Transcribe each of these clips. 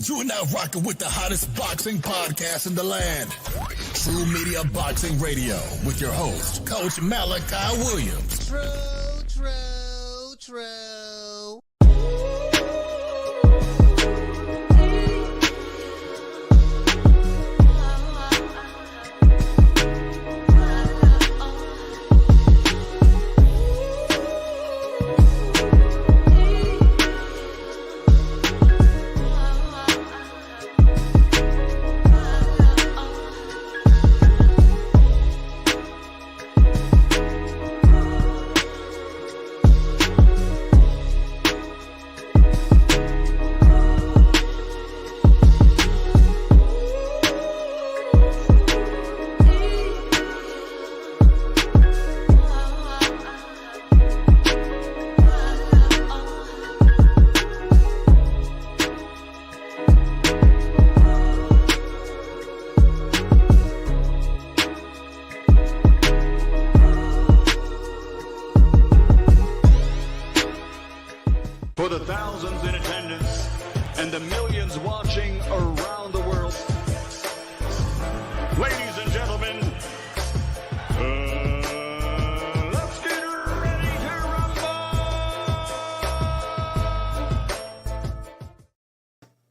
You are now rocking with the hottest boxing podcast in the land. True Media Boxing Radio with your host, Coach Malachi Williams. True. For the thousands in attendance and the millions watching around the world, ladies and gentlemen, let's get ready to rumble!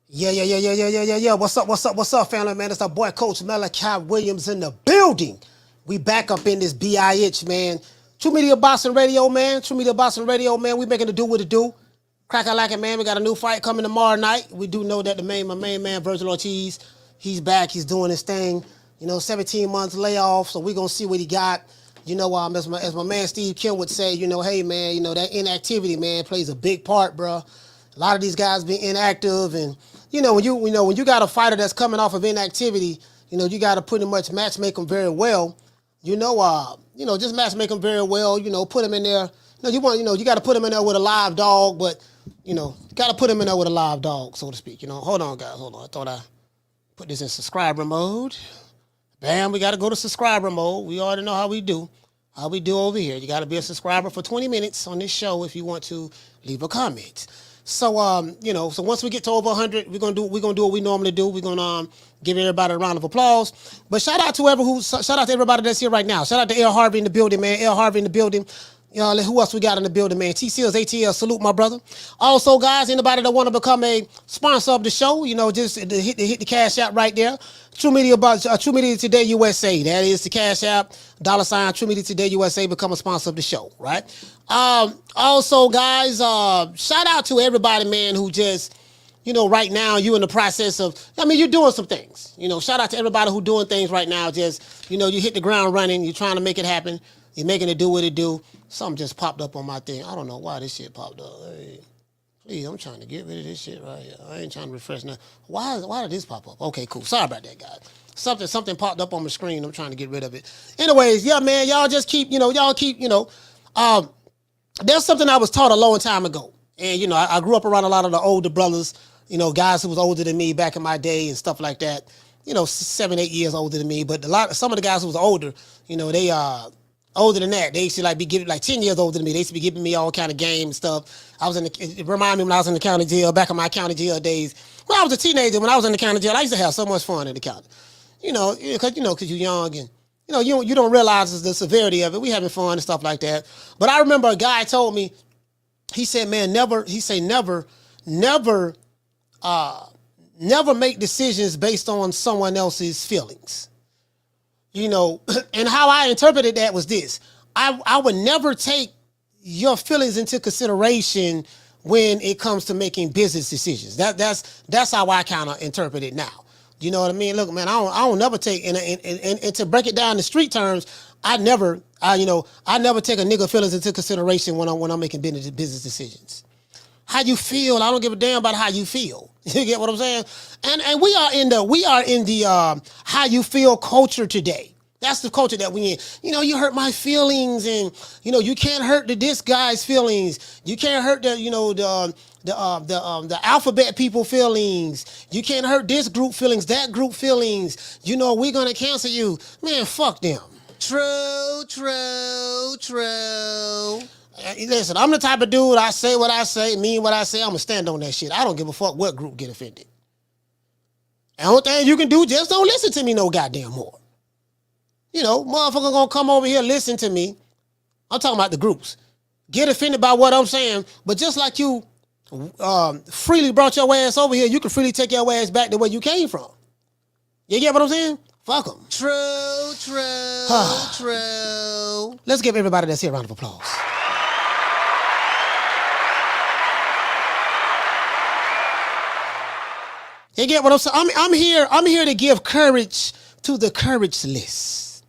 Yeah. What's up, family, man? It's our boy, Coach Malachi Williams in the building. We back up in this BIH, man. True Media Boxing Radio, man. We making it do what it do. Crack I like it, man. We got a new fight coming tomorrow night. We do know that my main man, Vergil Ortiz, he's back. He's doing his thing. 17 months layoff, so we're going to see what he got. As my man Steve Kim would say, hey, man, that inactivity, man, plays a big part, bro. A lot of these guys being inactive, and, when you got a fighter that's coming off of inactivity, you got to pretty much matchmake them very well. Just matchmake them very well, put them in there. You got to put them in there with a live dog, but, got to put them in there with a live dog, so to speak. Hold on, guys. Hold on. I thought I put this in subscriber mode. Bam, we got to go to subscriber mode. We already know how we do. Over here. You got to be a subscriber for 20 minutes on this show if you want to leave a comment. So, so once we get to over 100, we're gonna do what we normally do. We're gonna give everybody a round of applause. But shout out to everybody that's here right now. Shout out to L Harvey in the building, man. L Harvey in the building. Who else we got in the building, man? TCL's ATL, salute my brother. Also, guys, anybody that want to become a sponsor of the show, just hit the cash app right there. True Media Today USA. That is the cash app. $ True Media Today USA. Become a sponsor of the show, right? Also, guys, shout out to everybody, man, who just, right now you in the process of, you're doing some things. Shout out to everybody who doing things right now. Just, you hit the ground running. You're trying to make it happen. You're making it do what it do. Something just popped up on my thing. I don't know why this shit popped up. Hey, please, I'm trying to get rid of this shit right here. I ain't trying to refresh now. Why did this pop up? Okay, cool. Sorry about that, guys. Something popped up on my screen. I'm trying to get rid of it. Anyways, yeah, man, y'all just keep, there's something I was taught a long time ago. And, I grew up around a lot of the older brothers, guys who was older than me back in my day and stuff like that. 7, 8 years older than me. But some of the guys who was older, they older than that. They used to be giving 10 years older than me. They used to be giving me all kind of game stuff. It reminded me when I was in the county jail, back in my county jail days. When I was a teenager, when I was in the county jail, I used to have so much fun in the county. Because you're young and, you don't realize the severity of it. We having fun and stuff like that. But I remember a guy told me, he said, man, never make decisions based on someone else's feelings. And how I interpreted that was this. I would never take your feelings into consideration when it comes to making business decisions. That's how I kind of interpret it now. You know what I mean? Look, man, I don't never take, and to break it down in street terms, I never take a nigga feelings into consideration when I'm making business decisions. How you feel, I don't give a damn about how you feel. You get what I'm saying? And we are in the how you feel culture today. That's the culture that we in. You hurt my feelings, and you can't hurt this guy's feelings. You can't hurt the alphabet people feelings. You can't hurt this group feelings, that group feelings. We're gonna cancel you. Man, fuck them. True. Listen, I'm the type of dude, I say what I say, mean what I say. I'm going to stand on that shit. I don't give a fuck what group get offended. The only thing you can do, just don't listen to me no goddamn more. You know, motherfucker gonna come over here, listen to me. I'm talking about the groups. Get offended by what I'm saying, but just like you freely brought your ass over here, you can freely take your ass back to where you came from. You get what I'm saying? Fuck them. True. Let's give everybody that's here a round of applause. You get what I'm saying? I'm here to give courage to the courageless.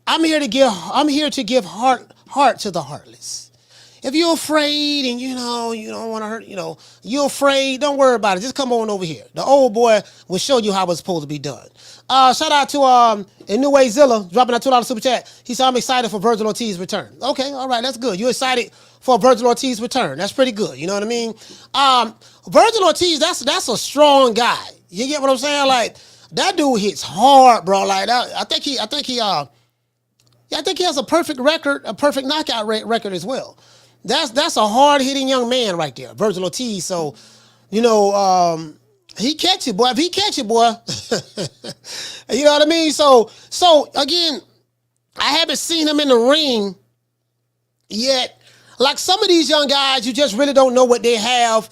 I'm here to give heart to the heartless. If you're afraid and you don't want to hurt, you're afraid, don't worry about it. Just come on over here. The old boy will show you how it's supposed to be done. Shout out to Inouye Zilla dropping that $2 super chat. He said, I'm excited for Vergil Ortiz's return. Okay, all right, that's good. You're excited for Vergil Ortiz's return. That's pretty good. You know what I mean? Vergil Ortiz, that's a strong guy. You get what I'm saying? Like, that dude hits hard, bro. Like that, I think he has a perfect record, a perfect knockout record as well. That's a hard-hitting young man right there, Vergil Ortiz. So, he catch it, boy. If he catch it, boy, you know what I mean? So again, I haven't seen him in the ring yet. Like some of these young guys, you just really don't know what they have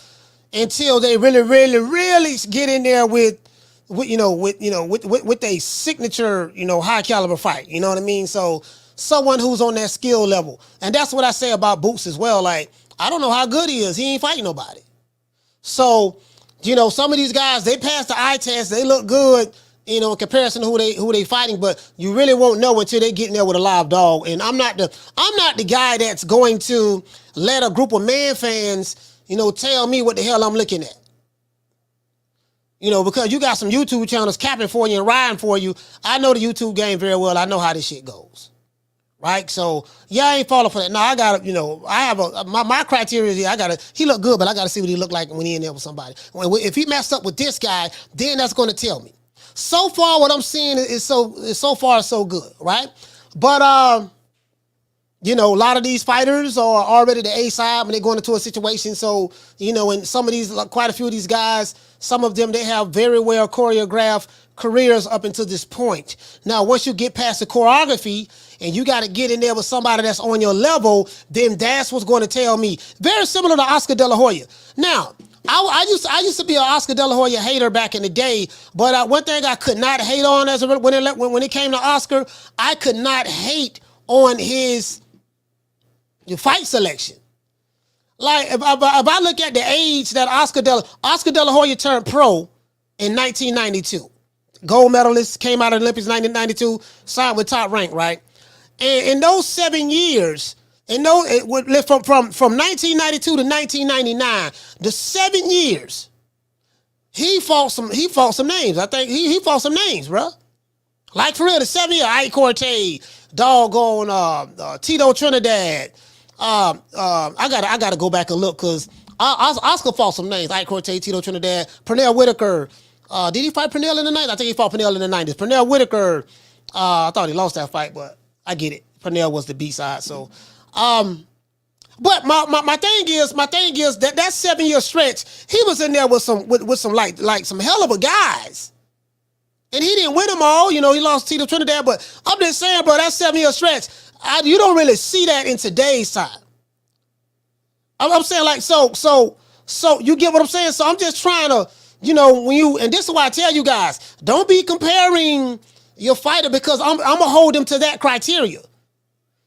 until they really get in there with a signature, high caliber fight. You know what I mean? So someone who's on that skill level. And that's what I say about Boots as well. Like, I don't know how good he is. He ain't fighting nobody. So, some of these guys, they pass the eye test. They look good, in comparison to who they fighting, but you really won't know until they get in there with a live dog. And I'm not the guy that's going to let a group of man fans, tell me what the hell I'm looking at. Because you got some YouTube channels capping for you and riding for you. I know the YouTube game very well. I know how this shit goes. Right? So, yeah, I ain't falling for that. No, I got to, I have my criteria is he look good, but I got to see what he look like when he in there with somebody. If he messed up with this guy, then that's going to tell me. So far, what I'm seeing is so far so good, right? But, a lot of these fighters are already the A side when they go into a situation. So, and some of these, quite a few of these guys, some of them, they have very well choreographed careers up until this point. Now, once you get past the choreography and you got to get in there with somebody that's on your level, then that's what's going to tell me. Very similar to Oscar De La Hoya. Now, I used to be an Oscar De La Hoya hater back in the day, but one thing I could not hate on when it came to Oscar, I could not hate on his fight selection. Like if I look at the age that Oscar De La Hoya turned pro in 1992, gold medalist, came out of the Olympics in 1992, signed with Top Rank, right? And in those 7 years, from 1992 to 1999, the 7 years, he fought some names. I think he fought some names, bro. Like for real, the 7 year, Ike Cortez, doggone Tito Trinidad. I gotta go back and look because Oscar fought some names. Ike Cortez, Tito Trinidad, Pernell Whitaker. Did he fight Pernell in the 90s? I think he fought Pernell in the 90s. Pernell Whitaker. I thought he lost that fight, but I get it. Pernell was the B side. So, but my thing is that 7 year stretch, he was in there with some like some hell of a guys. And he didn't win them all, he lost Tito Trinidad, but I'm just saying, bro, that 7 year stretch, you don't really see that in today's time. I'm saying like, so you get what I'm saying? So I'm just trying to, and this is why I tell you guys, don't be comparing your fighter because I'm going to hold him to that criteria.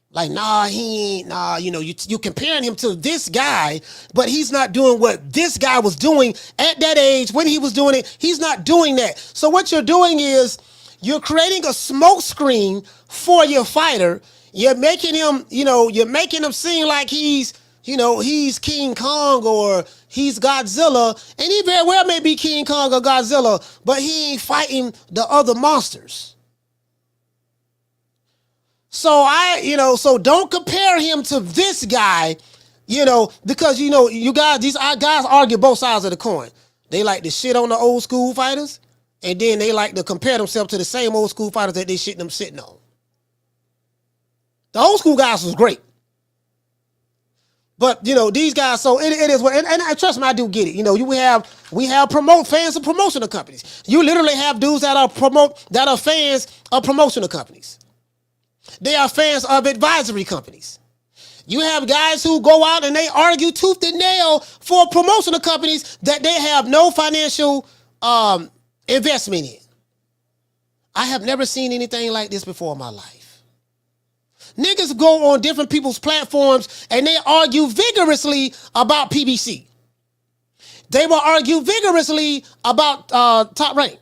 Like, he ain't, you comparing him to this guy, but he's not doing what this guy was doing at that age when he was doing it. He's not doing that. So what you're doing is you're creating a smoke screen for your fighter. You're making him, seem like he's King Kong or he's Godzilla, and he very well may be King Kong or Godzilla, but he ain't fighting the other monsters. So so don't compare him to this guy, because you guys, these guys argue both sides of the coin. They like to shit on the old school fighters, and then they like to compare themselves to the same old school fighters that they shitting them sitting on. The old school guys was great. But these guys. So it is what, and trust me, I do get it. We have fans of promotional companies. You literally have dudes that are fans of promotional companies. They are fans of advisory companies. You have guys who go out and they argue tooth and nail for promotional companies that they have no financial investment in. I have never seen anything like this before in my life. Niggas go on different people's platforms and they argue vigorously about PBC. They will argue vigorously about Top Rank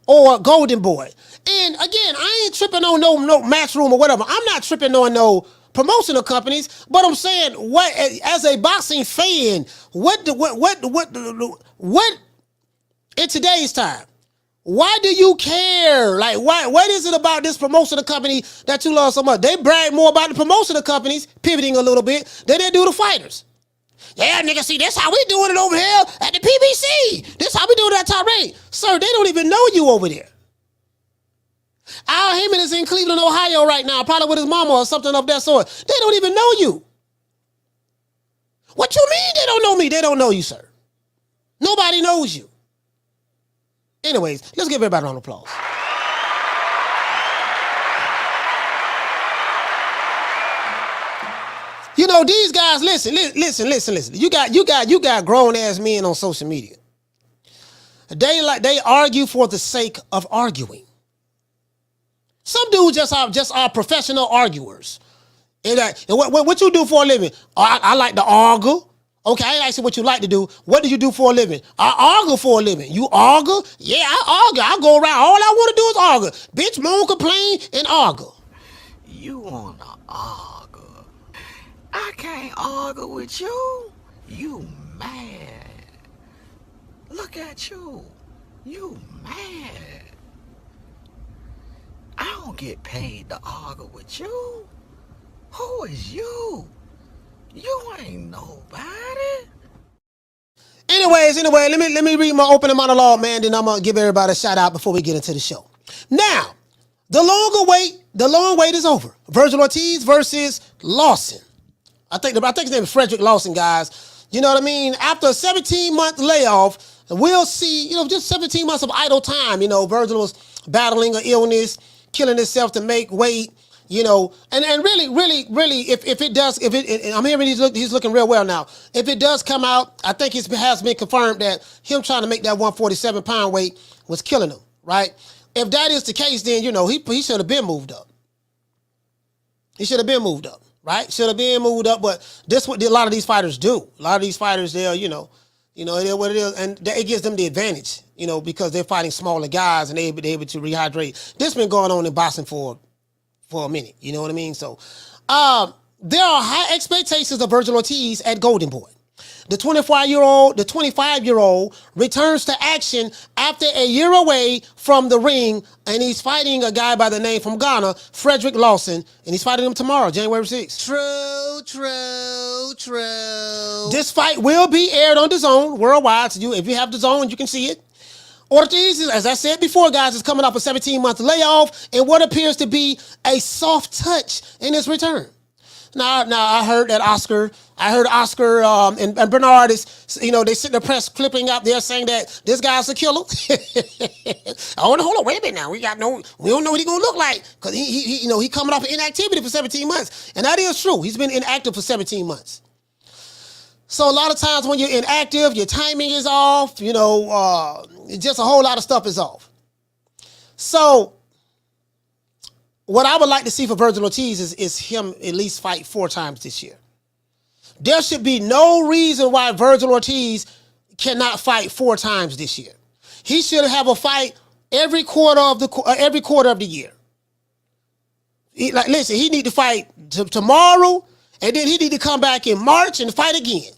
or Golden Boy. And again, I ain't tripping on no Matchroom or whatever. I'm not tripping on no promotional companies, but I'm saying, what as a boxing fan, what in today's time, why do you care? Like, what is it about this promotional company that you love so much? They brag more about the promotional companies pivoting a little bit than they do the fighters. Yeah, nigga, see, that's how we doing it over here at the PBC. This how we doing it at Top Rank. Sir, they don't even know you over there. Al Heyman is in Cleveland, Ohio right now, probably with his mama or something of that sort. They don't even know you. What you mean they don't know me? They don't know you, sir. Nobody knows you. Anyways, let's give everybody an applause. These guys, listen. You got grown ass men on social media. They argue for the sake of arguing. Some dudes just are professional arguers. And what you do for a living? I like to argue. Okay, I ain't asking what you like to do. What do you do for a living? I argue for a living. You argue? Yeah, I argue. I go around. All I want to do is argue. Bitch, moan, complain, and argue. You wanna argue? I can't argue with you. You mad. Look at you. You mad. I don't get paid to argue with you. Who is you? You ain't nobody. Anyways, let me read my opening monologue, man. Then I'm gonna give everybody a shout out before we get into the show. Now, the long wait is over. Vergil Ortiz versus Lawson. I think his name is Fredrick Lawson, guys. You know what I mean? After a 17-month layoff, we'll see. Just 17 months of idle time. Vergil was battling an illness, killing himself to make weight. And really, if I'm hearing he's looking real well now. If it does come out, I think it has been confirmed that him trying to make that 147-pound weight was killing him, right? If that is the case, then, he should have been moved up. He should have been moved up, right? Should have been moved up, but this what a lot of these fighters do. A lot of these fighters, they'll, it is what it is, and it gives them the advantage, because they're fighting smaller guys and they're able to rehydrate. This been going on in boxing for a minute, you know what I mean? So, there are high expectations of Vergil Ortiz at Golden Boy. The 25-year-old returns to action after a year away from the ring, and he's fighting a guy by the name from Ghana, Fredrick Lawson, and he's fighting him tomorrow, January 6th. True. This fight will be aired on DAZN worldwide, so if you have DAZN, you can see it. Ortiz, as I said before, guys, is coming off a 17-month layoff and what appears to be a soft touch in his return. Now I heard Oscar and Bernard is, they sent the press clipping out there saying that this guy's a killer. Hold on, wait a minute now. We don't know what he's gonna look like because he coming off of inactivity for 17 months, and that is true. He's been inactive for 17 months. So a lot of times when you're inactive, your timing is off. Just a whole lot of stuff is off. So what I would like to see for Vergil Ortiz is him at least fight 4 times this year. There should be no reason why Vergil Ortiz cannot fight 4 times this year. He should have a fight every quarter of the year. He need to fight tomorrow, and then he need to come back in March and fight again.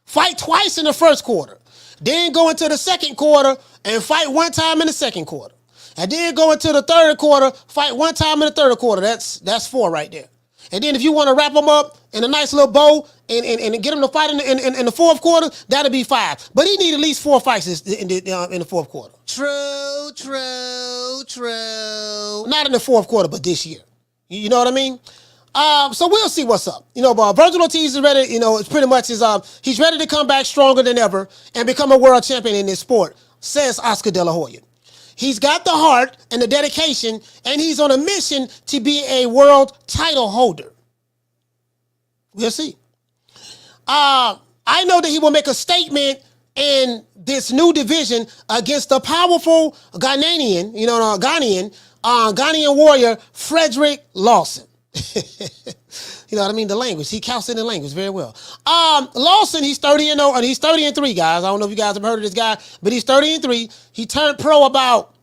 Fight twice in the first quarter. Then go into the second quarter and fight 1 time in the second quarter. And then go into the third quarter, fight 1 time in the third quarter. That's 4 right there. And then if you want to wrap them up in a nice little bow and get them to fight in the fourth quarter, that'll be 5. But he need at least 4 fights in the fourth quarter. True. Not in the fourth quarter, but this year. You know what I mean? So we'll see what's up. But Vergil Ortiz is ready. It's pretty much he's ready to come back stronger than ever and become a world champion in this sport, says Oscar De La Hoya. He's got the heart and the dedication, and he's on a mission to be a world title holder. We'll see. I know that he will make a statement in this new division against the powerful Ghanaian, Ghanaian warrior, Fredrick Lawson. You know what I mean? The language. He counts in the language very well. Lawson, he's 30-0, and he's 30-3, guys. I don't know if you guys have heard of this guy, but he's 30-3. He turned pro about,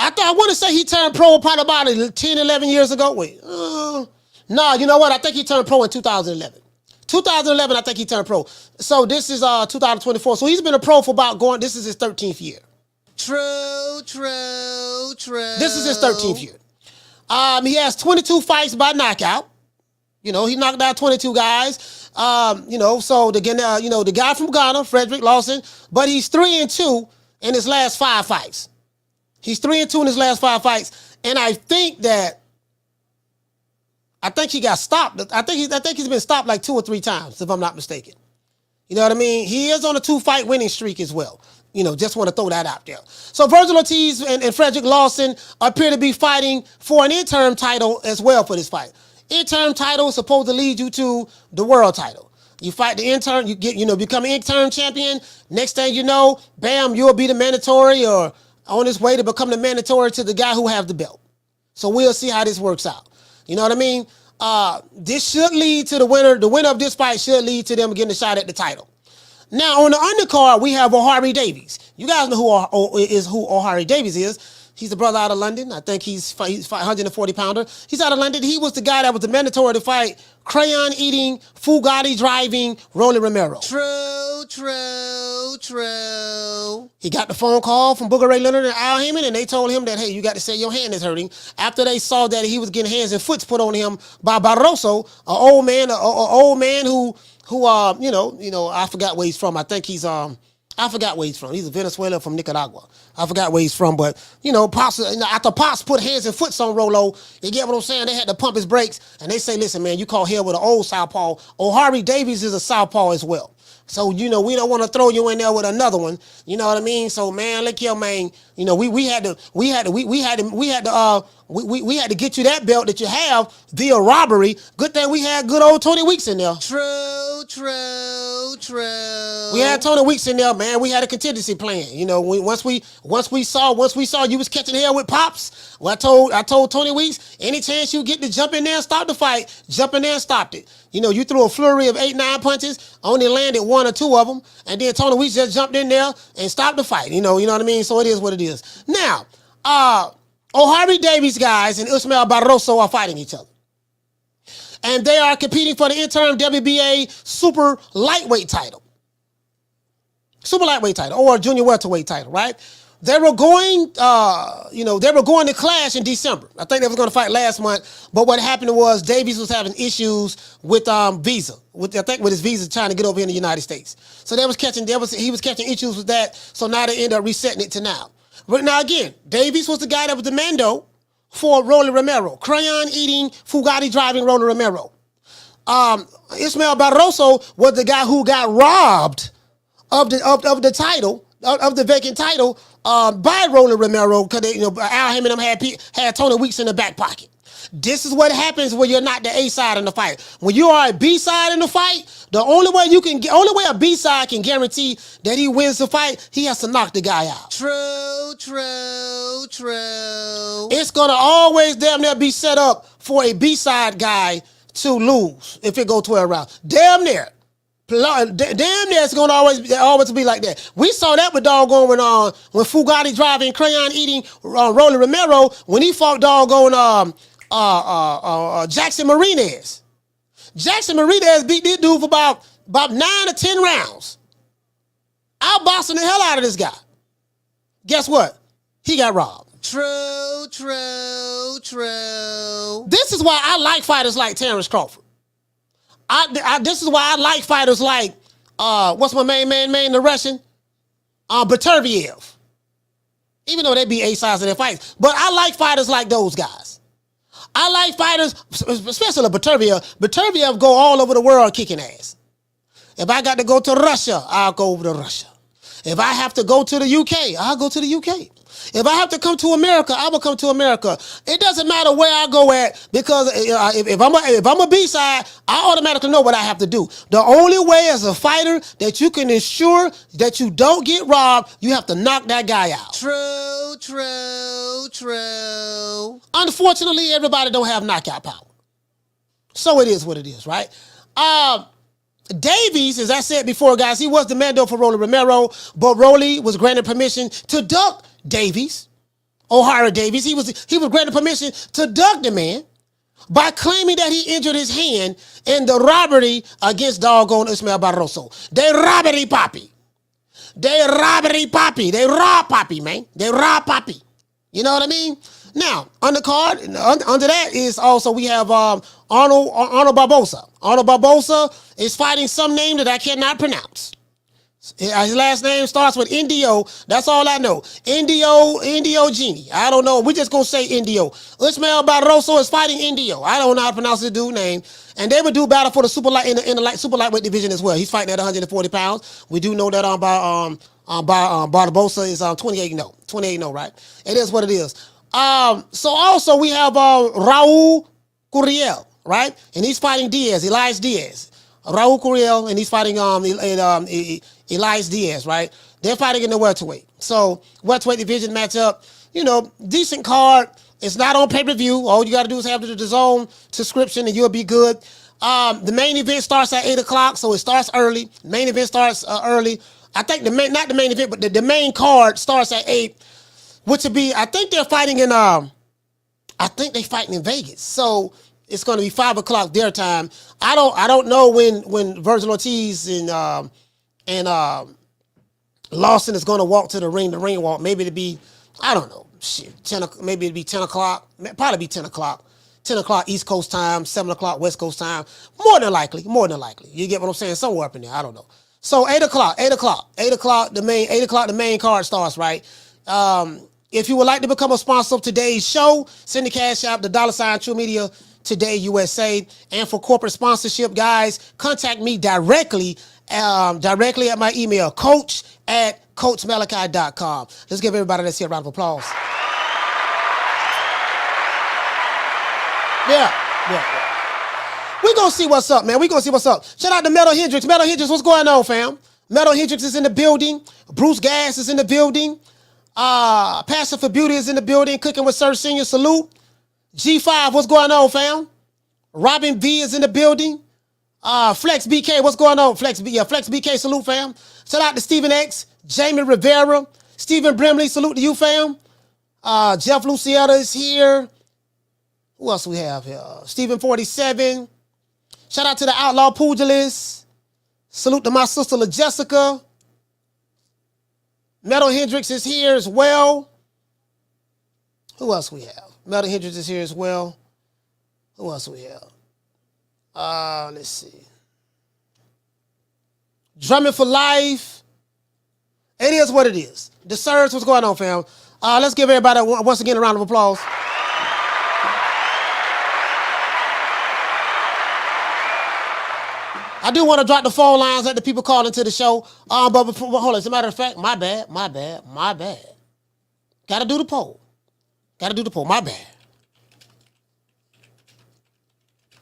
I want to say he turned pro about 10, 11 years ago. Wait. No, you know what? I think he turned pro in 2011. 2011, I think he turned pro. So this is 2024. So he's been a pro for this is his 13th year. True. This is his 13th year. He has 22 fights by knockout. He knocked out 22 guys. So the guy from Ghana, Fredrick Lawson, but he's 3-2 in his last 5 fights. He's 3-2 in his last 5 fights. And I think he got stopped. I think he's been stopped like 2 or 3 times, if I'm not mistaken. You know what I mean? He is on a 2-fight winning streak as well. Just want to throw that out there. So Vergil Ortiz and Fredrick Lawson appear to be fighting for an interim title as well for this fight. Interim title is supposed to lead you to the world title. You fight the interim, become an interim champion. Next thing you know, bam, you'll be the mandatory or on his way to become the mandatory to the guy who has the belt. So we'll see how this works out. You know what I mean? This should lead to the winner. The winner of this fight should lead to them getting a shot at the title. Now, on the undercard, we have O'Hare Davies. You guys know who O'Hare Davies is. He's a brother out of London. I think he's 140-pounder. He's out of London. He was the guy that was the mandatory to fight crayon-eating, Bugatti driving Rolly Romero. True. He got the phone call from Booger Ray Leonard and Al Heyman, and they told him that, hey, you got to say your hand is hurting. After they saw that he was getting hands and foots put on him by Barroso, an old man who I forgot where he's from. I think I forgot where he's from. He's a Venezuelan from Nicaragua. I forgot where he's from, but, Pops, after Pops put hands and foots on Rolo, you get what I'm saying? They had to pump his brakes, and they say, listen, man, you call hell with an old southpaw. O'Hare Davies is a southpaw as well. So, we don't want to throw you in there with another one. You know what I mean? So, man, look here, man. We had to get you that belt that you have via robbery. Good thing we had good old Tony Weeks in there. True. We had Tony Weeks in there, man. We had a contingency plan. Once we saw you was catching hell with Pops. Well, I told Tony Weeks, any chance you get to jump in there and stop the fight, jump in there and stop it. You threw a flurry of 8-9 punches, only landed 1 or 2 of them, and then Tony Weeks just jumped in there and stopped the fight. You know what I mean? So it is what it is. Now, O'Hare Davies guys and Ismael Barroso are fighting each other. And they are competing for the interim WBA super lightweight title. Super lightweight title or junior welterweight title, right? They were going to clash in December. I think they were going to fight last month, but what happened was Davies was having issues with visa, with his visa trying to get over here in the United States. So he was catching issues with that. So now they end up resetting it to now. But now again, Davies was the guy that was the mando for Rolly Romero, crayon-eating, Bugatti-driving Rolly Romero. Ismael Barroso was the guy who got robbed of the title, of the vacant title, by Rolly Romero, because Al Heyman and them had Tony Weeks in the back pocket. This is what happens when you're not the A side in the fight. When you are a B side in the fight, the only way a B side can guarantee that he wins the fight, he has to knock the guy out. True. It's gonna always damn near be set up for a B side guy to lose if it go 12 rounds. Damn near. Damn near it's gonna always be like that. We saw that with doggone when Bugatti driving, crayon eating Rolly Romero when he fought doggone Jackson Marinez. Jackson Marinez beat this dude for about 9 or 10 rounds. Outboxing the hell out of this guy. Guess what? He got robbed. True. This is why I like fighters like Terrence Crawford. This is why I like fighters like, what's my main man, the Russian? Baturviev. Even though they be A-sides in their fights. But I like fighters like those guys. I like fighters, especially Beterbiev go all over the world kicking ass. If I got to go to Russia, I'll go over to Russia. If I have to go to the UK, I'll go to the UK. If I have to come to America, I will come to America. It doesn't matter where I go at, because if I'm a B-side, I automatically know what I have to do. The only way as a fighter that you can ensure that you don't get robbed, you have to knock that guy out. True. Unfortunately, everybody don't have knockout power. So it is what it is, right? Davies, as I said before, guys, he was the mando for Rolly Romero, but Rolly was granted permission to duck Davies, O'Hara Davies. He was granted permission to duck the man by claiming that he injured his hand in the robbery against doggone Ismael Barroso. They robbery Poppy. They rob Poppy, man. They rob Poppy. You know what I mean? Now, under that is also we have Arnold Barbosa. Arnold Barbosa is fighting some name that I cannot pronounce. His last name starts with Indio. That's all I know. Indio Genie. I don't know. We're just going to say Indio. Ismael Barroso is fighting Indio. I don't know how to pronounce his dude's name. And they would do battle for the super light in the super lightweight division as well. He's fighting at 140 pounds. We do know that Barbosa is 28-0. 28-0, right? It is what it is. So also we have Raul Curiel, right? And he's fighting Elias Diaz. Raul Curiel, and he's fighting Elias Diaz, right? They're fighting in the welterweight. So welterweight division matchup, decent card. It's not on pay-per-view. All you got to do is have the DAZN subscription and you'll be good. The main event starts at 8 o'clock, so it starts early. Main event starts early. I think not the main event, but the main card starts at 8, which would be, I think they're fighting in Vegas. So it's going to be 5 o'clock their time. I don't know when Vergil Ortiz and Lawson is going to walk to the ring walk. Maybe it'll be, I don't know, maybe it'll be 10 o'clock. Probably be 10 o'clock. 10 o'clock East Coast time, 7 o'clock West Coast time. More than likely. You get what I'm saying? Somewhere up in there. I don't know. So 8 o'clock, the main card starts, right? If you would like to become a sponsor of today's show, send the cash out, the $ True Media Today USA. And for corporate sponsorship, guys, contact me directly at my email, coach@coachmalachi.com. Let's give everybody that's here a round of applause. Yeah. We're going to see what's up, man. Shout out to Metal Hendrix. Metal Hendrix, what's going on, fam? Metal Hendrix is in the building. Bruce Gas is in the building. Passion for Beauty is in the building. Cooking with Sir Senior, salute. G5, what's going on, fam? Robin V is in the building. Flex BK, what's going on? Flex BK, salute, fam. Shout out to Stephen X, Jamie Rivera, Stephen Brimley, salute to you, fam. Jeff Lucietta is here. Who else we have here? Stephen 47. Shout out to the Outlaw Pugilist. Salute to my sister La Jessica. Metal Hendrix is here as well. Who else we have? Metal Hendrix is here as well. Who else we have? Let's see. Drumming for Life. It is what it is. The Surge, what's going on, fam? Let's give everybody once again a round of applause. I do want to drop the phone lines, let the people call into the show. But before, hold on, as a matter of fact, my bad. Gotta do the poll. My bad.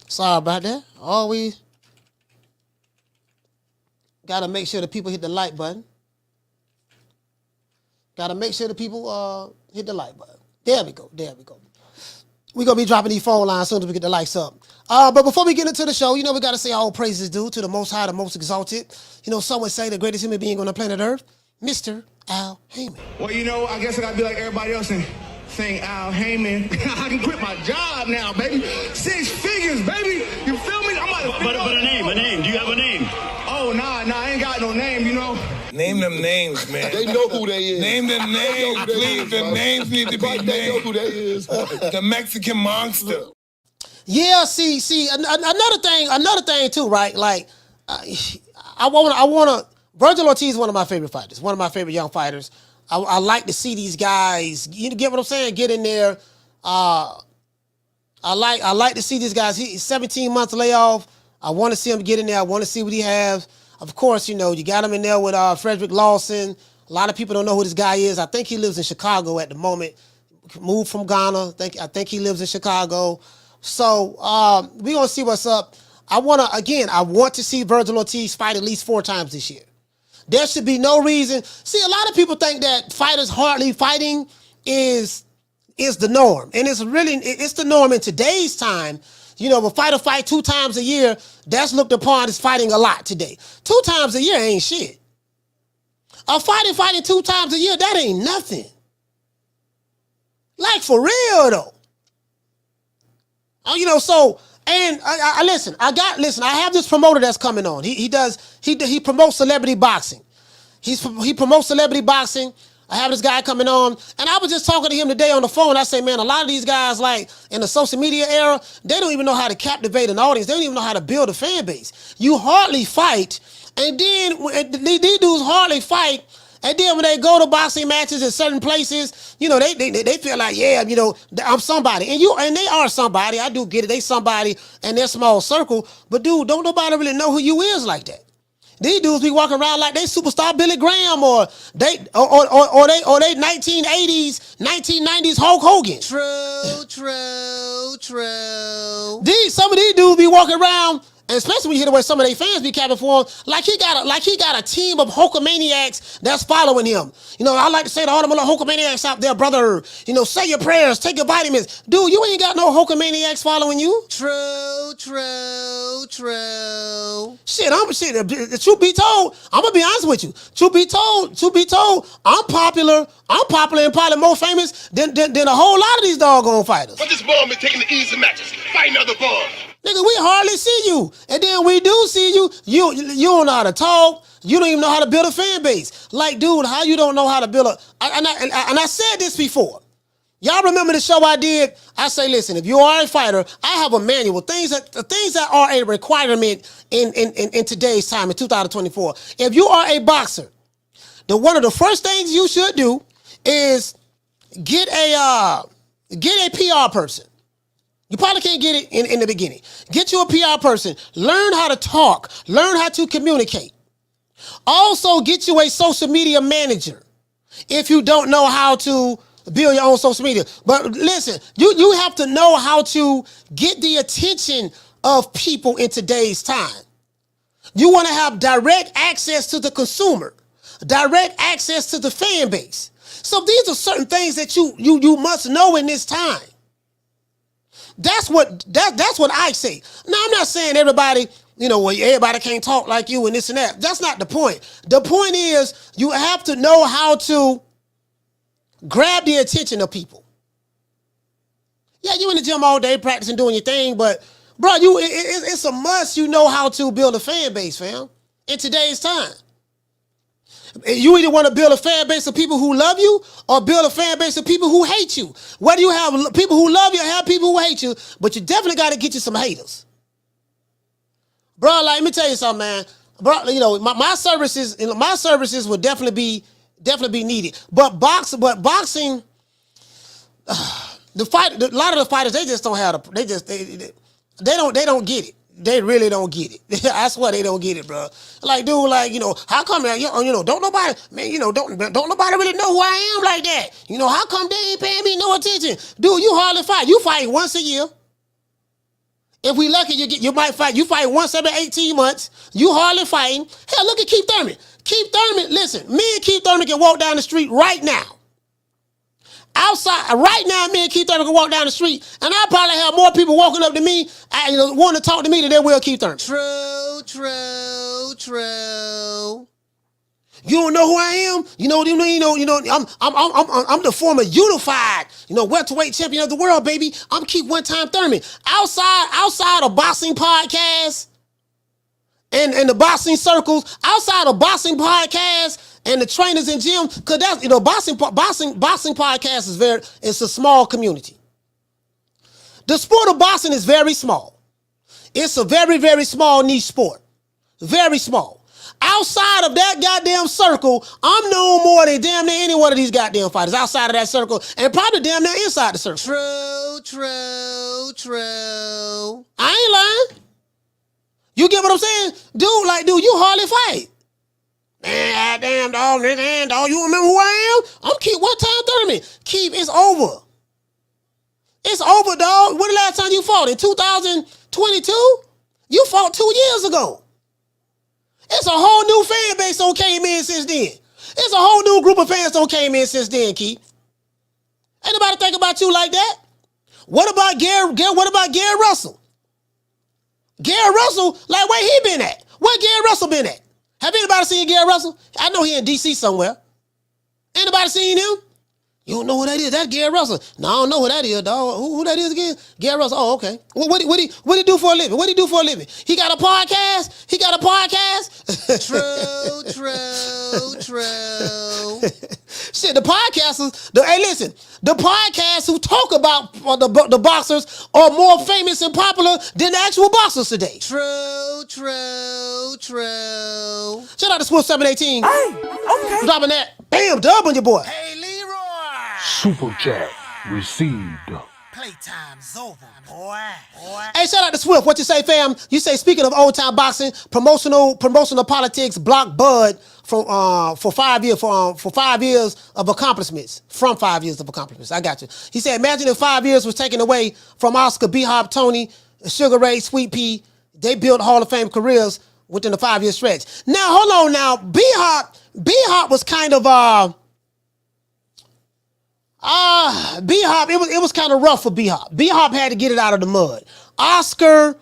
Sorry about that. Always gotta make sure the people hit the like button. Gotta make sure the people hit the like button. There we go. We're going to be dropping these phone lines as soon as we get the likes up. But before we get into the show, we got to say all praises due to the Most High, the Most Exalted. Some would say the greatest human being on the planet Earth, Mr. Al Heyman. Well, I guess I got to be like everybody else and sing Al Heyman. I can quit my job now, baby. 6 figures, baby. You feel me? But a name. Do you have a name? Oh, nah, I ain't got no name, Name them names, man. They know who they is. Name them names, please. The names need to be named. They know who they is. The Mexican Monster. Yeah, see, another thing too, right? Like, I want to. Vergil Ortiz is one of my favorite fighters, one of my favorite young fighters. I like to see these guys. You get what I'm saying? Get in there. I like to see these guys. He's 17 months layoff. I want to see him get in there. I want to see what he has. Of course, you got him in there with Fredrick Lawson. A lot of people don't know who this guy is. I think he lives in Chicago at the moment. Moved from Ghana. I think he lives in Chicago. So we're going to see what's up. I want to see Vergil Ortiz fight at least 4 times this year. There should be no reason. See, a lot of people think that fighters hardly fighting is the norm. And it's the norm in today's time. If a fighter fight 2 times a year, that's looked upon as fighting a lot today. 2 times a year ain't shit. A fighter fighting 2 times a year, that ain't nothing. Like, for real, though. So, and I have this promoter that's coming on. He promotes celebrity boxing. He promotes celebrity boxing. I have this guy coming on, and I was just talking to him today on the phone. I say, man, a lot of these guys, like, in the social media era, they don't even know how to captivate an audience. They don't even know how to build a fan base. You hardly fight, and then these dudes hardly fight, and then when they go to boxing matches in certain places, they feel like, yeah, I'm somebody. And they are somebody. I do get it. They somebody in their small circle. But, dude, don't nobody really know who you is like that. These dudes be walking around like they superstar Billy Graham or they 1980s, 1990s Hulk Hogan. True. Some of these dudes be walking around, and especially when you hear the way some of their fans be capping for him, like he got a team of Hulkamaniacs that's following him. I like to say to all them little Hulkamaniacs out there, brother, say your prayers, take your vitamins. Dude, you ain't got no Hulkamaniacs following you. True. Shit, the truth be told, I'm gonna be honest with you. Truth be told, I'm popular and probably more famous than a whole lot of these doggone fighters. But this bum is taking the easy matches, fighting other bums. Nigga, we hardly see you. And then we do see you. You don't know how to talk. You don't even know how to build a fan base. Like, dude, how you don't know how to build a... And I said this before. Y'all remember the show I did? I say, listen, if you are a fighter, I have a manual. Things that are a requirement in today's time, in 2024. If you are a boxer, one of the first things you should do is get a PR person. You probably can't get it in the beginning. Get you a PR person. Learn how to talk. Learn how to communicate. Also, get you a social media manager if you don't know how to build your own social media. But listen, you have to know how to get the attention of people in today's time. You want to have direct access to the consumer, direct access to the fan base. So these are certain things that you must know in this time. That's what I say. Now, I'm not saying everybody, everybody can't talk like you and this and that. That's not the point. The point is you have to know how to grab the attention of people. Yeah, you in the gym all day practicing, doing your thing, but bro, it's a must. You know how to build a fan base, fam, in today's time. You either want to build a fan base of people who love you or build a fan base of people who hate you. Whether you have people who love you or have people who hate you, but you definitely got to get you some haters. Bro, like, let me tell you something, man. Bro, my services would definitely be needed. But boxing, a lot of the fighters, they just don't have they don't get it. They really don't get it. I swear they don't get it, bro. Like, dude, how come, don't nobody, man, don't nobody really know who I am like that? How come they ain't paying me no attention? Dude, you hardly fight. You fight once a year. If we lucky, you might fight. You fight once every 18 months. You hardly fighting. Hell, look at Keith Thurman. Keith Thurman, listen, me and Keith Thurman can walk down the street right now. Outside, right now, me and Keith Thurman can walk down the street, and I'll probably have more people walking up to me, wanting to talk to me than they will Keith Thurman. True. You don't know who I am? I'm the former unified, welterweight champion of the world, baby. I'm Keith One-Time Thurman. Outside of boxing podcasts and the boxing circles, outside of boxing podcasts and the trainers in gym, because that's, boxing podcast it's a small community. The sport of boxing is very small. It's a very, very small niche sport. Very small. Outside of that goddamn circle, I'm known more than damn near any one of these goddamn fighters outside of that circle, and probably damn near inside the circle. True. I ain't lying. You get what I'm saying? Dude, you hardly fight. Man, goddamn, dog, nigga, dog, you remember who I am? I'm Keith one-time tournament. Keith, it's over. It's over, dog. When the last time you fought? In 2022? You fought 2 years ago. It's a whole new fan base that came in since then. It's a whole new group of fans that came in since then, Keith. Ain't nobody think about you like that. What about Gary Russell? Gary Russell, like where he been at? Where Gary Russell been at? Have anybody seen Gary Russell? I know he in D.C. somewhere. Anybody seen him? You don't know who that is? That's Gary Russell. No, I don't know who that is, dog. Who that is again? Gary Russell. Oh, okay. What he do for a living? What he do for a living? He got a podcast? True. Shit, the podcasters, hey, listen, the podcasts who talk about the boxers are more famous and popular than the actual boxers today. True. Shout out to Swift 718. Hey, okay. Dropping that. Bam, dub on your boy. Hey, Leroy. Super chat received. Playtime's over, boy. Hey, shout out to Swift. What you say, fam? You say, speaking of old time boxing, promotional politics block Bud for 5 years for 5 years of accomplishments. From 5 years of accomplishments. I got you. He said, imagine if 5 years was taken away from Oscar, B-Hop, Tony, Sugar Ray, Sweet Pea. They built Hall of Fame careers within a 5 year stretch. Now, hold on now. B-Hop was kind of B-Hop, it was kind of rough for B-Hop. B-Hop had to get it out of the mud. Oscar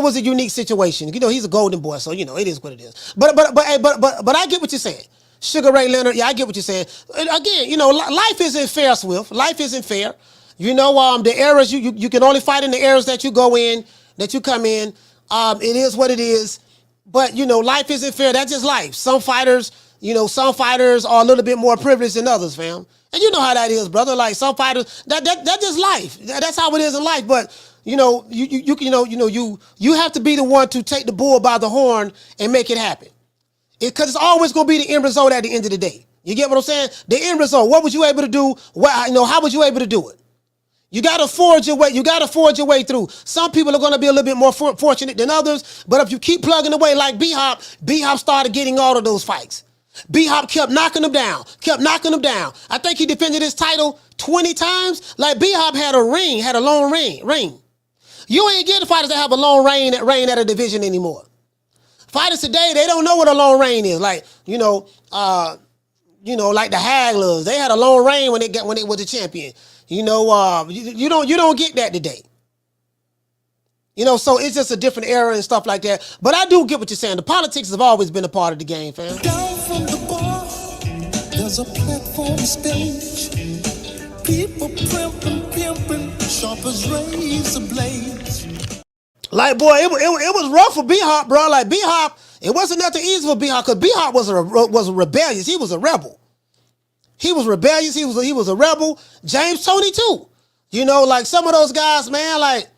was a unique situation. You know, he's a golden boy, so you know, it is what it is. But I get what you're saying. Sugar Ray Leonard, yeah, I get what you're saying. Again, you know, life isn't fair, Swift. Life isn't fair. You know, the eras, you can only fight in the eras that you go in, that you come in. It is what it is. But, you know, life isn't fair. That's just life. Some fighters are a little bit more privileged than others, fam. And you know how that is, brother. Like some fighters, that's just life. That's how it is in life. But you know, you have to be the one to take the bull by the horn and make it happen. Because it's always going to be the end result at the end of the day. You get what I'm saying? The end result. What was you able to do? How was you able to do it? You got to forge your way. You got to forge your way through. Some people are going to be a little bit more fortunate than others. But if you keep plugging away like B-Hop started getting all of those fights. B-Hop kept knocking them down. I think he defended his title 20 times. Like B-Hop had a long reign. You ain't getting fighters that have a long reign at a division anymore. Fighters today, they don't know what a long reign is. Like, like the Haglers, they had a long reign when they was the champion. You don't get that today. You know, so it's just a different era and stuff like that. But I do get what you're saying. The politics have always been a part of the game, fam. Down from the bar, there's a platform stage. People pimping, sharp as razor blades. Like, boy, it was rough for B-Hop, bro. Like, B-Hop, it wasn't nothing easy for B-Hop because B-Hop was rebellious. He was a rebel. He was rebellious. He was a rebel. James Toney, too. You know, like some of those guys, man, like,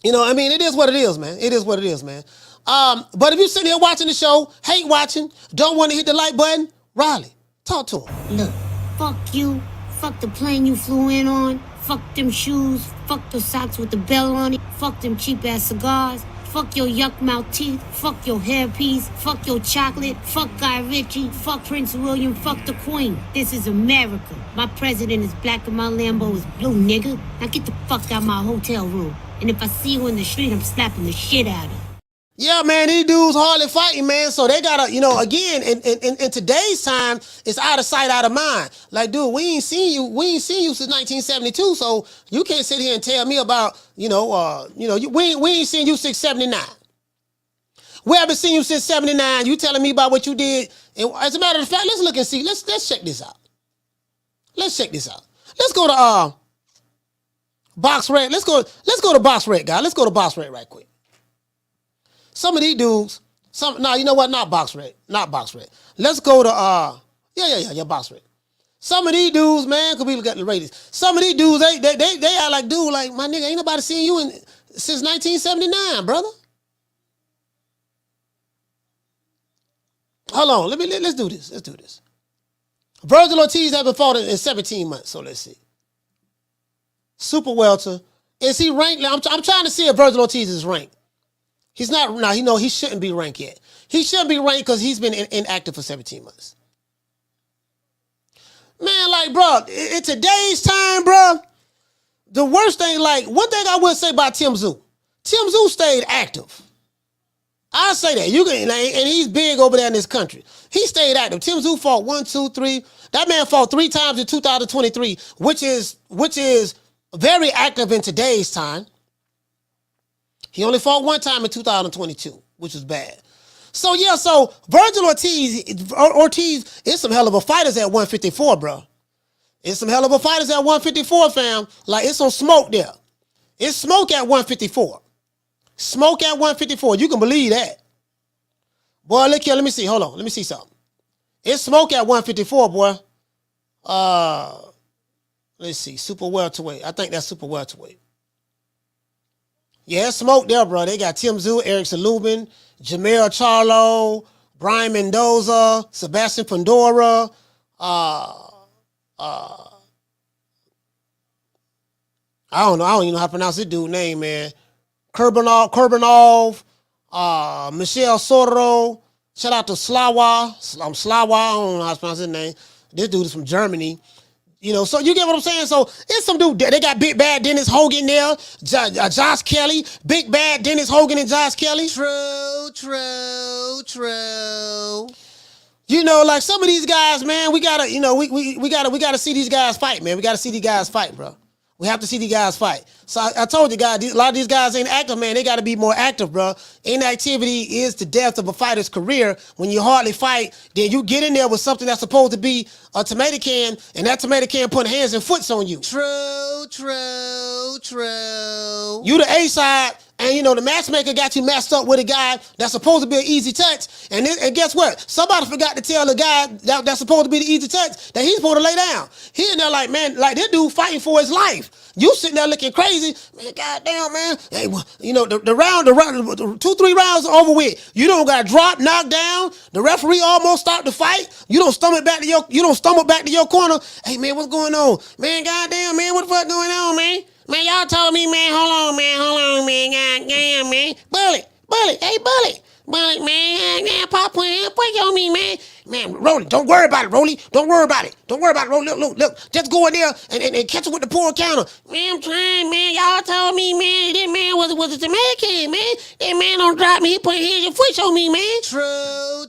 you know, I mean, it is what it is, man. It is what it is, man. But if you're sitting here watching the show, hate watching, don't want to hit the like button, Riley, talk to him. Look, fuck you. Fuck the plane you flew in on. Fuck them shoes. Fuck the socks with the bell on it. Fuck them cheap-ass cigars. Fuck your yuck-mouth teeth. Fuck your hairpiece. Fuck your chocolate. Fuck Guy Ritchie. Fuck Prince William. Fuck the Queen. This is America. My president is black and my Lambo is blue, nigga. Now get the fuck out of my hotel room. And if I see you in the street, I'm slapping the shit out of you. Yeah, man, these dudes hardly fighting, man. So they gotta, again, in today's time, it's out of sight, out of mind. Like, dude, we ain't seen you since 1972. So you can't sit here and tell me about, we ain't seen you since 79. We haven't seen you since 79. You telling me about what you did. And as a matter of fact, let's look and see. Let's check this out. Let's go to Box Red. Let's go to Box Red, guy. Let's go to Box Red right quick. Some of these dudes, you know what? Not Box Red. Let's go to Box Red. Some of these dudes, man, could we look at the ratings? Some of these dudes, they are like, dude, like, my nigga, ain't nobody seen you since 1979, brother. Hold on. Let's do this. Let's do this. Vergil Ortiz haven't fought in 17 months. So let's see. Super welter. Is he ranked? I'm trying to see if Vergil Ortiz is ranked. He's not. No, he shouldn't be ranked yet. He shouldn't be ranked because he's been inactive for 17 months. Man, like, bro, in today's time, bro, the worst thing, like, one thing I would say about Tim Tszyu. Tim Tszyu stayed active. I say that. You can, and he's big over there in this country. He stayed active. Tim Tszyu fought 1, 2, 3. That man fought 3 times in 2023, which is very active in today's time. He only fought 1 time in 2022, which was bad. So, yeah, so Vergil Ortiz is some hell of a fighters at 154, bro. It's some hell of a fighters at 154, fam. Like, it's some smoke there. It's smoke at 154. Smoke at 154. You can believe that. Boy, look here. Let me see. Hold on. Let me see something. It's smoke at 154, boy. Let's see. Super welterweight. I think that's super welterweight. Yeah, it's smoke there, bro. They got Tim Tszyu, Eric Salubin, Jamel Charlo, Brian Mendoza, Sebastian Pandora, I don't know. I don't even know how to pronounce this dude's name, man. Kurbanov, Michelle Sotero. Shout out to Slawa. Slawa. I don't know how to pronounce his name. This dude is from Germany. You know, so you get what I'm saying? So it's some dude. They got Big Bad Dennis Hogan there. Josh Kelly. Big Bad Dennis Hogan and Josh Kelly. True. You know, like some of these guys, man, we gotta, you know, we gotta see these guys fight, man. We gotta see these guys fight, bro. We have to see these guys fight. So I told you guys, a lot of these guys ain't active, man. They got to be more active, bro. Inactivity is the death of a fighter's career. When you hardly fight, then you get in there with something that's supposed to be a tomato can, and that tomato can putting hands and foots on you. True. You the A side, and you know the matchmaker got you matched up with a guy that's supposed to be an easy touch, and guess what? Somebody forgot to tell the guy that's supposed to be the easy touch that he's supposed to lay down. He in there like, man, like this dude fighting for his life. You sitting there looking crazy, man. Goddamn, man. Hey, you know the 2-3 rounds are over with. You don't got dropped, knocked down. The referee almost stopped the fight. You don't stumble back to your corner. Hey, man, what's going on, man? Goddamn, man, what the fuck going on, man? Man, y'all told me, man. Hold on, man. Goddamn, man. Bullet. Hey, bullet, man. Pop put on me, man. Man, Rolly, don't worry about it, Rolly. Don't worry about it, Rolly. Look. Just go in there and catch it with the poor counter. Man, I'm trying, man. Y'all told me, man, that man was a Jamaican, man. That man don't drop me. He put hands and foot on me, man. True.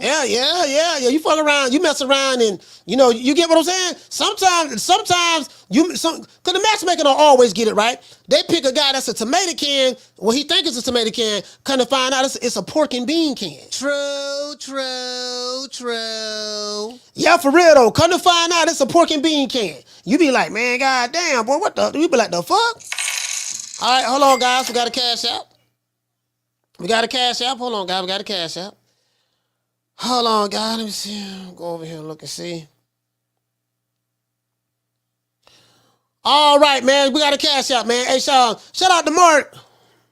Yeah. You fuck around, you mess around, and you know, you get what I'm saying? Sometimes cause the matchmaker don't always get it right. They pick a guy that's a tomato can, well, he think it's a tomato can, come to find out it's a pork and bean can. True. Yeah, for real though. Come to find out it's a pork and bean can. You be like, man, goddamn, boy, what the? You be like, the fuck? All right, hold on, guys. We got a cash app. Hold on, guys. We got a cash app. Hold on, guys. Let me see. Go over here and look and see. All right, man. We got a cash app, man. Hey, shout out to Mark.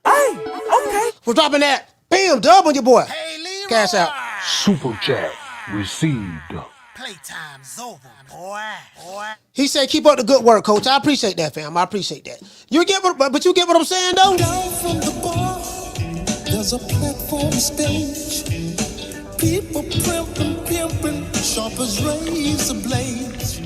Hey, okay. For dropping that. Bam, dub on your boy. Hey, Leroy. Cash out. Super chat received. Playtime's over, boy. He said, keep up the good work, coach. I appreciate that, fam. I appreciate that. You get what I'm saying, though? Down from the bar, there's a platform stage. People pimping, sharp as razor blades.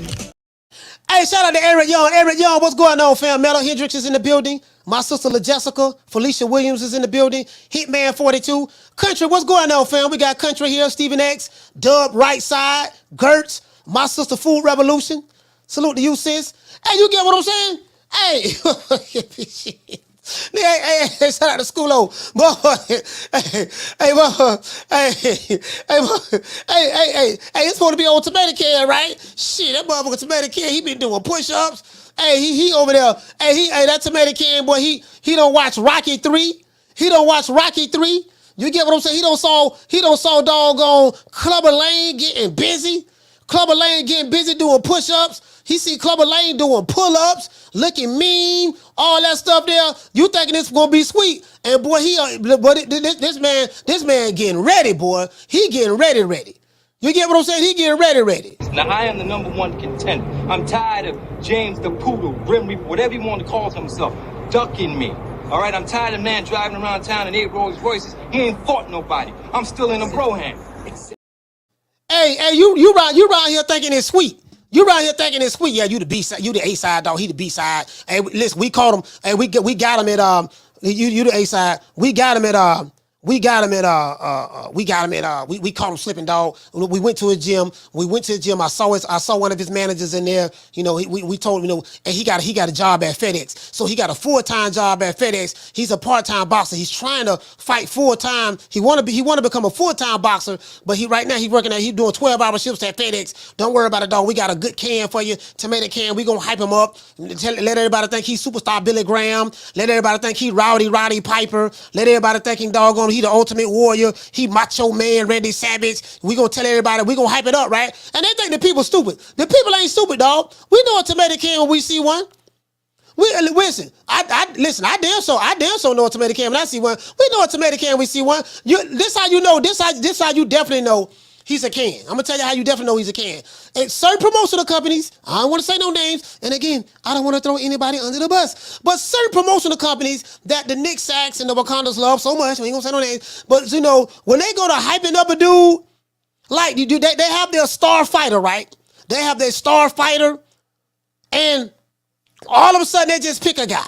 Hey, shout out to Eric Young. Eric Young, what's going on, fam? Mello Hendricks is in the building. My sister LaJessica, Felicia Williams is in the building. Hitman 42. Country, what's going on, fam? We got Country here, Stephen X, Dub, Right Side, Gertz, my sister Food Revolution. Salute to you, sis. Hey, you get what I'm saying? Hey. Hey, shout out to Schoolo. Hey, it's supposed to be on tomato can, right? Shit, that motherfucker tomato can, he been doing push-ups. Hey, he over there. Hey, that tomato can, boy, he don't watch Rocky 3. You get what I'm saying? He don't saw doggone Clubber Lane getting busy. Clubber Lane getting busy doing push-ups. He see Clubber Lang doing pull-ups, looking mean, all that stuff there. You thinking it's gonna be sweet? And boy, this man getting ready, boy. He getting ready. You get what I'm saying? He getting ready. Now, I am the #1 contender. I'm tired of James the Poodle, Grim Reaper, whatever you want to call himself, ducking me. All right, I'm tired of man driving around town in 8 Rolls Royces. He ain't fought nobody. I'm still in a Broham. Hey, you around here thinking it's sweet. You around here thinking it's sweet. Yeah, you the B side, you the A side, dog. He the B side. Hey, listen, we caught him. Hey, we got him at you the A side. We got him at we caught him slipping, dog. We went to his gym. I saw one of his managers in there. You know, we told him, you know, and he got a job at FedEx. So he got a full-time job at FedEx. He's a part-time boxer. He's trying to fight full-time. He want to become a full-time boxer, but he's doing 12-hour shifts at FedEx. Don't worry about it, dog. We got a good can for you, tomato can. We gonna hype him up. Let everybody think he's superstar Billy Graham. Let everybody think he Roddy Piper. Let everybody think he doggone he the ultimate warrior. He macho man, Randy Savage. We gonna tell everybody, we gonna hype it up, right? And they think the people stupid. The people ain't stupid, dog. We know a tomato can when we see one. I damn so know a tomato can when I see one. We know a tomato can when we see one. This how you know. This how you definitely know he's a can. I'm gonna tell you how you definitely know he's a can. And certain promotional companies, I don't want to say no names, and again, I don't want to throw anybody under the bus, but certain promotional companies that the Nick Sacks and the Wakandas love so much, we ain't gonna say no names, but you know, when they go to hyping up a dude, like they have their star fighter, right? They have their star fighter, and all of a sudden they just pick a guy.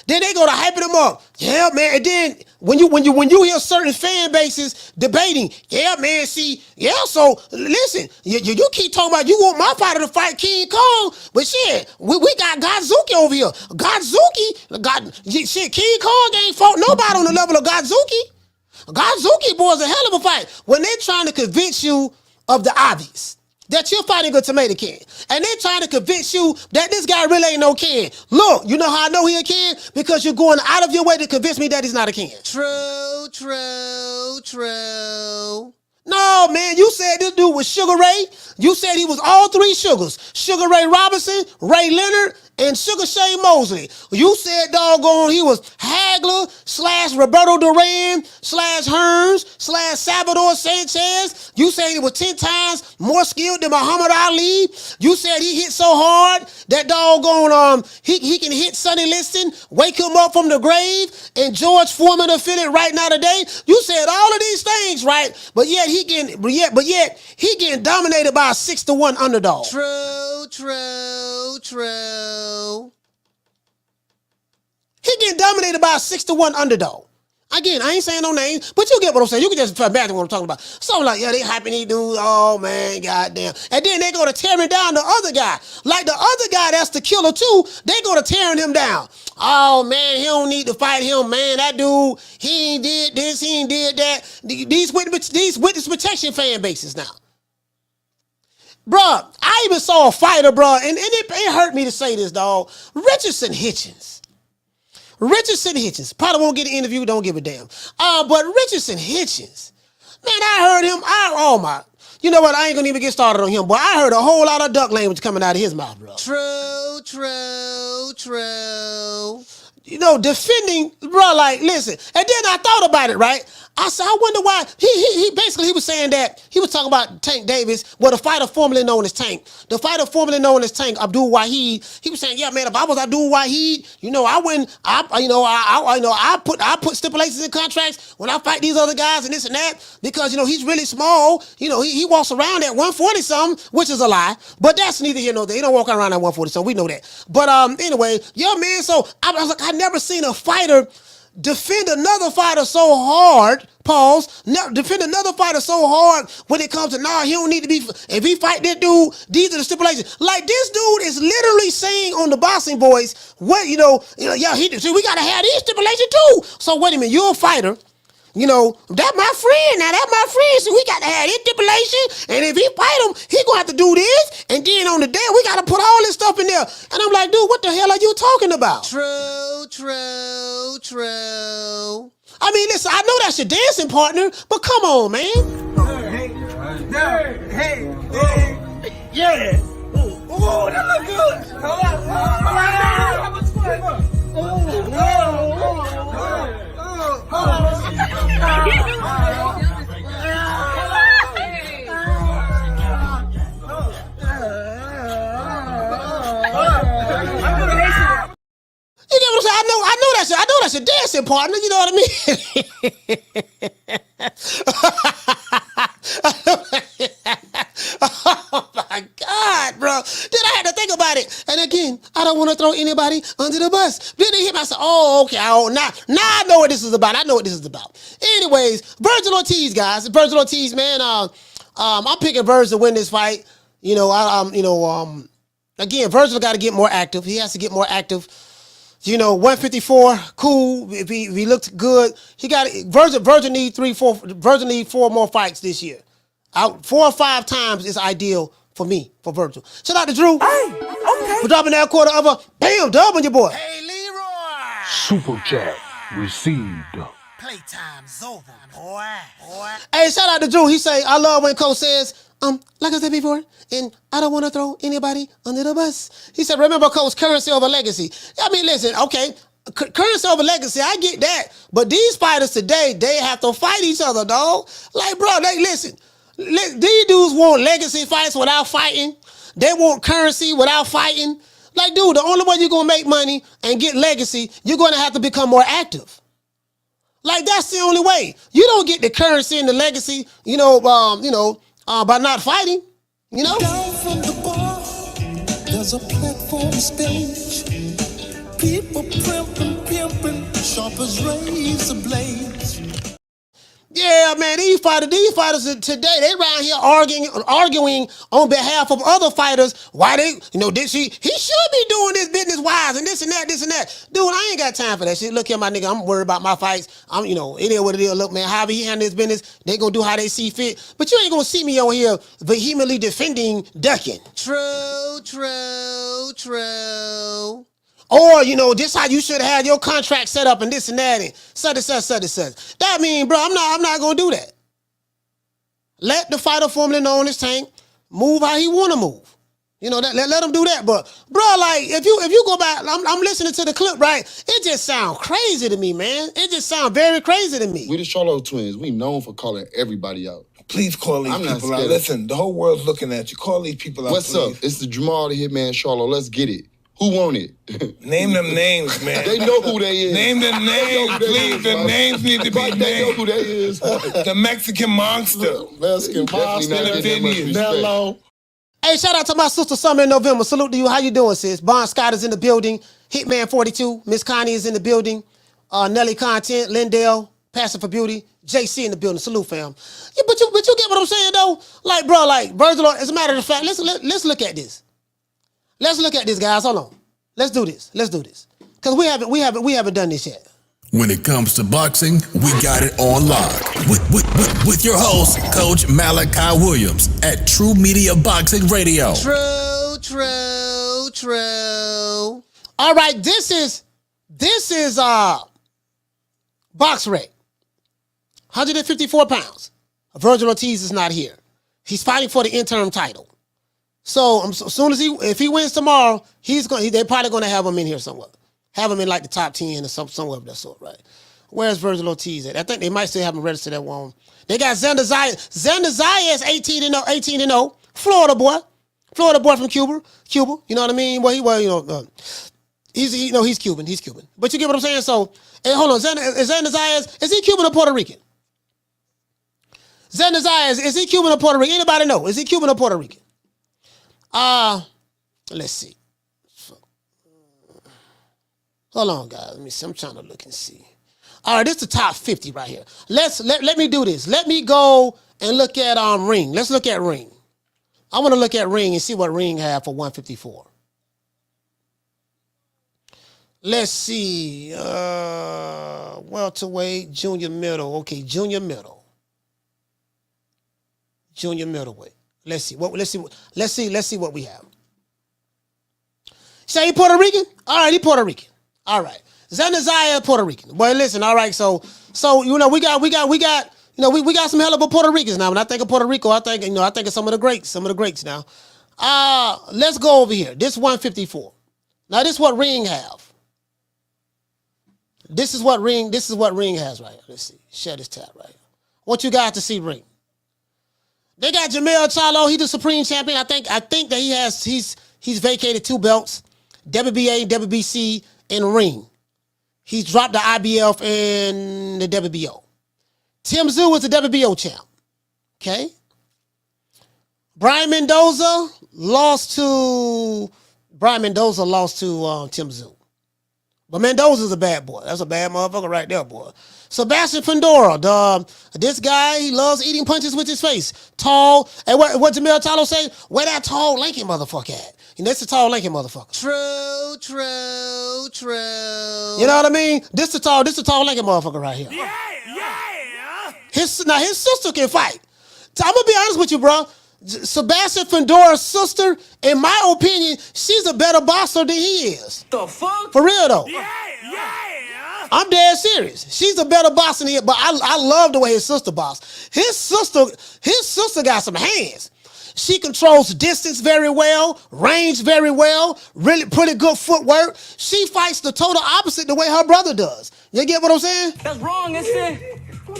Then they go to hyping him up. Yeah, man. And then when you hear certain fan bases debating, yeah, man, see, yeah, so listen, you keep talking about you want my fighter to fight King Kong, but shit, we got Godzuki over here. King Kong ain't fought nobody on the level of Godzuki. Godzuki, boy, is a hell of a fight. When they're trying to convince you of the obvious, that you're fighting a tomato can. And they're trying to convince you that this guy really ain't no can. Look, you know how I know he a can? Because you're going out of your way to convince me that he's not a can. True. No, man, you said this dude was Sugar Ray. You said he was all 3 sugars. Sugar Ray Robinson, Ray Leonard, and Sugar Shane Mosley. You said doggone he was Hagler / Roberto Duran / Hearns / Salvador Sanchez. You said he was 10 times more skilled than Muhammad Ali. You said he hit so hard that doggone he can hit Sonny Liston, wake him up from the grave, and George Foreman will feel it right now today. You said all of these things, right? But yet he getting dominated by a 6-1 underdog. True. He getting dominated by a 6-1 underdog. Again, I ain't saying no names, but you get what I'm saying. You can just imagine what I'm talking about. So like, yeah, they hyping these dudes. Oh man, goddamn. And then they go to tearing down the other guy. Like the other guy that's the killer too, they go to tearing him down. Oh man, he don't need to fight him, man. That dude, he ain't did this, he ain't did that. These witness protection fan bases now. Bruh, I even saw a fighter, bruh, and it hurt me to say this, dog. Richardson Hitchens. Probably won't get an interview, don't give a damn. But Richardson Hitchens, man, I heard him. You know what? I ain't gonna even get started on him, but I heard a whole lot of duck language coming out of his mouth, bro. True. You know, defending, bro, like, listen. And then I thought about it, right? I said, I wonder why. He basically was saying that, he was talking about Tank Davis, the fighter formerly known as Tank. The fighter formerly known as Tank, Abdul Wahid. He was saying, yeah, man, if I was Abdul Wahid, you know, I put stipulations in contracts when I fight these other guys and this and that, because, you know, he's really small. You know, he walks around at 140-something, which is a lie. But that's neither here nor there. He don't walk around at 140-something. We know that. But anyway, yeah, man, so I was like, I never seen a fighter defend another fighter so hard, defend another fighter so hard when it comes to, he don't need to be, if he fight that dude, these are the stipulations. Like, this dude is literally saying on the Boxing Boys, what, we gotta have these stipulations too. So wait a minute, you're a fighter. You know, that's my friend. So we got to have this stipulation. And if he fight him, he going to have to do this. And then on the day, we got to put all this stuff in there. And I'm like, dude, what the hell are you talking about? True. I mean, listen, I know that's your dancing partner, but come on, man. Hey. Yeah. Oh, that look good. Hold on. How much fun? You get what I'm saying? I know that shit. I know that's your dancing partner. You know what I mean? Oh my God, bro. Then I had to think about it. And again, I don't want to throw anybody under the bus. Then they hit me. I said, oh, okay. Now I know what this is about. I know what this is about. Anyways, Vergil Ortiz, guys. Vergil Ortiz, man. I'm picking Vergil to win this fight. You know, again, Vergil got to get more active. He has to get more active. You know, 154, cool. If he looked good, he got Vergil need 4 more fights this year. 4 or 5 times is ideal for me, for Vergil. Shout out to Drew. Hey, okay. For dropping that quarter of a bam dub on your boy. Hey, Leroy. Super chat received. Playtime's over, boy. Hey, shout out to Drew. He say, I love when Coach says, like I said before, and I don't want to throw anybody under the bus. He said, remember, Coach, currency over legacy. I mean, listen, okay, currency over legacy, I get that. But these fighters today, they have to fight each other, dog. Like, bro, listen, these dudes want legacy fights without fighting. They want currency without fighting. Like, dude, the only way you're going to make money and get legacy, you're going to have to become more active. Like, that's the only way. You don't get the currency and the legacy, by not fighting, Down from the bar, there's a platform stage. People pimping, sharp as razor blades. Yeah, man, these fighters today, they around here arguing on behalf of other fighters. Why he should be doing this business wise and this and that. Dude, I ain't got time for that shit. Look here, my nigga, I'm worried about my fights. It is what it is. Look, man, however he handle his business, they gonna do how they see fit. But you ain't gonna see me on here vehemently defending ducking. True. Or, this how you should have your contract set up and this and that and such. That mean, bro, I'm not going to do that. Let the fighter formerly known as Tank move how he want to move. Let him do that. But, bro, like, if you go back, I'm listening to the clip, right? It just sounds crazy to me, man. It just sounds very crazy to me. We the Charlotte twins. We known for calling everybody out. Please call these people out. Listen, the whole world's looking at you. Call these people out, What's up? It's the Jamal the Hitman Charlotte. Let's get it. Who won it? Name them names, man. They know who they is. Name them names, please. The names need to be named. They know who they is. The Mexican monster. Mexican monster. Nello. Hey, shout out to my sister Summer in November. Salute to you. How you doing, sis? Bon Scott is in the building. Hitman 42. Miss Connie is in the building. Nelly Content. Lindell. Passion for Beauty. JC in the building. Salute, fam. Yeah, but you get what I'm saying, though? Like, bro, Vergil, as a matter of fact, let's look at this. Let's look at this, guys. Hold on. Let's do this. Because we haven't done this yet. When it comes to boxing, we got it on lock. With your host, Coach Malachi Williams at True Media Boxing Radio. True. All right, this is Box Rec. 154 pounds. Vergil Ortiz is not here. He's fighting for the interim title. So as soon as if he wins tomorrow, they're probably gonna have him in here somewhere. Have him in like the top 10 or somewhere of that sort, right? Where's Vergil Ortiz at? I think they might still have him registered at one. They got Xander Zayas. Xander Zayas 18-0. Florida boy from Cuba. You know what I mean? He's Cuban. But you get what I'm saying? So, hey, hold on. Xander Zayas, is he Cuban or Puerto Rican? Xander Zayas, is he Cuban or Puerto Rican? Anybody know? Is he Cuban or Puerto Rican? Let's see. Hold on, guys. Let me see. I'm trying to look and see. All right, this is the top 50 right here. Let me do this. Let me go and look at Ring. Let's look at Ring. I want to look at Ring and see what Ring have for 154. Let's see. Welterweight, junior middle. Okay, junior middle. Junior middleweight. Let's see what we have. Say he Puerto Rican? All right, he Puerto Rican. All right. Xander Zayas, Puerto Rican. Boy, listen, all right, so we got some hell of a Puerto Ricans now. When I think of Puerto Rico, I think of some of the greats now. Let's go over here. This 154. Now this is what Ring have. This is what Ring has right here. Let's see. Share this tab right here. What you got to see Ring? They got Jermell Charlo. He's the Supreme Champion. I think that he's vacated 2 belts. WBA, WBC, and Ring. He's dropped the IBF and the WBO. Tim Tszyu is the WBO champ. Okay. Brian Mendoza lost to Tim Tszyu. But Mendoza's a bad boy. That's a bad motherfucker right there, boy. Sebastian Fundora, this guy, he loves eating punches with his face. Tall. And what Jermell Charlo say? Where that tall, lanky motherfucker at? And that's the tall, lanky motherfucker. True. You know what I mean? This the tall, lanky motherfucker right here. Yeah. His sister can fight. I'm going to be honest with you, bro. Sebastian Fundora's sister, in my opinion, she's a better boxer than he is. The fuck? For real, though. Yeah. I'm dead serious. She's a better boxer than he is, but I love the way his sister boxes. His sister got some hands. She controls distance very well, range very well, really pretty good footwork. She fights the total opposite the way her brother does. You get what I'm saying? That's wrong,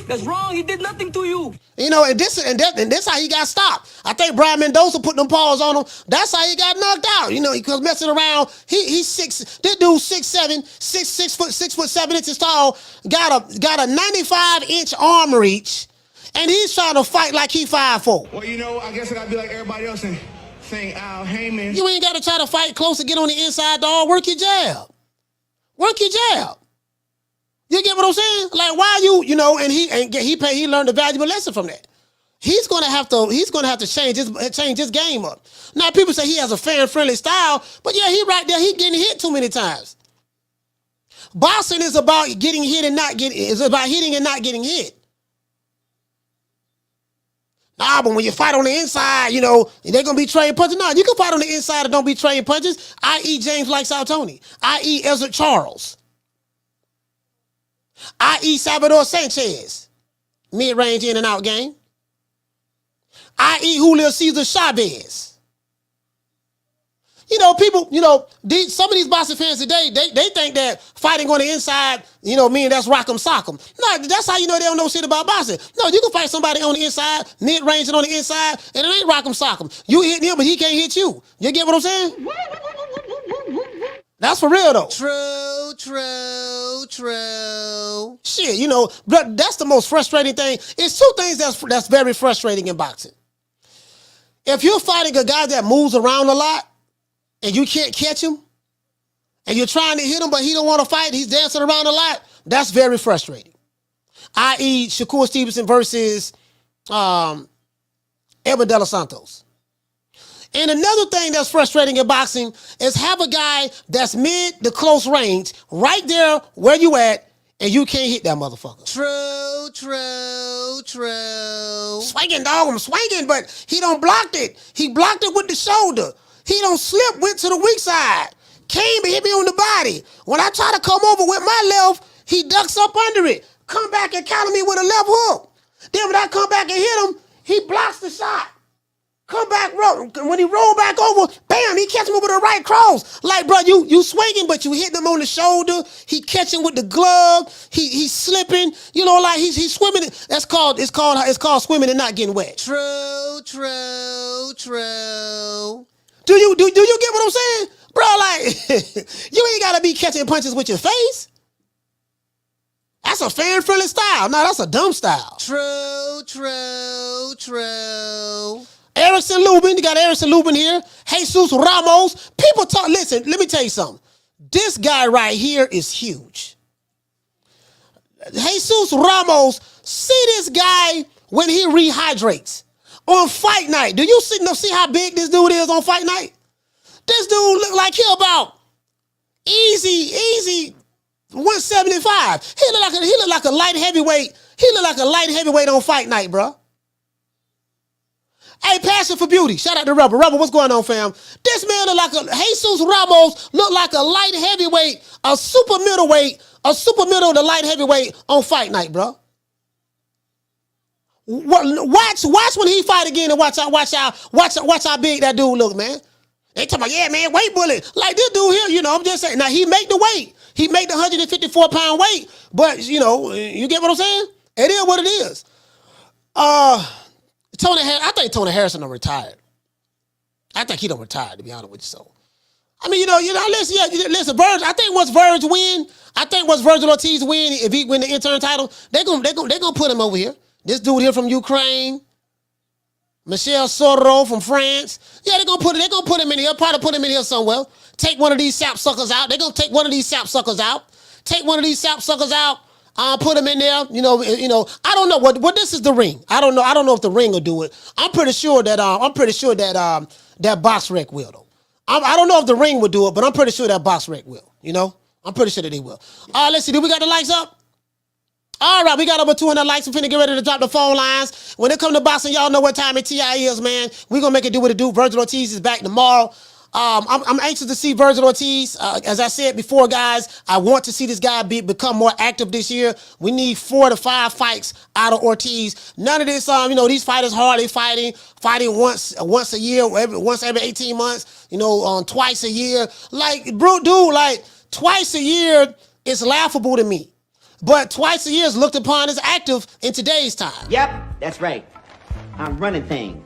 That's wrong. He did nothing to you. You know, and this how he got stopped. I think Brian Mendoza put them paws on him. That's how he got knocked out. You know, because messing around, he's 6. This dude 6'7", 6'7" tall. Got a 95-inch arm reach, and he's trying to fight like he 5'4". Well, you know, I guess I gotta be like everybody else and think Al Heyman. You ain't got to try to fight close and get on the inside, dog. Work your jab. You get what I'm saying? Like, why you know? And he learned a valuable lesson from that. He's gonna have to change his game up. Now people say he has a fan-friendly style, but yeah, he right there. He getting hit too many times. Boxing is about getting hit and not getting. It's about hitting and not getting hit. Nah, but when you fight on the inside, you know, they're going to be trading punches. No, you can fight on the inside and don't be trading punches, i.e. James Lights Out Tony, i.e. Ezra Charles, i.e. Salvador Sanchez, mid-range in and out game, i.e. Julio Cesar Chavez. You know, people, you know, some of these boxing fans today, they think that fighting on the inside, you know, mean that's rock'em sock'em. No, that's how you know they don't know shit about boxing. No, you can fight somebody on the inside, mid-range and on the inside, and it ain't rock'em sock'em. You hit him, but he can't hit you. You get what I'm saying? That's for real, though. True. Shit, you know, but that's the most frustrating thing. It's 2 things that's very frustrating in boxing. If you're fighting a guy that moves around a lot, and you can't catch him, and you're trying to hit him, but he don't want to fight, he's dancing around a lot, that's very frustrating. I.e. Shakur Stevenson versus Edwin De Los Santos. And another thing that's frustrating in boxing is have a guy that's mid to close range, right there where you at, and you can't hit that motherfucker. True. Swinging, dog, I'm swinging, but he don't blocked it. He blocked it with the shoulder. He don't slip, went to the weak side. Came and hit me on the body. When I try to come over with my left, he ducks up under it. Come back and counter me with a left hook. Then when I come back and hit him, he blocks the shot. Come back, when he roll back over, bam, he catch me with a right cross. Like, bro, you swinging, but you hitting him on the shoulder. He catching with the glove. He's slipping. You know, like he's swimming. It's called swimming and not getting wet. True. Do you get what I'm saying? Bro, like, you ain't got to be catching punches with your face. That's a fan-friendly style. No, that's a dumb style. True. Erickson Lubin, you got Erickson Lubin here. Jesus Ramos. People talk, listen, let me tell you something. This guy right here is huge. Jesus Ramos, see this guy when he rehydrates. On fight night, do you see how big this dude is on fight night? This dude look like he about easy 175. He look like a light heavyweight. He look like a light heavyweight on fight night, bro. Hey, Passion for Beauty. Shout out to Rebel. Rebel, what's going on, fam? This man look like Jesus Ramos look like a light heavyweight, a super middle to light heavyweight on fight night, bro. Watch when he fight again and watch how big that dude look, man. They talking about, yeah, man, weight bullet. Like this dude here, I'm just saying. Now he make the weight. He make the 154-pound weight. But, you get what I'm saying? It is what it is. I think Tony Harrison done retired. I think he done retired, to be honest with you. So, I mean, listen, Virgil, I think once Vergil Ortiz win, if he win the interim title, they're gonna put him over here. This dude here from Ukraine, Michel Soro from France. Yeah, they're gonna put him in here, probably put him in here somewhere. Take one of these sapsuckers out. They're gonna take one of these sapsuckers out. Put him in there. I don't know what this is the ring. I don't know if the ring will do it. I'm pretty sure that that box rec will though. I don't know if the ring will do it, but I'm pretty sure that box rec will. I'm pretty sure that he will. Let's see. Do we got the lights up? All right, we got over 200 likes. We're finna get ready to drop the phone lines. When it come to boxing, y'all know what time it TI is, man. We're gonna make it do what it do. Vergil Ortiz is back tomorrow. I'm anxious to see Vergil Ortiz. As I said before, guys, I want to see this guy become more active this year. We need 4 to 5 fights out of Ortiz. None of this, these fighters hardly fighting once a year, once every 18 months, twice a year. Like, bro, dude, like twice a year is laughable to me. But twice a year is looked upon as active in today's time. Yep, that's right. I'm running things.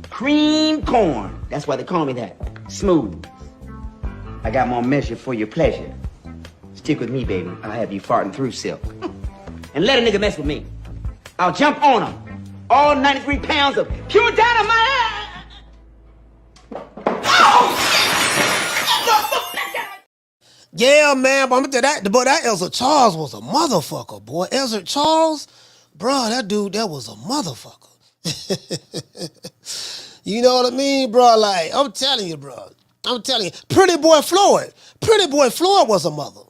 Cream corn. That's why they call me that. Smooth. I got more measure for your pleasure. Stick with me, baby. I'll have you farting through silk. And let a nigga mess with me. I'll jump on him. All 93 pounds of pure dynamite. Yeah, man, but I'm gonna tell that Elzer Charles was a motherfucker, boy. Elzer Charles, bro, that dude, that was a motherfucker. You know what I mean, bro? Like, I'm telling you, bro. Pretty Boy Floyd was a mother.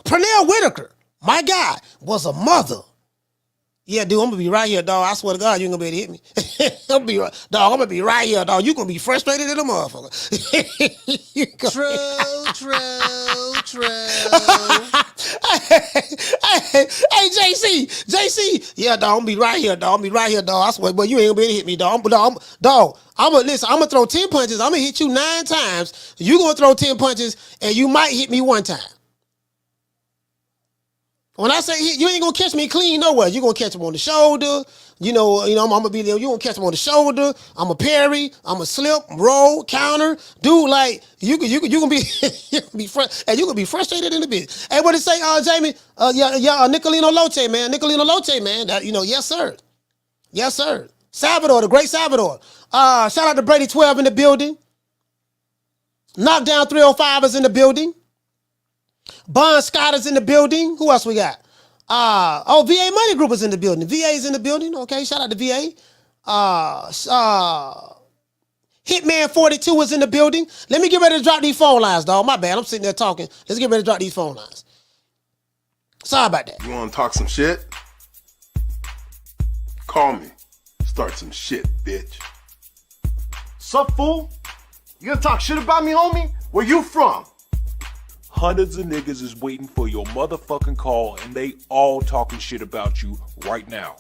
Pernell Whitaker, my guy, was a mother. Yeah, dude, I'm gonna be right here, dog. I swear to God, you ain't gonna be able to hit me. I'm gonna be right here, dog. You gonna be frustrated in a motherfucker. True. Hey, JC. Yeah, dog, I'm gonna be right here, dog. I swear, but you ain't gonna be able to hit me, dog. I'm gonna throw 10 punches. I'm gonna hit you 9 times. You gonna throw 10 punches, and you might hit me 1 time. When I say hit, you ain't gonna catch me clean nowhere. You gonna catch him on the shoulder. I'm gonna be there. You gonna catch him on the shoulder. I'm a parry. I'm a slip, roll, counter. Dude, like you gonna be you gonna be frustrated in a bit. Hey, what it say, Jamie? Nicolino Loche, man. That, yes, sir. Salvador, the great Salvador. Shout out to Brady 12 in the building. Knockdown 305 is in the building. Bon Scott is in the building. Who else we got? VA Money Group is in the building. VA is in the building. Okay, shout out to VA. Hitman 42 is in the building. Let me get ready to drop these phone lines, dog. My bad. I'm sitting there talking. Let's get ready to drop these phone lines. Sorry about that. You want to talk some shit? Call me. Start some shit, bitch. Sup, fool? You gonna talk shit about me, homie? Where you from? Hundreds of niggas is waiting for your motherfucking call, and they all talking shit about you right now.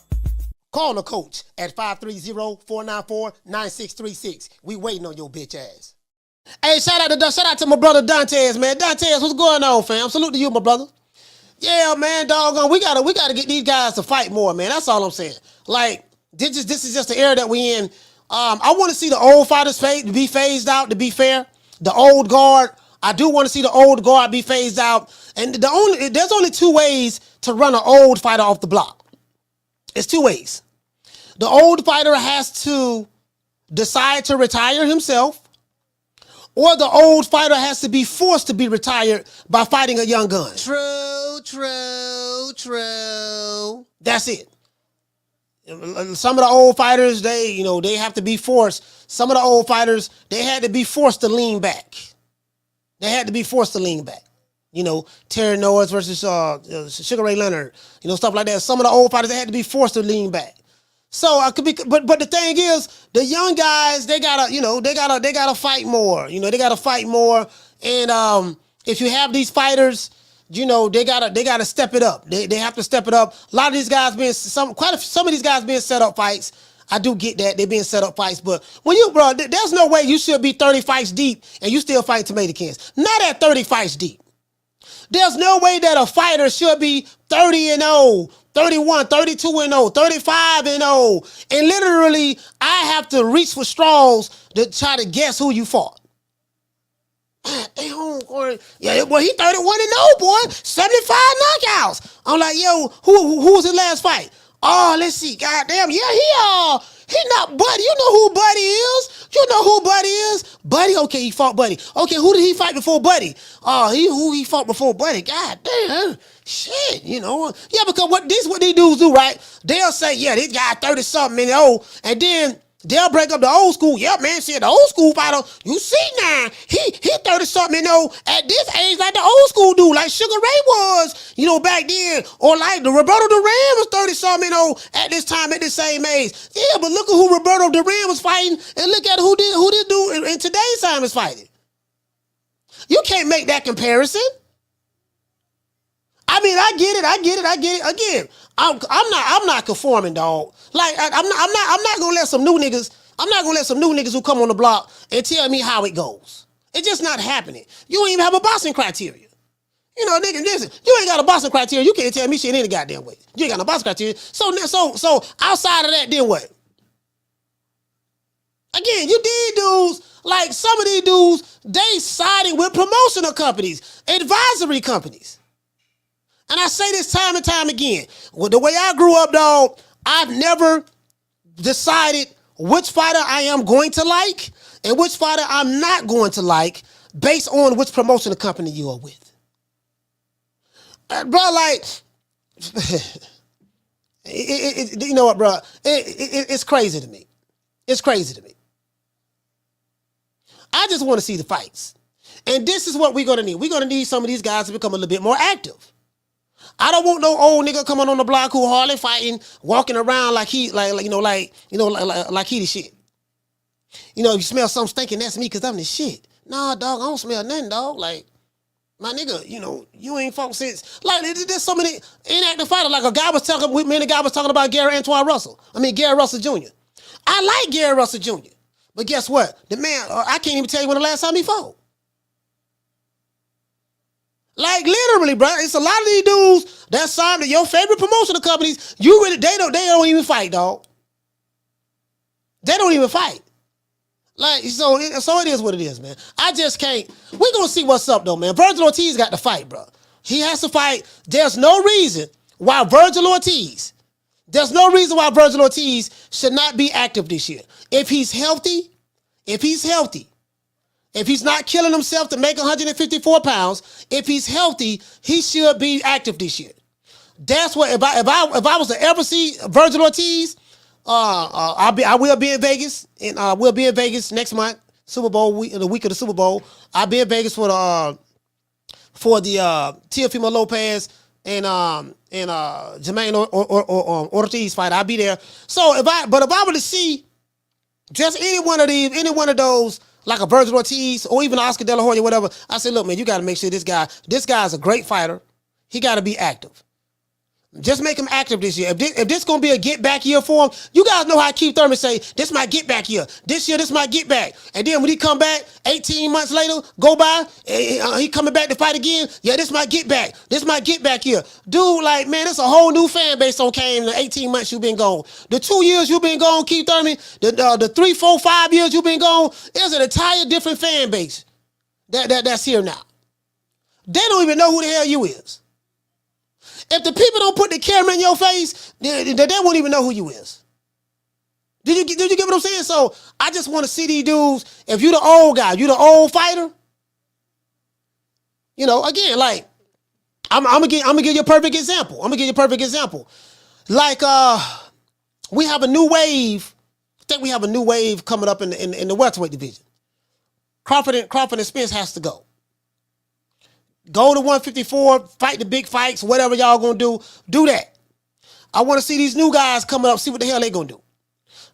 Call the coach at 530-494-9636. We waiting on your bitch ass. Hey, shout out to my brother Dantes, man. Dantes, what's going on, fam? Salute to you, my brother. Yeah, man, doggone. We gotta get these guys to fight more, man. That's all I'm saying. Like, this is just the era that we in. I want to see the old fighters be phased out, to be fair. The old guard. I do want to see the old guard be phased out. And there's only 2 ways to run an old fighter off the block. It's 2 ways. The old fighter has to decide to retire himself, or the old fighter has to be forced to be retired by fighting a young gun. True. That's it. Some of the old fighters, they have to be forced. Some of the old fighters, they had to be forced to lean back. Terry Norris versus Sugar Ray Leonard, stuff like that. Some of the old fighters, they had to be forced to lean back. So I could be, but the thing is, the young guys, they gotta fight more. They gotta fight more. And if you have these fighters you know, they gotta step it up. They have to step it up. A lot of these guys some of these guys being set up fights. I do get that they're being set up fights, but when there's no way you should be 30 fights deep and you still fight tomato cans. Not at 30 fights deep. There's no way that a fighter should be 30-0, 31, 32-0, 35-0, and literally I have to reach for straws to try to guess who you fought. Yeah, boy, he 31-0, boy, 75 knockouts. I'm like, yo, who was his last fight? Oh, let's see. Goddamn, yeah, he not Buddy. You know who Buddy is. You know who Buddy is. Buddy, okay, he fought Buddy. Okay, who did he fight before Buddy? Oh, who he fought before Buddy. God damn, shit, you know. Yeah, because what these dudes do, right? They'll say, yeah, this guy 30-something and old, and then they'll break up the old school. Yeah, man, shit, the old school fighter, you see now, he 30-something and old at this age like the old school dude, like Sugar Ray was, you know, back then. Or like the Roberto Duran was 30-something and old at this time, at the same age. Yeah, but look at who Roberto Duran was fighting, and look at who this dude in today's time is fighting. You can't make that comparison. I mean, I get it. Again, I'm not conforming, dog. Like I'm not gonna let some new niggas who come on the block and tell me how it goes. It's just not happening. You don't even have a boxing criteria. You know, nigga, listen, you ain't got a boxing criteria. You can't tell me shit any goddamn way. You ain't got no boxing criteria. So outside of that, then what? Again, you did dudes, like some of these dudes, they siding with promotional companies, advisory companies. And I say this time and time again. Well, the way I grew up, dog, I've never decided which fighter I am going to like and which fighter I'm not going to like based on which promotional company you are with. Bro, like, you know what, bro? It's crazy to me. It's crazy to me. I just want to see the fights. And this is what we're going to need. We're going to need some of these guys to become a little bit more active. I don't want no old nigga coming on the block who hardly fighting, walking around like he the shit. You know, if you smell something stinking, that's me because I'm the shit. Nah, dog, I don't smell nothing, dog. Like, my nigga, you know, you ain't fought since. Like, there's so many inactive fighters. Like a guy was talking about Gary Russell Jr. I like Gary Russell Jr. But guess what? The man, I can't even tell you when the last time he fought. Like literally, bro, it's a lot of these dudes that signed to your favorite promotional companies. They don't even fight, dog. They don't even fight. Like so it is what it is, man. I just can't. We're gonna see what's up though, man. Vergil Ortiz got to fight, bro. He has to fight. There's no reason why Vergil Ortiz should not be active this year. If he's healthy. If he's not killing himself to make 154 pounds, if he's healthy, he should be active this year. That's what if I was to ever see Vergil Ortiz, I will be in Vegas, and we'll be in Vegas next month, Super Bowl week, the week of the Super Bowl. I'll be in Vegas for the Teofimo Lopez and Jermaine Ortiz fight. I'll be there. So if I were to see just any one of those. Like a Vergil Ortiz or even Oscar De La Hoya, whatever. I said, look, man, you got to make sure this guy's a great fighter. He got to be active. Just make him active this year. If this going to be a get-back year for him, you guys know how Keith Thurman say, this my get-back year. This year, this my get-back. And then when he come back, 18 months later, go by, he coming back to fight again. Yeah, this my get-back. This my get-back year. Dude, like, man, there's a whole new fan base on Kane in the 18 months you've been gone. The 2 years you've been gone, Keith Thurman, the 3, 4, 5 years you've been gone, there's an entire different fan base that's here now. They don't even know who the hell you is. If the people don't put the camera in your face, they won't even know who you is. Did you get what I'm saying? So I just want to see these dudes. If you the old guy, you the old fighter. You know, again, like I'm gonna give you a perfect example. Like we have a new wave. I think we have a new wave coming up in the welterweight division. Crawford and Spence has to go. Go to 154, fight the big fights, whatever y'all gonna do that. I want to see these new guys coming up, see what the hell they gonna do.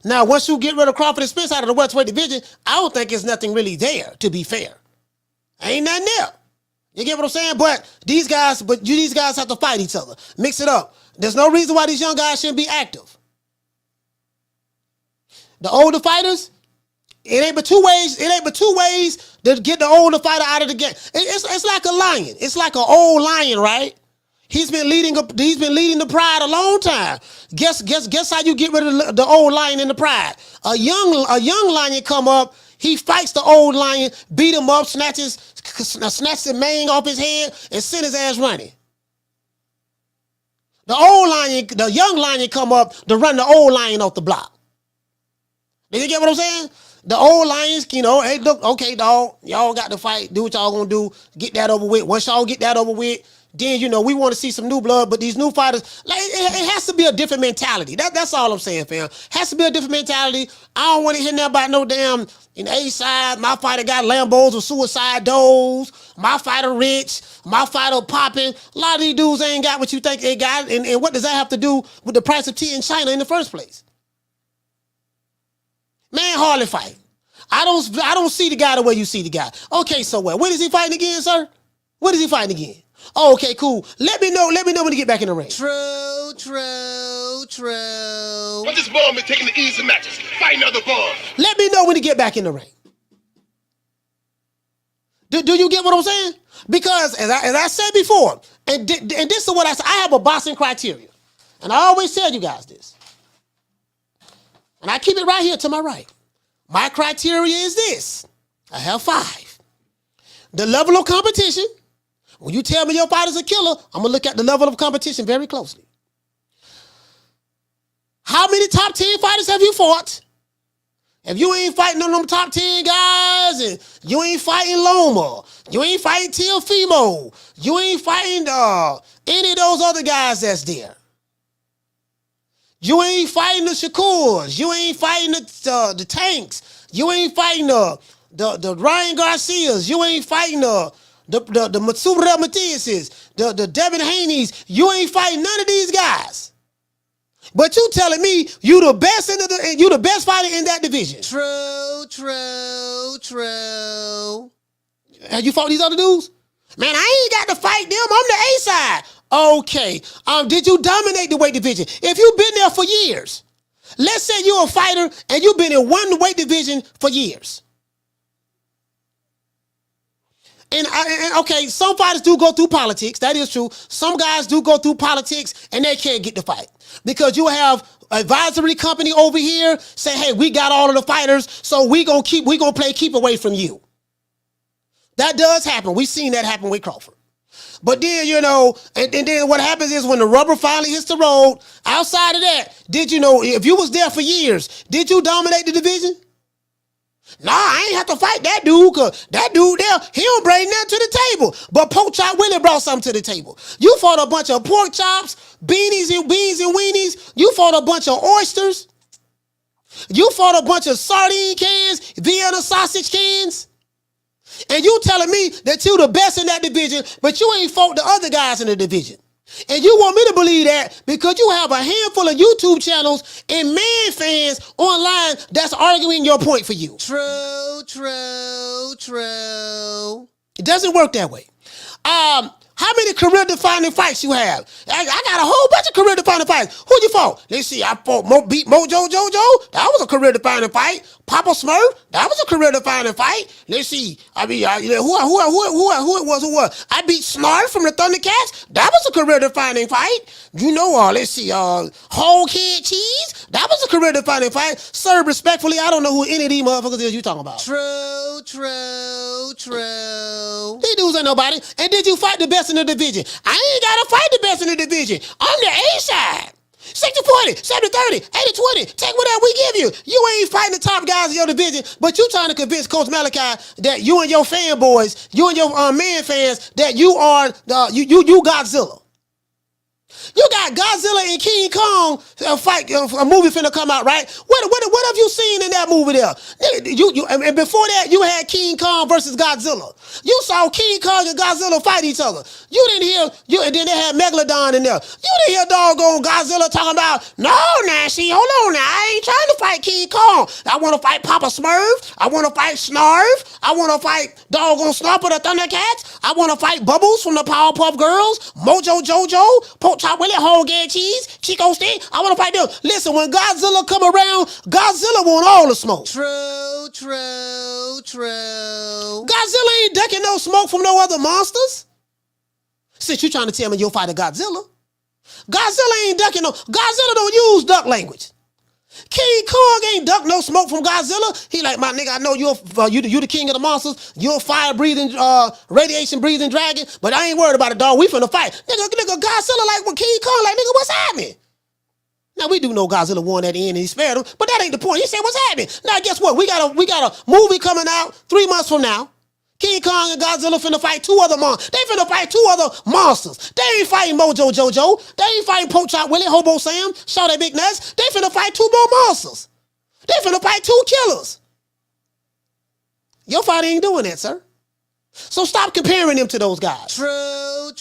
Now, once you get rid of Crawford and Spence out of the welterweight division, I don't think there's nothing really there, to be fair. Ain't nothing there. You get what I'm saying? But these guys have to fight each other. Mix it up. There's no reason why these young guys shouldn't be active. The older fighters, it ain't but two ways to get the older fighter out of the game. It's like a lion. It's like an old lion, right? He's been leading the pride a long time. Guess how you get rid of the old lion and the pride? A young lion come up, he fights the old lion, beat him up, snatches the mane off his head, and send his ass running. The young lion come up to run the old lion off the block. Did you get what I'm saying? The old lions, hey, look, okay, dog, y'all got to fight, do what y'all gonna do, get that over with. Once y'all get that over with, then, we want to see some new blood, but these new fighters, like, it has to be a different mentality. That's all I'm saying, fam. Has to be a different mentality. I don't want to hear nothing about no damn, in the A-side, my fighter got Lambos with suicide doors, my fighter rich, my fighter popping. A lot of these dudes ain't got what you think they got, and what does that have to do with the price of tea in China in the first place? Man, hardly fight. I don't see the guy the way you see the guy. Okay, so what? When is he fighting again, sir? When is he fighting again? Oh, okay, cool. Let me know when he get back in the ring. True. But this bomb is taking the easy matches. Fight another bomb. Let me know when he get back in the ring. Do you get what I'm saying? Because as I said before, and this is what I said, I have a boxing criteria. And I always tell you guys this. And I keep it right here to my right. My criteria is this. I have 5. The level of competition. When you tell me your fighter's a killer, I'm going to look at the level of competition very closely. How many top 10 fighters have you fought? If you ain't fighting none of them top 10 guys, and you ain't fighting Loma, you ain't fighting Teofimo, you ain't fighting any of those other guys that's there. You ain't fighting the Shakurs. You ain't fighting the Tanks. You ain't fighting the Ryan Garcias. You ain't fighting the Matsubara Matiases, the Devin Haney's. You ain't fighting none of these guys. But you telling me you the best you the best fighter in that division. True. Have you fought these other dudes? Man, I ain't got to fight them. I'm the A side. Okay. Did you dominate the weight division? If you've been there for years, let's say you're a fighter and you've been in one weight division for years. And okay, some fighters do go through politics. That is true. Some guys do go through politics and they can't get the fight because you have advisory company over here say, "Hey, we got all of the fighters, so we gonna play keep away from you." That does happen. We've seen that happen with Crawford. But then, and then what happens is when the rubber finally hits the road, outside of that, if you was there for years, did you dominate the division? Nah, I ain't have to fight that dude, because that dude there, he don't bring nothing to the table. But Pork Chop Willie brought something to the table. You fought a bunch of pork chops, beans and weenies. You fought a bunch of oysters. You fought a bunch of sardine cans, Vienna sausage cans. And you telling me that you the best in that division, but you ain't fought the other guys in the division. And you want me to believe that because you have a handful of YouTube channels and man fans online that's arguing your point for you. True. It doesn't work that way. How many career-defining fights you have? I got a whole bunch of career-defining fights. Who you fought? Let's see. I fought beat Mojo Jojo. That was a career-defining fight. Papa Smurf. That was a career-defining fight. Let's see. I mean, who it was? I beat Snarf from the Thundercats. That was a career-defining fight. Let's see. Whole Head Cheese. That was a career-defining fight. Sir, respectfully, I don't know who any of these motherfuckers is you talking about. True. These dudes ain't nobody. And did you fight the best in the division? I ain't got to fight the best in the division. I'm the A side. 60-40, 70-30, 80-20, take whatever we give you. You ain't fighting the top guys in your division, but you trying to convince Coach Malachi that you and your fanboys, you and your man fans, that you are you Godzilla. You got Godzilla and King Kong a movie finna come out, right? What have you seen in that movie there? And before that, you had King Kong versus Godzilla. You saw King Kong and Godzilla fight each other. You didn't hear, and then they had Megalodon in there. You didn't hear doggone Godzilla talking about, no, Nashi, hold on now, I ain't trying to fight King Kong. I want to fight Papa Smurf. I want to fight Snarf. I want to fight doggone Snarf of the Thundercats. I want to fight Bubbles from the Powerpuff Girls, Mojo Jojo, Pork Chop Willie, Whole Gay Cheese, Chico Stick. I want to fight them. Listen, when Godzilla come around, Godzilla want all the smoke. True. Godzilla ain't ducking no smoke from no other monsters. Since you trying to tell me you'll fight a Godzilla. Godzilla ain't ducking no. Godzilla don't use duck language. King Kong ain't duck no smoke from Godzilla. He like, my nigga, I know you the king of the monsters. You're a fire-breathing, radiation-breathing dragon, but I ain't worried about it, dog. We finna fight. Nigga, Godzilla like when King Kong like, nigga, what's happening? Now, we do know Godzilla won at the end and he spared him, but that ain't the point. He said, what's happening? Now, guess what? We got a movie coming out 3 months from now. King Kong and Godzilla finna fight 2 other monsters. They finna fight 2 other monsters. They ain't fighting Mojo Jojo. They ain't fighting Pork Chop Willie, Hobo Sam, Show That Big Nuts. They finna fight 2 more monsters. They finna fight 2 killers. Your fight ain't doing that, sir. So stop comparing them to those guys. True.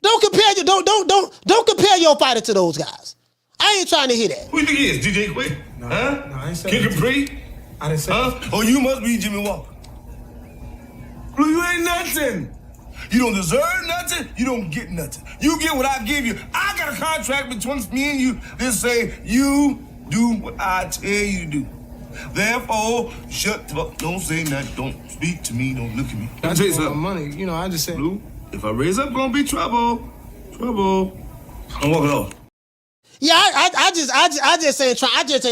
Don't compare your fighter to those guys. I ain't trying to hear that. Who you think he is? DJ Quick? No, huh? No, I ain't saying King Capri? I didn't say that. Oh, you must be Jimmy Walker. Blue, you ain't nothing. You don't deserve nothing. You don't get nothing. You get what I give you. I got a contract between me and you that say you do what I tell you to do. Therefore, shut the fuck. Don't say nothing. Don't speak to me. Don't look at me. I just want money. You know, I just said. Blue, if I raise up, gonna be trouble. Trouble. I'm walking off. Yeah, I just ain't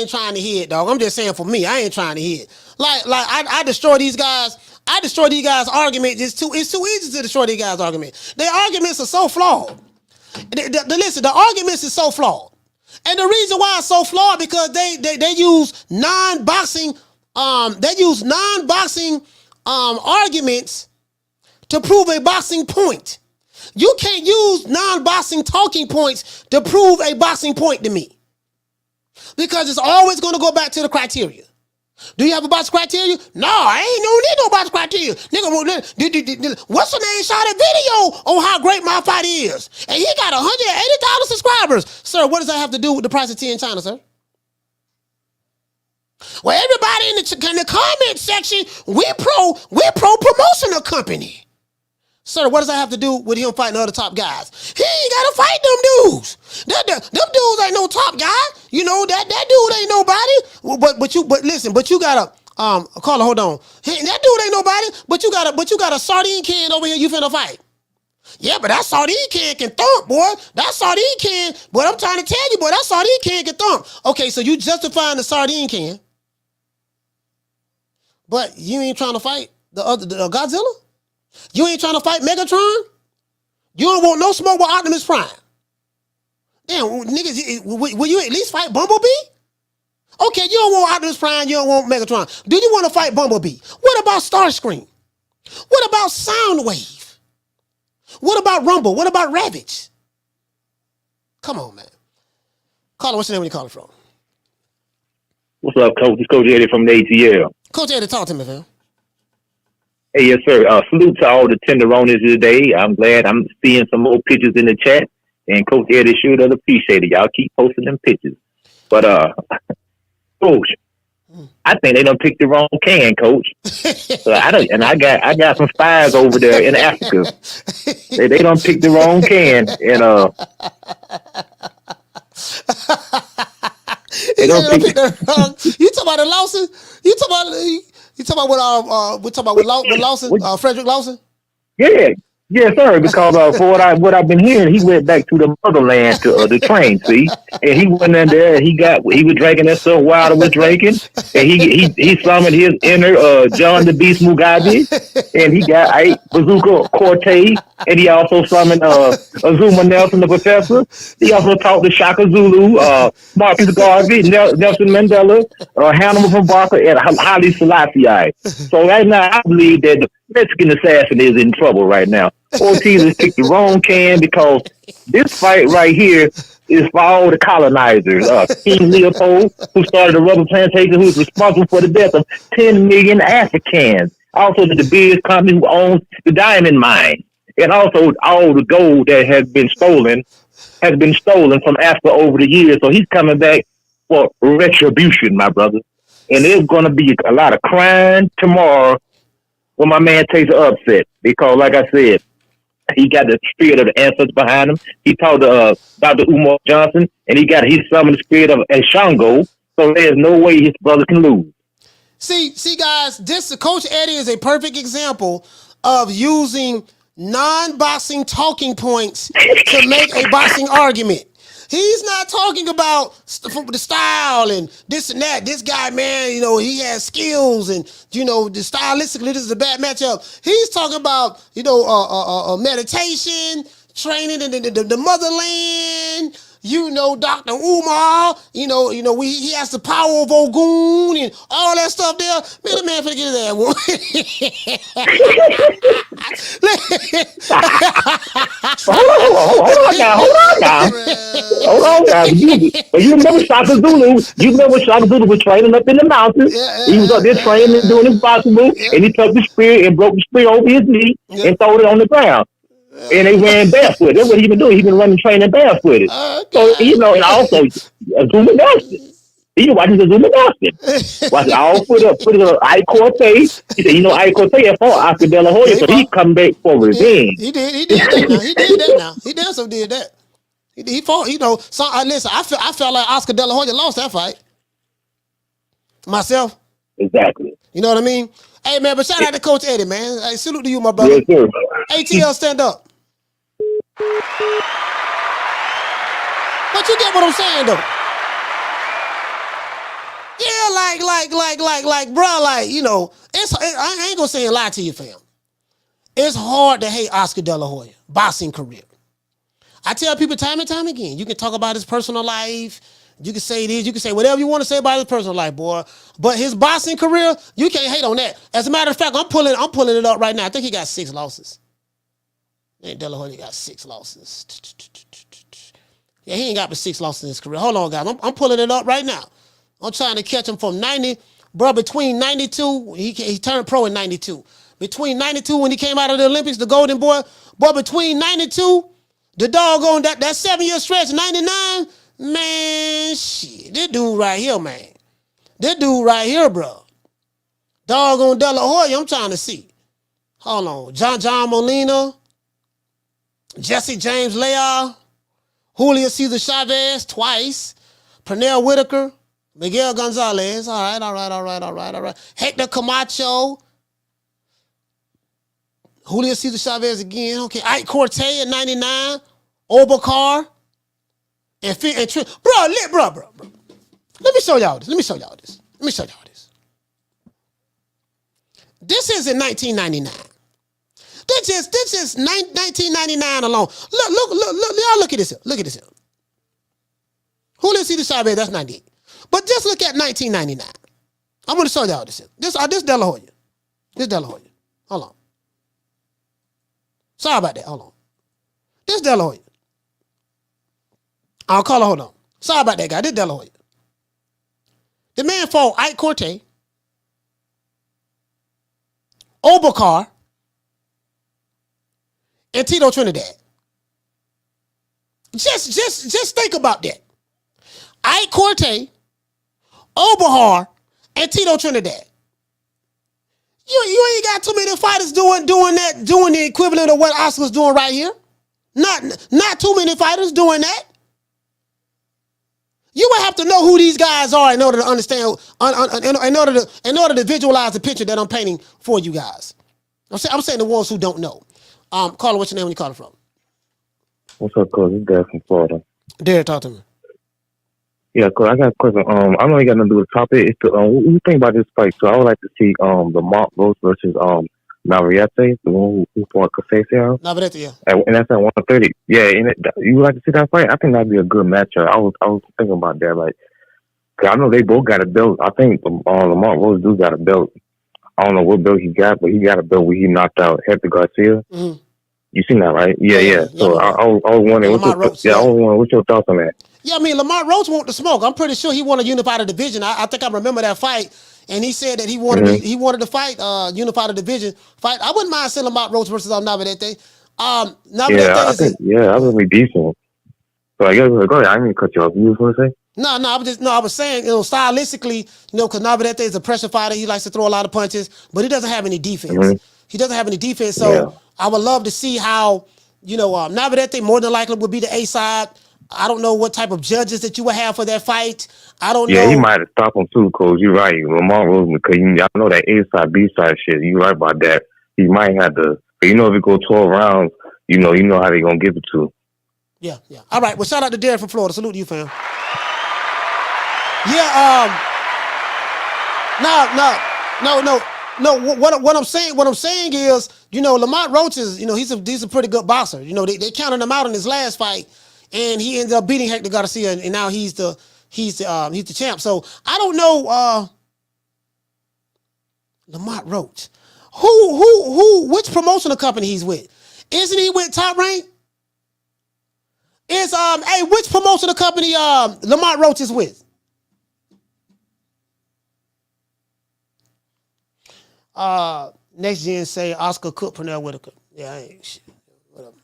trying to hear it, dog. I'm just saying for me, I ain't trying to hear it. Like I destroy these guys. I destroy these guys' argument. It's too easy to destroy these guys' argument. Their arguments are so flawed. Listen, the arguments is so flawed. And the reason why it's so flawed because they use non-boxing arguments to prove a boxing point. You can't use non-boxing talking points to prove a boxing point to me. Because it's always going to go back to the criteria. Do you have a boxing criteria? No, I ain't need no boxing criteria. Nigga, what's the name shot a video on how great my fight is? And he got 180,000 subscribers. Sir, what does that have to do with the price of tea in China, sir? Well, everybody in the comment section, we pro promotional company. Sir, what does that have to do with him fighting other top guys? He ain't got to fight them dudes. Them dudes ain't no top guy. You know, that dude ain't nobody. But you got a, Carla, hold on. That dude ain't nobody, but you got a sardine can over here you finna fight. Yeah, but that sardine can thump, boy. That sardine can, boy, I'm trying to tell you, boy, that sardine can thump. Okay, so you justifying the sardine can, but you ain't trying to fight the Godzilla? You ain't trying to fight Megatron? You don't want no smoke with Optimus Prime? Damn, niggas, will you at least fight Bumblebee? Okay, you don't want Optimus Prime, you don't want Megatron. Do you want to fight Bumblebee? What about Starscream? What about Soundwave? What about Rumble? What about Ravage? Come on, man. Caller, what's your name when you calling from? What's up, Coach? It's Coach Eddie from the ATL. Coach Eddie, talk to me, man. Hey, yes, sir. Salute to all the tenderonis today. I'm glad I'm seeing some more pictures in the chat. And Coach Eddie sure does appreciate it. Y'all keep posting them pictures. But, Coach, I think they done picked the wrong can, Coach. So I got some spies over there in Africa. They done picked the wrong can. And, you talking about the Lawson? You talking about with Lawson, Fredrick Lawson? Yeah. Yes, sir. Because for what I've been hearing, he went back to the motherland to train. See, and he went in there. He was drinking that stuff Wilder was drinking, and he summoned his inner John the Beast Mugabe, and he got Bazooka Cortez, and he also summoned Azuma Nelson the Professor. He also talked to Shaka Zulu, Marcus Garvey, Nelson Mandela, Hannibal from Barker, and Haile Selassie. So right now, I believe that the Mexican assassin is in trouble right now. Ortiz has picked the wrong can because this fight right here is for all the colonizers. King Leopold, who started the rubber plantation, who's responsible for the death of 10 million Africans. Also, the biggest company who owns the diamond mine. And also all the gold that has been stolen from Africa over the years. So he's coming back for retribution, my brother. And there's going to be a lot of crying tomorrow when my man takes an upset. Because, like I said, he got the spirit of the ancestors behind him. He talked to Dr. Umar Johnson, and he summoned the spirit of Shango. So there's no way his brother can lose. See, guys, Coach Eddie is a perfect example of using non-boxing talking points to make a boxing argument. He's not talking about the style and this and that. This guy, man, he has skills and, the stylistically, this is a bad matchup. He's talking about, meditation, training in the motherland. Dr. Umar, he has the power of Ogun and all that stuff there. Man, the man finna get his ass one. Hold on now. You remember Shaka Zulu? You remember Shaka Zulu was training up in the mountains? He was up there training and doing his boxing move, and he took the spear and broke the spear over his knee and threw it on the ground. And they ran barefoot. That's what he been doing. He been running training barefooted. So, and also Zuma Dustin. He watches the Zuma Dustin. Watch all put up Ike Cortez. He said, Ike Cortez fought Oscar De La Hoya, so he come back for revenge. He did that now. He damn did that. He fought, so listen, I felt like Oscar De La Hoya lost that fight. Myself. Exactly. You know what I mean? Hey man, but shout out to Coach Eddie, man. Hey, salute to you, my brother. Yes, sir. ATL, stand up. But you get what I'm saying, though. Yeah, like, bro, I ain't gonna say a lie to you, fam. It's hard to hate Oscar De La Hoya, boxing career. I tell people time and time again, you can talk about his personal life, you can say this, you can say whatever you want to say about his personal life, boy. But his boxing career, you can't hate on that. As a matter of fact, I'm pulling it up right now. I think he got 6 losses. De La Hoya got 6 losses. Yeah, he ain't got but 6 losses in his career. Hold on, guys. I'm pulling it up right now. I'm trying to catch him from 90. Bro, between 92, he turned pro in 92. Between 92 when he came out of the Olympics, the golden boy. Boy, between 92, the doggone, that 7-year stretch, 99, man, shit. This dude right here, man. This dude right here, bro. Doggone De La Hoya, I'm trying to see. Hold on. John Molina. Jesse James Leal, Julio Cesar Chavez twice, Pernell Whitaker, Miguel Gonzalez. All right. Hector Camacho, Julio Cesar Chavez again. Okay, Ike Cortez at 99, Obakar, and bro. Let me show y'all this. This is in 1999. This is 1999 alone. Look, y'all look at this here. Julio Cesar Chavez, that's 98. But just look at 1999. I'm going to show y'all this here. This De La Hoya. This De La Hoya. Hold on. Sorry about that. Hold on. This De La Hoya. I'll call her, hold on. Sorry about that guy. This De La Hoya. The man fought Ike Cortez, Obakar, and Tito Trinidad. Just think about that. Ike Cortez, Obahar, and Tito Trinidad. You ain't got too many fighters doing the equivalent of what Oscar's doing right here. Not too many fighters doing that. You would have to know who these guys are in order to understand, in order to visualize the picture that I'm painting for you guys. I'm saying the ones who don't know. Caller, what's your name when you calling from? What's up, Cuz? It's Dad from Florida. Dad, talk to me. Yeah, Cuz, I got a question. I know you got nothing to do with the topic. It's what do you think about this fight? So I would like to see the Mark Rose versus Navarrete, the one who fought Casacio. Navarrete, yeah. And that's at 130. Yeah, you would like to see that fight? I think that'd be a good matchup. I was thinking about that. Like, cause I know they both got a belt. I think Mark Rose do got a belt. I don't know what belt he got, but he got a belt where he knocked out Hector Garcia. Mm-hmm. You seen that, right? Yeah. So I was wondering, what's your thoughts on that? Yeah, I mean, Lamar Roach want the smoke. I'm pretty sure he want to unify the division. I think I remember that fight, and he said that he wanted to fight, unify the division fight. I wouldn't mind seeing Lamar Roach versus Navarrete. I think I was really decent. So I guess go ahead. I didn't mean to cut you off. You was going to say? I was saying, stylistically, because Navarrete is a pressure fighter. He likes to throw a lot of punches, but he doesn't have any defense. Mm-hmm. He doesn't have any defense. So I would love to see how, Navarrete more than likely would be the A side. I don't know what type of judges that you would have for that fight. I don't know. Yeah, he might have stopped him too, Coach. You're right. Lamar Roseman, because I know that A side, B side shit. You're right about that. He might have to, but if it go 12 rounds, you know how they gonna give it to. Yeah. All right. Well, shout out to Derek from Florida. Salute to you, fam. Yeah. No. What I'm saying is, Lamont Roach is, he's a pretty good boxer. They counted him out in his last fight, and he ended up beating Hector Garcia, and now he's the champ. So I don't know, Lamont Roach, which promotional company he's with? Isn't he with Top Rank? Which promotional company Lamont Roach is with? Next gen say Oscar Cook, Pernell Whitaker. Yeah, I ain't shit. Whatever.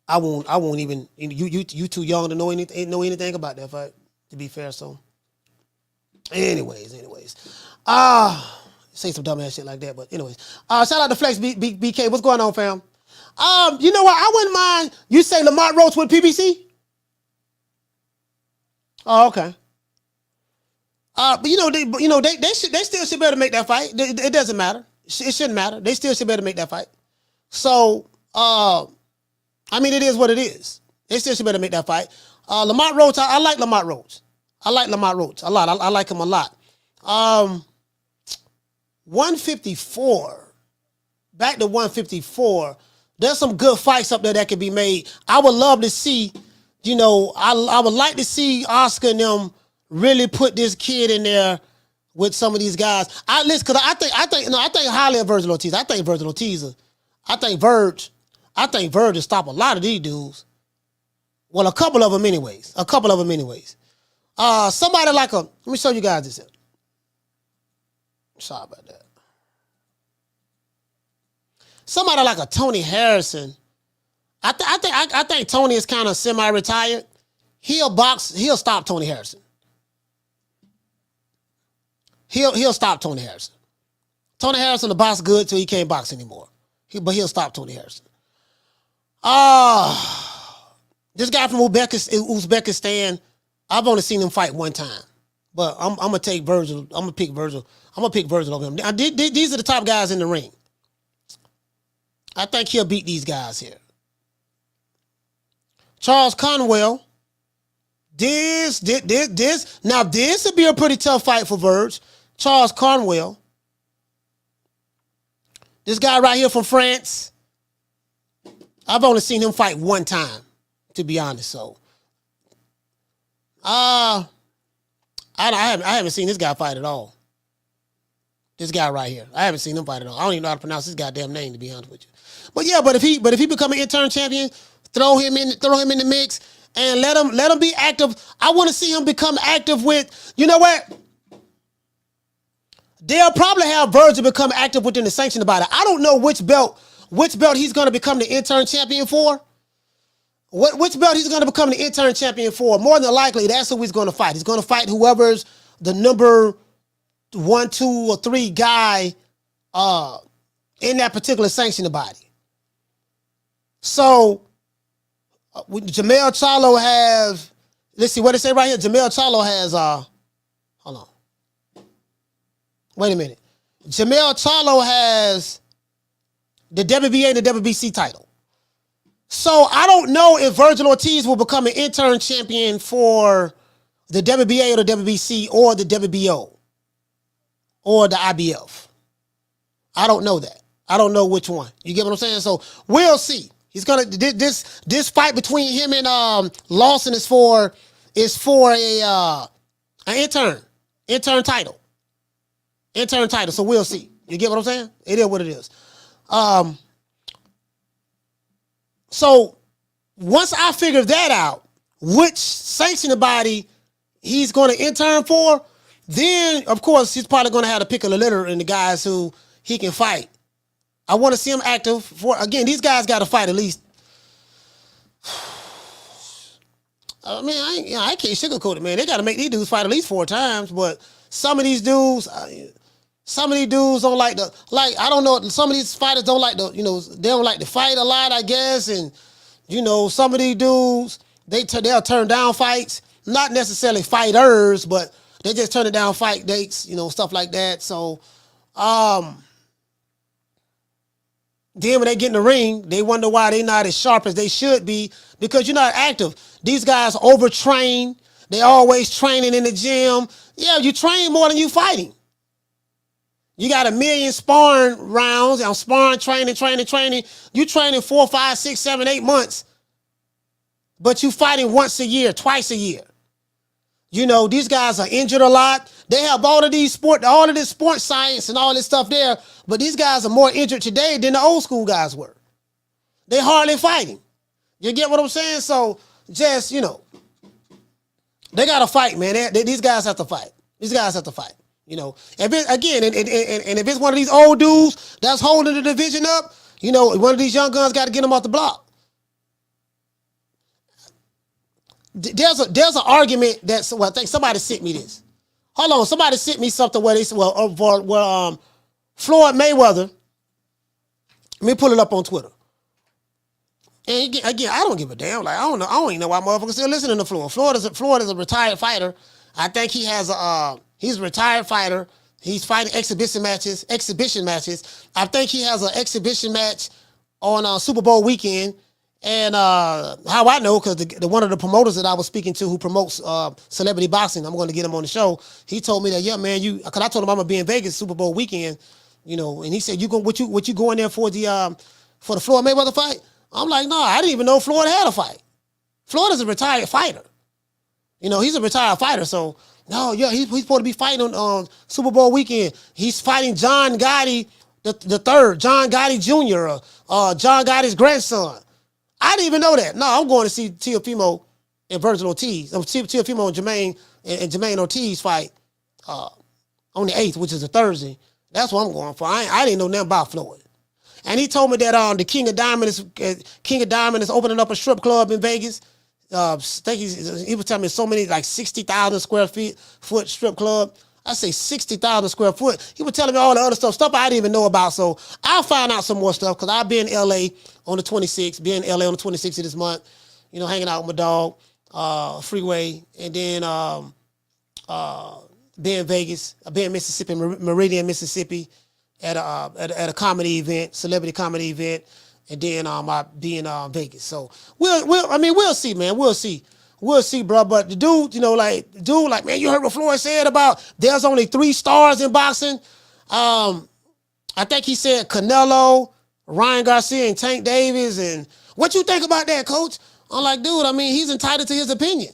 I won't even. You too young to know anything about that fight. To be fair, so. Anyways. Say some dumbass shit like that, but anyways. Shout out to Flex BK. What's going on, fam? You know what? I wouldn't mind. You say Lamont Roach with PBC? Oh, okay. But they still should be able to make that fight. It doesn't matter. It shouldn't matter. They still should be able to make that fight. So, it is what it is. They still should be able to make that fight. Lamont Roach, I like Lamont Roach. I like Lamont Roach a lot. I like him a lot. 154. Back to 154. There's some good fights up there that can be made. I would love to see, I would like to see Oscar and them really put this kid in there with some of these guys. I think highly of Vergil Ortiz. I think Verge will stop a lot of these dudes. Well, a couple of them anyways. Somebody like let me show you guys this. Sorry about that. Somebody like a Tony Harrison. I think Tony is kind of semi-retired. He'll stop Tony Harrison. He'll stop Tony Harrison. Tony Harrison will box good till he can't box anymore. But he'll stop Tony Harrison. This guy from Uzbekistan, I've only seen him fight one time. But I'm gonna take Vergil. I'm gonna pick Vergil over him. These are the top guys in the ring. I think he'll beat these guys here. Charles Conwell. This would be a pretty tough fight for Verge. Charles Conwell. This guy right here from France. I've only seen him fight one time, to be honest. So, I haven't seen this guy fight at all. This guy right here, I haven't seen him fight at all. I don't even know how to pronounce his goddamn name, to be honest with you. But yeah, but if he become an interim champion, throw him in the mix and let him be active. I want to see him become active with. You know what? They'll probably have Vergil become active within the sanctioned body. I don't know which belt he's going to become the interim champion for. Which belt he's going to become the interim champion for. More than likely, that's who he's going to fight. He's going to fight whoever's the number 1, 2, or 3 guy in that particular sanctioned body. So, Jamel Charlo has, let's see what it say right here. Jamel Charlo has, hold on. Wait a minute. Jamel Charlo has the WBA and the WBC title. So I don't know if Vergil Ortiz will become an interim champion for the WBA or the WBC or the WBO or the IBF. I don't know that. I don't know which one. You get what I'm saying? So we'll see. He's gonna this fight between him and Lawson is for an intern title. Intern title. So we'll see. You get what I'm saying? It is what it is. So once I figure that out, which sanctioning body he's going to intern for, Then, of course, he's probably going to have to pick a litter in the guys who he can fight. I want to see him active. Again, these guys got to fight at least. I mean, I can't sugarcoat it, man. They got to make these dudes fight at least 4 times. But some of these dudes don't like I don't know. Some of these fighters don't like they don't like to fight a lot, I guess. And, some of these dudes, they'll turn down fights. Not necessarily fighters, but they just turn it down fight dates, stuff like that. So, then when they get in the ring, they wonder why they're not as sharp as they should be because you're not active. These guys overtrain. They always training in the gym. Yeah, you train more than you fighting. You got 1 million sparring rounds. I'm sparring, training. You training 4, 5, 6, 7, 8 months. But you fighting once a year, twice a year. These guys are injured a lot. They have all of this sports science and all this stuff there, but these guys are more injured today than the old school guys were. They hardly fighting. You get what I'm saying? So just, they got to fight, man. These guys have to fight. These guys have to fight. If it's one of these old dudes that's holding the division up, one of these young guns got to get them off the block. There's an argument I think somebody sent me this. Hold on, somebody sent me something where they said, Floyd Mayweather. Let me pull it up on Twitter. And again, I don't give a damn. Like I don't even know why motherfuckers still listening to Floyd. Floyd is a retired fighter. I think he's a retired fighter. He's fighting exhibition matches. I think he has an exhibition match on Super Bowl weekend. And how I know, because one of the promoters that I was speaking to who promotes celebrity boxing, I'm going to get him on the show. He told me that, yeah, man, because I told him I'm going to be in Vegas Super Bowl weekend, and he said, what you going there for the Floyd Mayweather fight? I'm like, no, I didn't even know Floyd had a fight. Floyd is a retired fighter. He's a retired fighter, so no, yeah, he's supposed to be fighting on Super Bowl weekend. He's fighting John Gotti the third, John Gotti Jr., John Gotti's grandson. I didn't even know that. No, I'm going to see Teofimo and Vergil Ortiz. Teofimo and Jermaine Ortiz fight on the 8th, which is a Thursday. That's what I'm going for. I didn't know nothing about Floyd. And he told me that the King of Diamond is opening up a strip club in Vegas. I think he was telling me so many, like 60,000 square foot strip club. I say 60,000 square foot. He was telling me all the other stuff I didn't even know about. So I'll find out some more stuff because I'll be in LA on the 26th, of this month, hanging out with my dog, Freeway, and then be in Vegas, be in Mississippi, Meridian, Mississippi, at a comedy event, celebrity comedy event, and then I'll be in Vegas. So we'll see, man. We'll see, bro. But the dude, man, you heard what Floyd said about there's only 3 stars in boxing. I think he said Canelo, Ryan Garcia, and Tank Davis. And what you think about that, Coach? I'm like, dude, he's entitled to his opinion.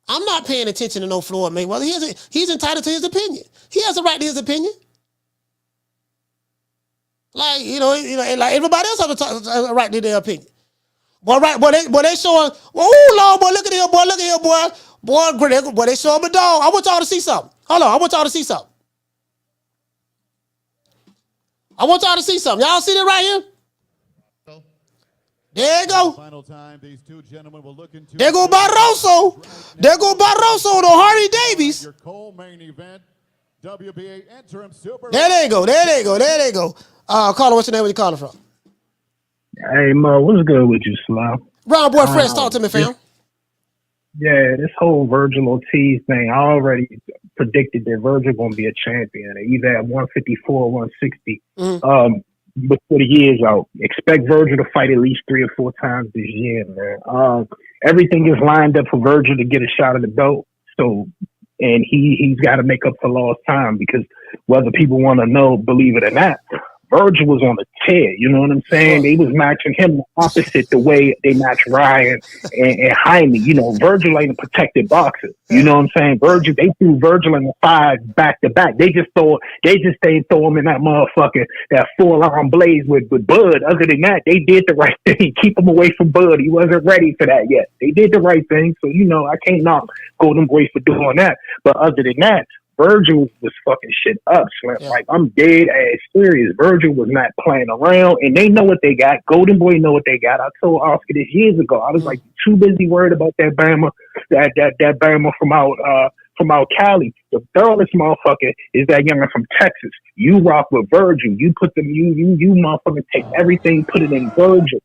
I'm not paying attention to no Floyd Mayweather. He's entitled to his opinion. He has a right to his opinion. Like, like everybody else has a right to their opinion. Boy, right, they showing, oh, Lord, boy, look at here, boy, boy, they showing a dog. I want y'all to see something. Hold on, I want y'all to see something. Y'all see that right here? There you go. Final time, these 2 gentlemen will look into. There go Barroso. On Hardy Davies. Your co-main event, WBA interim super. There they go. Caller, what's your name? Where you calling from? Hey, Mo, what's good with you, Slow? Ron Boy Fresh, talk to me, fam. Yeah, this whole Vergil Ortiz thing, I already predicted that Vergil going to be a champion, either at 154 or 160. Before the year's out. Expect Vergil to fight at least 3 or 4 times this year, man. Everything is lined up for Vergil to get a shot at the belt. So, and he's got to make up for lost time because whether people want to believe it or not, Vergil was on a tear. You know what I'm saying? They was matching him opposite the way they match Ryan and Jaime. You know, Vergil ain't a protected boxer. You know what I'm saying? Vergil, they threw Vergil in the 5 back to back. They just ain't throw him in that motherfucker, that 4-arm blaze with Bud. Other than that, they did the right thing. Keep him away from Bud. He wasn't ready for that yet. They did the right thing. So, you know, I can't knock Golden Boy for doing that. But other than that, Vergil was fucking shit up, Slim. Yeah. Like, I'm dead ass serious. Vergil was not playing around, and they know what they got. Golden Boy know what they got. I told Oscar this years ago. I was like, too busy worried about that Bama, that Bama from out Cali. The thoroughest motherfucker is that youngin from Texas. You rock with Vergil. You put them, you motherfucker take everything, put it in Vergil.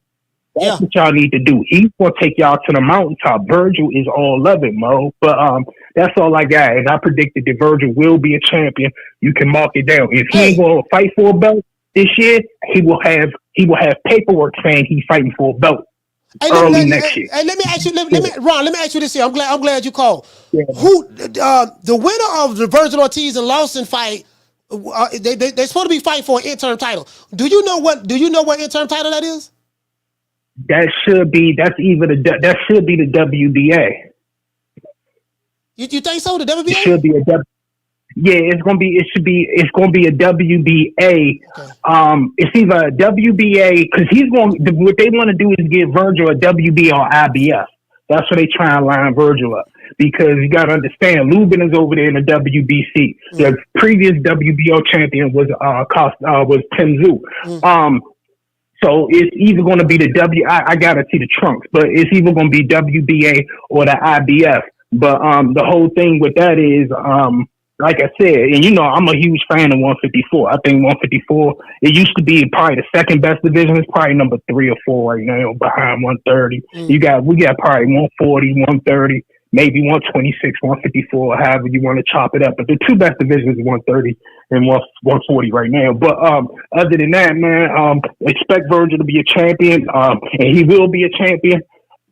That's what y'all need to do. He's gonna take y'all to the mountaintop. Vergil is all loving, Mo. But that's all I got. And I predicted that Vergil will be a champion. You can mark it down. If he ain't gonna fight for a belt this year, he will have paperwork saying he's fighting for a belt next year. And let me ask you, Ron. Let me ask you this here. I'm glad you called. Yeah. Who the winner of the Vergil Ortiz and Lawson fight? They're supposed to be fighting for an interim title. Do you know what interim title that is? That should be the WBA. You think so? The WBA? It should be it's gonna be a WBA. Okay. It's either a WBA because what they want to do is give Vergil a WB or IBF. That's what they try and line Vergil up, because you got to understand, Lubin is over there in the WBC. The previous WBO champion was Tim Tszyu. So it's either going to be the I got to see the trunks, but it's either going to be WBA or the IBF. But the whole thing with that is, like I said, and you know, I'm a huge fan of 154. I think 154, it used to be probably the second best division. It's probably number 3 or 4 right now, behind 130. We got probably 140, 130, maybe 126, 154, however you want to chop it up. But the 2 best divisions is 130 and 140 right now. But other than that, man, expect Vergil to be a champion, and he will be a champion.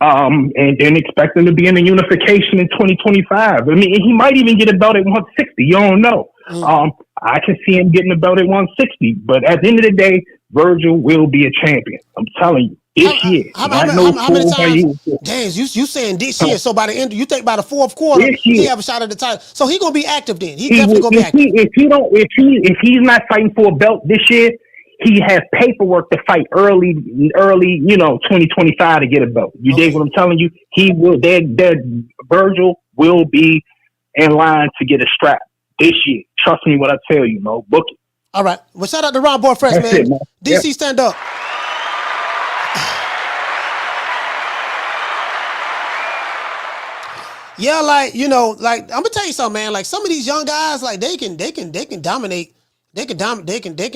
And then expect him to be in the unification in 2025. I mean, he might even get a belt at 160. You don't know. I can see him getting a belt at 160. But at the end of the day, Vergil will be a champion. I'm telling you. This year. How many times? Damn, you saying this year? So by the end, you think by the 4th quarter, he have a shot at the title. So he gonna be active then. He definitely gonna be active. If he's not fighting for a belt this year, he has paperwork to fight early, 2025 to get a belt. You dig what I'm telling you? He will. Vergil will be in line to get a strap this year. Trust me, what I tell you, Mo. Book it. All right. Well, shout out to Ron Boy Fresh, man. DC, stand up. Yeah, like, I'm gonna tell you something, man. Like, some of these young guys, like, they can dominate. They can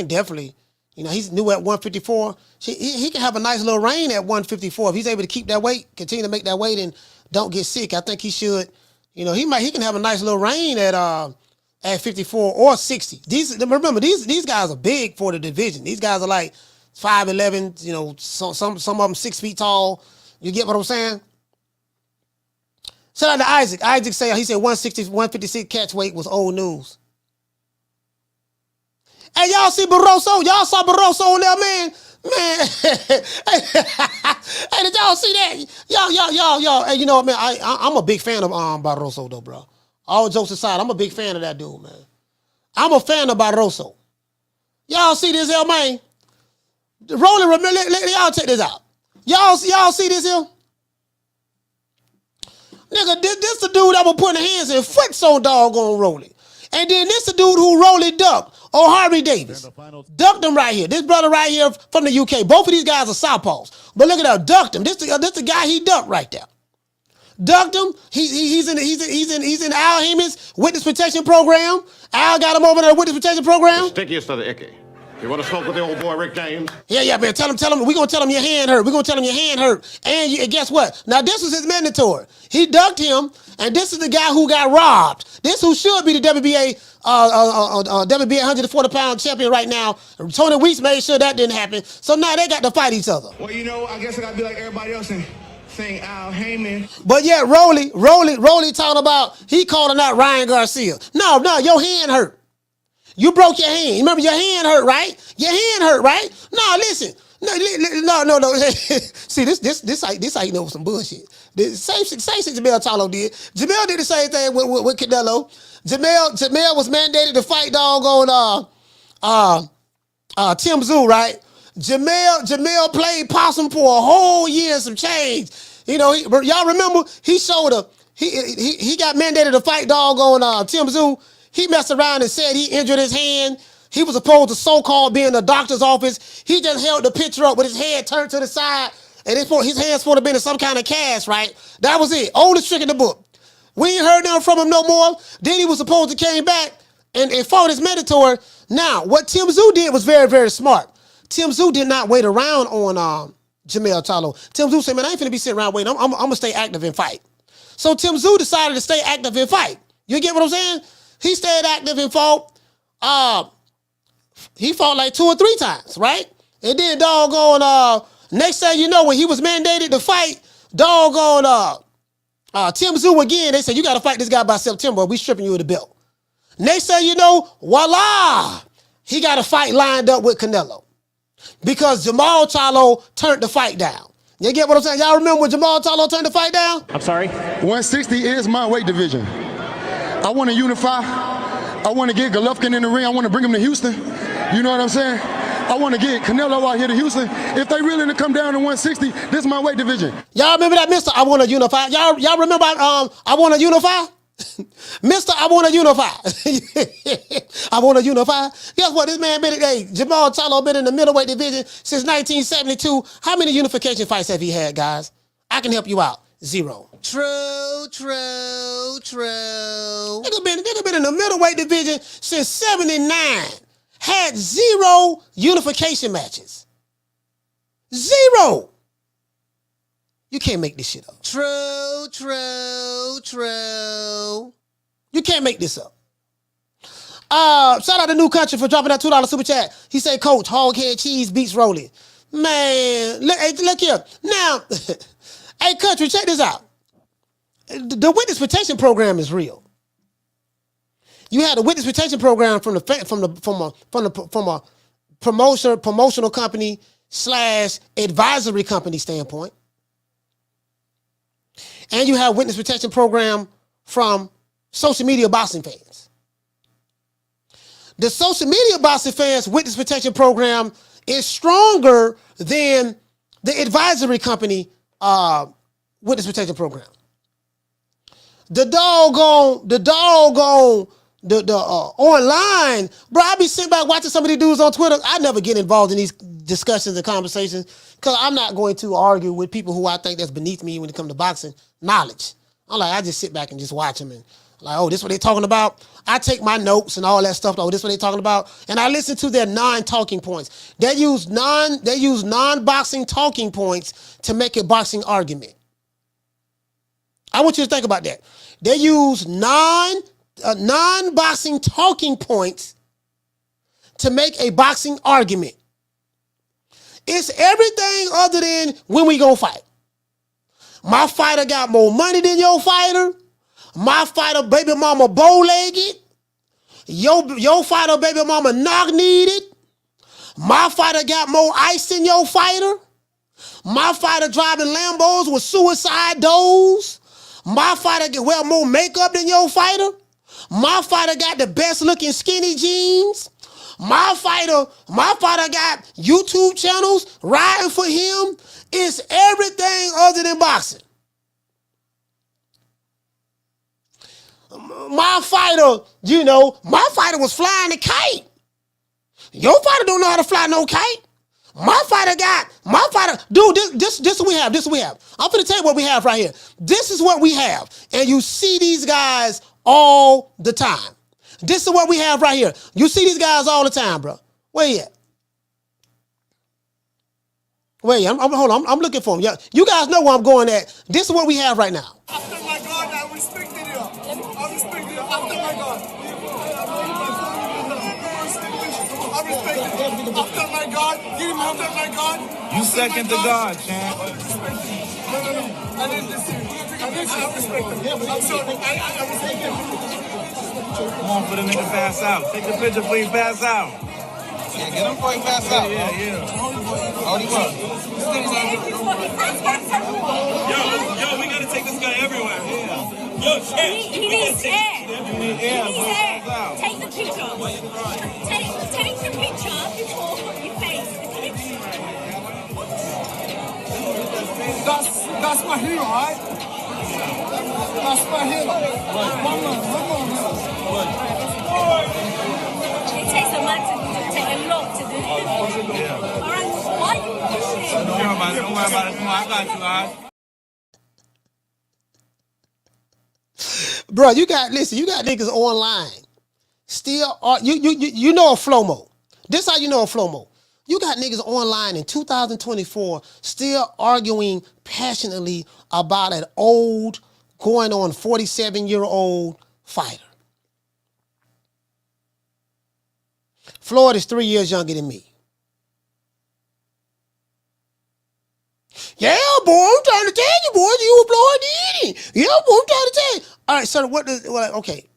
definitely, he's new at 154. He can have a nice little reign at 154 if he's able to keep that weight, continue to make that weight, and don't get sick. I think he should. He can have a nice little reign at 54 or 60. Remember these guys are big for the division. These guys are like 5'11", some of them 6 feet tall. You get what I'm saying? Shout out to Isaac. Isaac said 160, 156 catch weight was old news. Hey, y'all see Barroso? Y'all saw Barroso on there, man? Man, hey, did y'all see that? Y'all. Hey, you know what, man? I'm a big fan of Barroso, though, bro. All jokes aside, I'm a big fan of that dude, man. I'm a fan of Barroso. Y'all see this here, man? Rolling, let y'all check this out. Y'all see this here? Nigga, this the dude that was putting hands in foot so doggone Rolly. And then this the dude who Rolly ducked. Oh, Harvey Davis. Ducked him right here. This brother right here from the UK. Both of these guys are southpaws. But look at that, ducked him. This the guy he ducked right there. Ducked him. He's in Al Heyman's witness protection program. Al got him over there witness protection program. The stickiest of the icky. You want to smoke with the old boy Rick James? Yeah, man. Tell him. We're going to tell him your hand hurt. We're going to tell him your hand hurt. And guess what? Now, this was his mandatory. He ducked him, and this is the guy who got robbed. This who should be the WBA 140-pound champion right now. Tony Weeks made sure that didn't happen. So now they got to fight each other. Well, I guess I got to be like everybody else and saying Al Heyman. But yeah, Rolly talking about he calling out Ryan Garcia. No, your hand hurt. You broke your hand. Remember, your hand hurt, right? Your hand hurt, right? No, listen. No. See, this how you know some bullshit. The same shit Jamel Charlo did. Jamel did the same thing with Canelo. Jamel was mandated to fight doggone Tim Tszyu, right? Jamel played possum for a whole year and some change. You know, y'all remember he got mandated to fight doggone Tim Tszyu. He messed around and said he injured his hand. He was supposed to so-called be in the doctor's office. He just held the picture up with his head turned to the side, and his hand's supposed to be in some kind of cast, right? That was it. Oldest trick in the book. We ain't heard nothing from him no more. Then he was supposed to came back and fought his mandatory. Now, what Tim Tszyu did was very, very smart. Tim Tszyu did not wait around on Jamel Charlo. Tim Tszyu said, man, I ain't finna be sitting around waiting. I'm gonna stay active and fight. So Tim Tszyu decided to stay active and fight. You get what I'm saying? He stayed active and fought. He fought like 2 or 3 times, right? And then doggone, next thing you know, when he was mandated to fight, doggone, Tim Tszyu again, they said, you got to fight this guy by September. We stripping you of the belt. Next thing you know, voila, he got a fight lined up with Canelo because Jamal Charlo turned the fight down. You get what I'm saying? Y'all remember when Jamal Charlo turned the fight down? I'm sorry? 160 is my weight division. I want to unify. I want to get Golovkin in the ring. I want to bring him to Houston. You know what I'm saying? I want to get Canelo out here to Houston. If they really to come down to 160, this is my weight division. Y'all remember that, Mr. I want to unify? Y'all remember I want to unify? Mr. I want to unify. I want to unify. Guess what? This man Jamal Charlo been in the middleweight division since 1972. How many unification fights have he had, guys? I can help you out. 0. True. Nigga been in the middleweight division since 79. Had 0 unification matches. 0. You can't make this shit up. True. You can't make this up. Shout out to New Country for dropping that $2 super chat. He said, Coach, hoghead cheese beats rolling. Man, look here. Now, hey, Country, check this out. The witness protection program is real. You had a witness protection program from a promotional company / advisory company standpoint. And you have witness protection program from social media boxing fans. The social media boxing fans witness protection program is stronger than the advisory company witness protection program. The online, bro, I be sitting back watching some of these dudes on Twitter. I never get involved in these discussions and conversations because I'm not going to argue with people who I think that's beneath me when it comes to boxing knowledge. I just sit back and just watch them and oh, this what they talking about? I take my notes and all that stuff. Oh, this what they talking about? And I listen to their non-talking points. They use non-boxing talking points to make a boxing argument. I want you to think about that. They use non-boxing talking points to make a boxing argument. It's everything other than when we gonna fight. My fighter got more money than your fighter. My fighter baby mama bow-legged. Your fighter baby mama knock-kneed. My fighter got more ice than your fighter. My fighter driving Lambos with suicide doors. My fighter get wear more makeup than your fighter. My fighter got the best looking skinny jeans. My fighter got YouTube channels riding for him. It's everything other than boxing. My fighter was flying a kite. Your fighter don't know how to fly no kite. Dude, this is what we have. I'm finna tell you what we have right here. This is what we have. And you see these guys all the time. This is what we have right here. You see these guys all the time, bro. Where you at? Wait, hold on. I'm looking for him. Yeah, you guys know where I'm going at. This is what we have right now. After my God, I respect you. I respect you. After my God. I respect you. After my God. Give him after my God. You second to God, champ. No. I didn't listen. I respect him. I'm sorry. I respect him. Come on for the nigga pass out. Take the picture before you pass out. Yeah, get him before he pass out. Yeah. Hold him up. Yo, we gotta take this guy everywhere. Yeah. Yo, shit. He needs air. You need air. He needs air. Take the picture. Take the picture before you face the picture. That's my hero, right? That's my hero. One more. It takes a lot to take a lot to do it. All right, why are you pushing? Don't worry about it. Come on, I got you, all right? Bro, you got niggas online. Still, you know a Flomo. This how you know a Flomo. You got niggas online in 2024 still arguing passionately about an old, going on 47-year-old fighter. Floyd is 3 years younger than me. Yeah, boy, I'm trying to tell you, boy, you were Floyd did it. Yeah, boy, I'm trying to tell you. All right, so okay,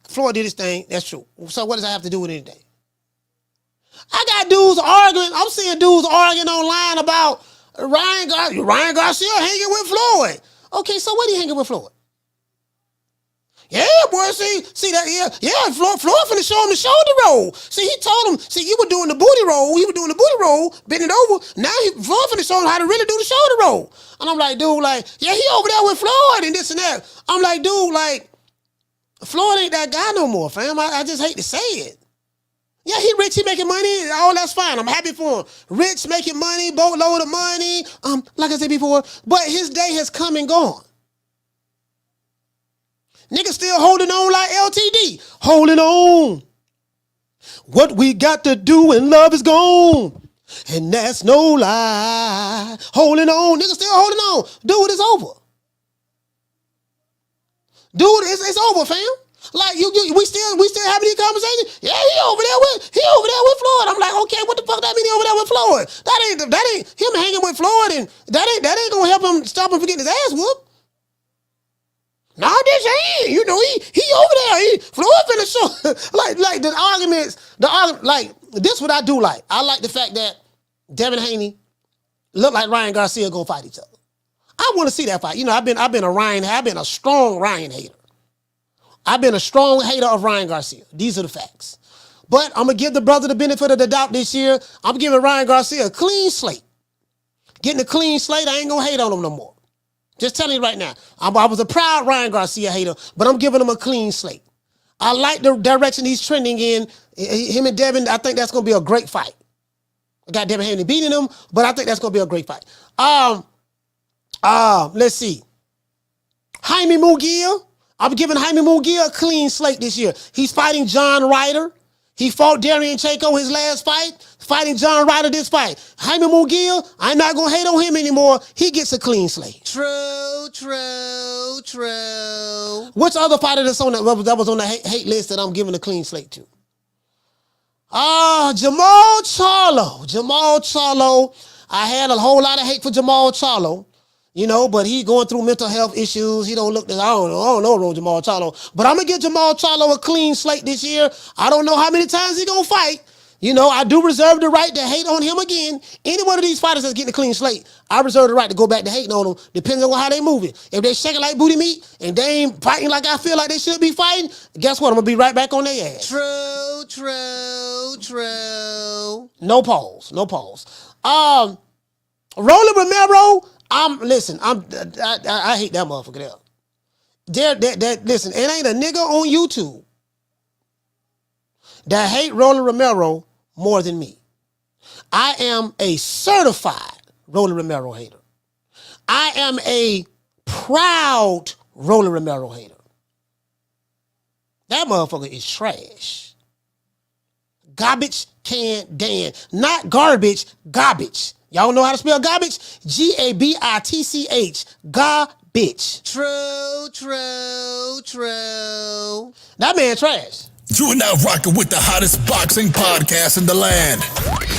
Floyd did his thing. That's true. So what does that have to do with anything? I got dudes arguing. I'm seeing dudes arguing online about Ryan Garcia hanging with Floyd. Okay, so what he hanging with Floyd? Yeah, boy, see that, yeah, Floyd finna show him the shoulder roll. See, he told him, you were doing the booty roll, bending over. Now Floyd finna show him how to really do the shoulder roll. And I'm like, dude, yeah, he over there with Floyd and this and that. I'm like, dude, Floyd ain't that guy no more, fam. I just hate to say it. Yeah, he rich, he making money, all that's fine. I'm happy for him. Rich, making money, boatload of money, like I said before, but his day has come and gone. Niggas still holding on like LTD. Holding on. What we got to do when love is gone. And that's no lie. Holding on. Niggas still holding on. Dude, it's over. Dude, it's over, fam. We still having these conversations. Yeah, he over there with Floyd. I'm like, okay, what the fuck that mean he over there with Floyd? That ain't him hanging with Floyd, and that ain't gonna help him stop him from getting his ass whooped. Nah, this ain't. You know, he over there. Floyd finna show. like the arguments, this what I do like. I like the fact that Devin Haney look like Ryan Garcia gonna fight each other. I want to see that fight. You know, I've been a strong Ryan hater. I've been a strong hater of Ryan Garcia. These are the facts. But I'm going to give the brother the benefit of the doubt this year. I'm giving Ryan Garcia a clean slate. Getting a clean slate, I ain't going to hate on him no more. Just telling you right now. I was a proud Ryan Garcia hater, but I'm giving him a clean slate. I like the direction he's trending in. Him and Devin, I think that's going to be a great fight. I got Devin Haney beating him, but I think that's going to be a great fight. Let's see. Jaime Munguia. I'm giving Jaime Munguia a clean slate this year. He's fighting John Ryder. He fought Darian Chaco his last fight, fighting John Ryder this fight. Jaime Munguia, I'm not going to hate on him anymore. He gets a clean slate. True. Which other fighter that was on the hate list that I'm giving a clean slate to? Jamal Charlo. I had a whole lot of hate for Jamal Charlo. You know, but he going through mental health issues. He don't look, I don't know Jamal Charlo. But I'm going to give Jamal Charlo a clean slate this year. I don't know how many times he going to fight. You know, I do reserve the right to hate on him again. Any one of these fighters that's getting a clean slate, I reserve the right to go back to hating on them, depending on how they move it. If they shaking like booty meat and they ain't fighting like I feel like they should be fighting, guess what? I'm going to be right back on their ass. True. No pause. Roland Romero, I hate that motherfucker there. Listen, it ain't a nigga on YouTube that hate Roland Romero more than me. I am a certified Roland Romero hater. I am a proud Roland Romero hater. That motherfucker is trash. Garbage can Dan. Not garbage, garbage. Y'all know how to spell garbage? Gabitch. Garbage. True. That man trash. You are now rocking with the hottest boxing podcast in the land.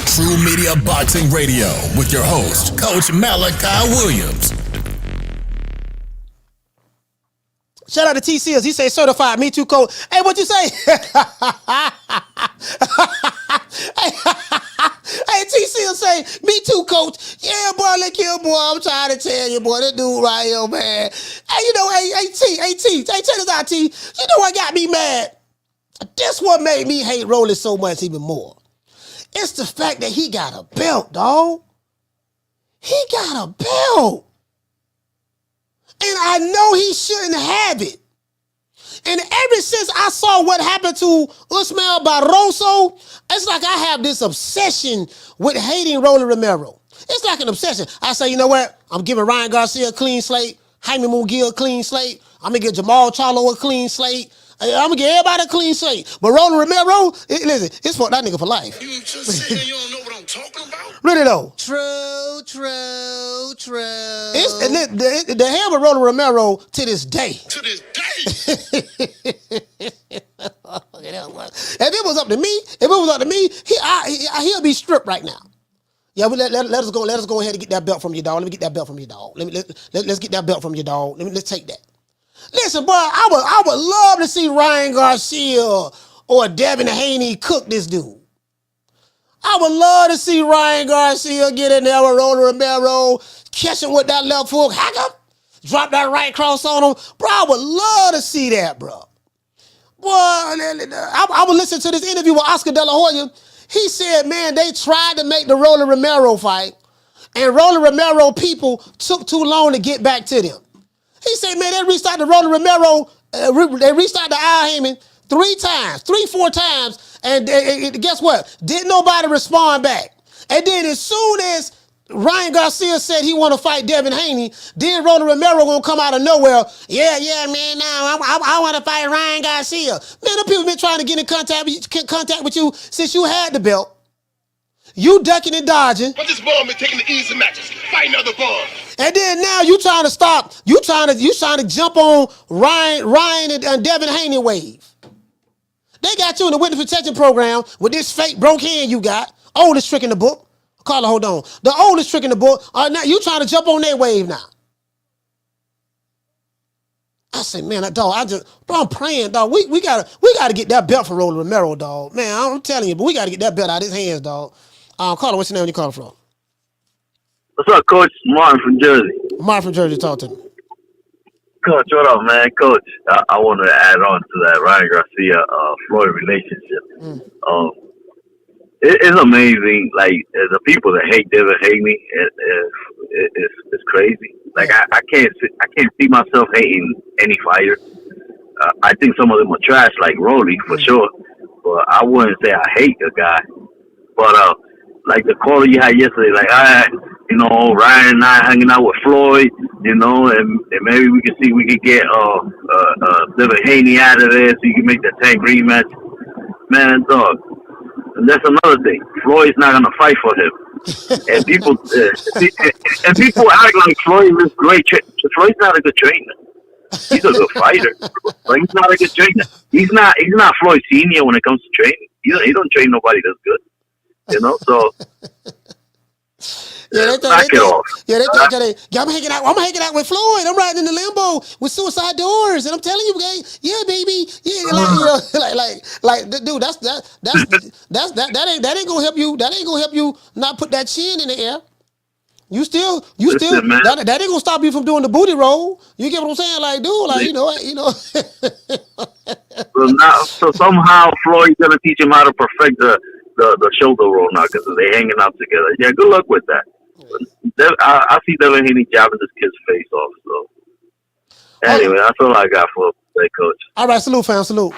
True Media Boxing Radio with your host, Coach Malachi Williams. Shout out to T Seals. He say certified Me Too coach. Hey, what you say? Hey, T Seals say Me Too coach. Yeah, boy, look here, boy. I'm trying to tell you, boy, this dude right here, man. Hey, you know, hey, T, check this out, T. You know what got me mad? This what made me hate Rolly so much even more. It's the fact that he got a belt, dog. He got a belt. And I know he shouldn't have it. And ever since I saw what happened to Usman Barroso, it's like I have this obsession with hating Rolly Romero. It's like an obsession. I say, you know what? I'm giving Ryan Garcia a clean slate, Jaime Munguia a clean slate. I'm going to give Jamal Charlo a clean slate. I'm going to give everybody a clean slate. But Rolly Romero, listen, it's for that nigga for life. You just saying you don't know what I'm talking about? Really though. True. It's the hell with Rolly Romero to this day. To this day. If it was up to me, he'll be stripped right now. Yeah, let us go ahead and get that belt from you, dog. Let me get that belt from you, dog. Let's get that belt from you, dog. Let's take that. Listen, boy, I would love to see Ryan Garcia or Devin Haney cook this dude. I would love to see Ryan Garcia get in there with Rolly Romero, catch him with that left hook, hack him, drop that right cross on him. Bro, I would love to see that, bro. Boy, I would listen to this interview with Oscar De La Hoya. He said, man, they tried to make the Rolly Romero fight, and Rolly Romero people took too long to get back to them. He said, man, they reached out to Rolly Romero, they reached out to Al Heyman 4 times, and guess what? Didn't nobody respond back. And then as soon as Ryan Garcia said he want to fight Devin Haney, then Rolly Romero gonna come out of nowhere. Yeah, man, now I want to fight Ryan Garcia. Man, the people been trying to get in contact with you since you had the belt. You ducking and dodging. But this ball been taking the easy matches, fighting other balls. And then now you trying to stop. You trying to jump on Ryan and Devin Haney wave. They got you in the witness protection program with this fake broke hand you got. Oldest trick in the book. Carla, hold on. The oldest trick in the book. Now you trying to jump on their wave now. I say, man, dog, I'm praying, dog. We gotta get that belt for Rolly Romero, dog. Man, I'm telling you, but we gotta get that belt out of his hands, dog. Carla, what's your name? Where you calling from? What's up, Coach? Martin from Jersey. Martin from Jersey, talk to me. Coach, what up, man? Coach, I wanted to add on to that Ryan Garcia-Floyd relationship. It's amazing. Like, the people that hate Devin Haney, it's crazy. Like, I can't see myself hating any fighter. I think some of them are trash, like Rolly, for sure. But I wouldn't say I hate a guy. But, like the caller you had yesterday, like, Ryan and I hanging out with Floyd, and maybe we can see we could get Devin Haney out of there so you can make that tank rematch. Man, dog. And that's another thing. Floyd's not gonna fight for him. And people act like Floyd is great. Floyd's not a good trainer. He's a good fighter, but he's not a good trainer. He's not Floyd Senior when it comes to training. He don't train nobody that's good. So Yeah, knock it off. Yeah, they think I'm hanging out with Floyd. I'm riding in the limbo with suicide doors, and I'm telling you, yeah, baby, yeah, dude, that ain't gonna help you. That ain't gonna help you not put that chin in the air. Listen, that ain't gonna stop you from doing the booty roll. You get what I'm saying? Like, dude, So somehow Floyd's gonna teach him how to perfect the shoulder roll now because they're hanging out together. Yeah, good luck with that. I see Devin Haney jabbing this kid's face off. So anyway, that's all I got for today, Coach. All right, salute, fam, salute.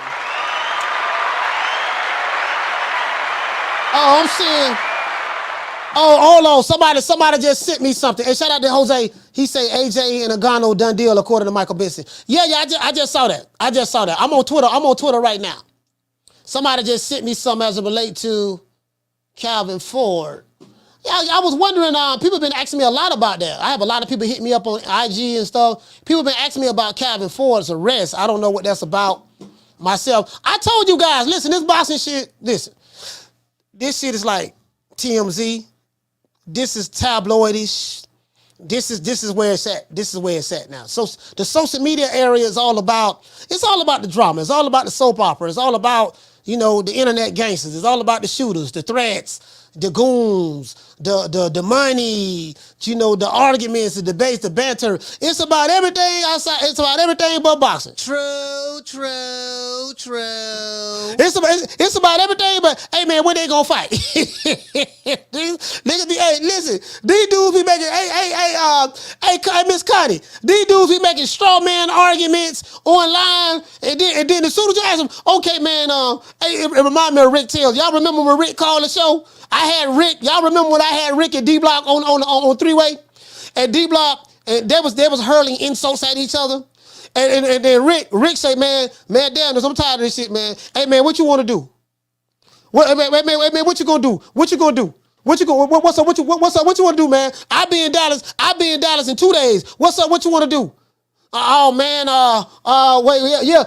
Oh, I'm seeing. Oh, hold on. Somebody just sent me something. Hey, shout out to Jose. He say AJ and Ngannou done deal according to Michael Benson. Yeah, I just saw that. I'm on Twitter right now. Somebody just sent me something as it relates to Calvin Ford. Yeah, I was wondering, people have been asking me a lot about that. I have a lot of people hitting me up on IG and stuff. People have been asking me about Calvin Ford's arrest. I don't know what that's about myself. I told you guys, listen, this boxing shit, listen. This shit is like TMZ. This is tabloidish. this is where it's at. This is where it's at now. So the social media area is all about the drama. It's all about the soap opera. It's all about, the internet gangsters. It's all about the shooters, the threats, the goons, the money, the arguments, the debates, the banter. It's about everything outside. It's about everything but boxing. True. It's about everything but, hey man, when they gonna fight? These niggas be, hey, listen, these dudes be making, hey, Miss Connie, these dudes be making straw man arguments online, and then as soon as you ask them, okay man, hey, it remind me of Rick Tales. Y'all remember when Rick called the show? I had Rick. Y'all remember when I had Rick and D Block on three-way? And D Block, and they was hurling insults at each other. And then Rick say, man, damn, I'm tired of this shit, man. Hey man, what you want to do? Man, what you gonna do? What you gonna do? What's up? What you want to do, man? I be in Dallas in 2 days. What's up? What you want to do? Oh man,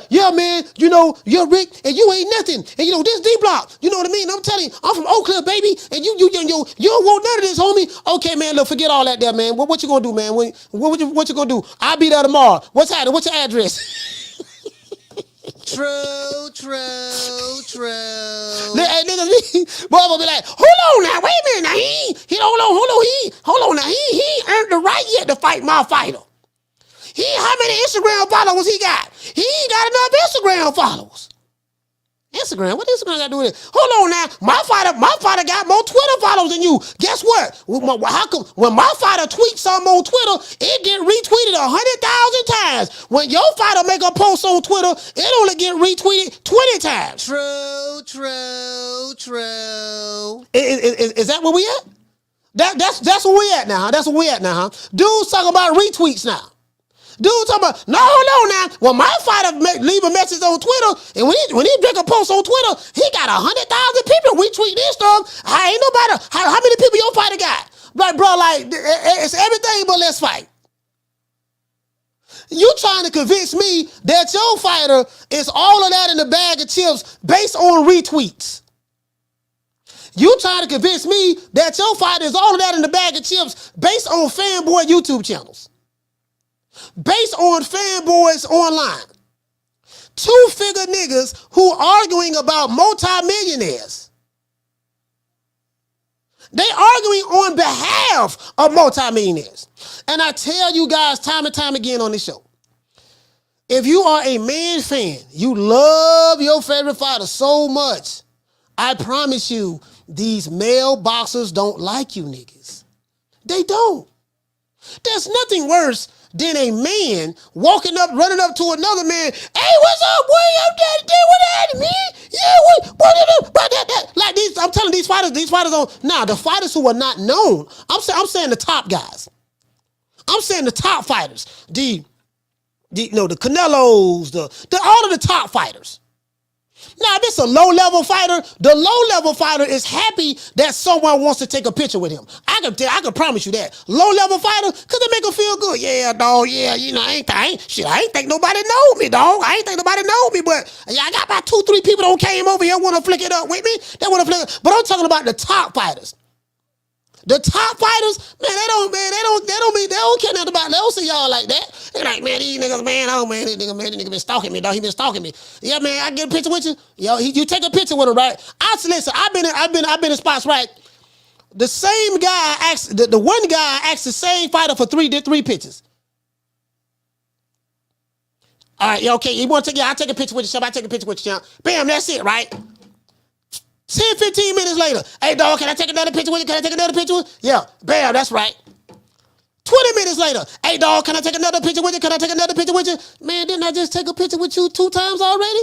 yeah, man. You're Rick, and you ain't nothing. And this D Block. You know what I mean? I'm telling you, I'm from Oak Cliff, baby. And you don't want none of this, homie. Okay, man. Look, forget all that, there, man. What you gonna do, man? What you gonna do? I'll be there tomorrow. What's happening? What's your address? True. Hey, niggas, boy, will be like, hold on now, wait a minute. Now hold on now. He ain't earned the right yet to fight my fighter. How many Instagram followers he got? He ain't got enough Instagram followers. Instagram? What Instagram got to do with it? Hold on now. My fighter got more Twitter followers than you. Guess what? How come when my fighter tweets something on Twitter, it get retweeted 100,000 times. When your fighter make a post on Twitter, it only get retweeted 20 times. True. Is that where we at? That's where we at now. That's where we at now. Dudes talking about retweets now. Dude talking about, no, now. Well, my fighter leave a message on Twitter, and when he make a post on Twitter, he got 100,000 people retweet this stuff. Ain't nobody. How many people your fighter got? Like, bro, it's everything but let's fight. You trying to convince me that your fighter is all of that in the bag of chips based on retweets. You trying to convince me that your fighter is all of that in the bag of chips based on fanboy YouTube channels. Based on fanboys online. 2-figure niggas who arguing about multimillionaires. They arguing on behalf of multimillionaires. And I tell you guys time and time again on this show, if you are a man fan, you love your favorite fighter so much, I promise you, these male boxers don't like you niggas. They don't. There's nothing worse than a man running up to another man. Hey, what's up, boy? I'm dead. What happened, man? Yeah, what? Like these, I'm telling these fighters the fighters who are not known. I'm saying the top guys. I'm saying the top fighters. The Canelos, all of the top fighters. Now, if it's a low-level fighter, the low-level fighter is happy that someone wants to take a picture with him. I can promise you that. Low-level fighter, because it make him feel good. Yeah, dog, yeah, I ain't think nobody know me, dog. I ain't think nobody know me, but I got about 2-3 people that came over here want to flick it up with me. They want to flick it. But I'm talking about the top fighters. The top fighters, man, they don't care nothing about it. They don't see y'all like that. They're like, man, these niggas, this nigga been stalking me, dog. He been stalking me. Yeah, man, I get a picture with you. Yo, you take a picture with him, right? Listen, I've been in spots, right? The same guy asked, the one guy asked the same fighter for three pictures. All right, okay, you want to take? Yeah, I'll take a picture with you, Chef. I'll take a picture with you, Chef. Bam, that's it, right? 10, 15 minutes later, hey, dog, can I take another picture with you? Can I take another picture with you? Yeah, bam, that's right. 20 minutes later, hey, dog, can I take another picture with you? Can I take another picture with you? Man, didn't I just take a picture with you 2 times already?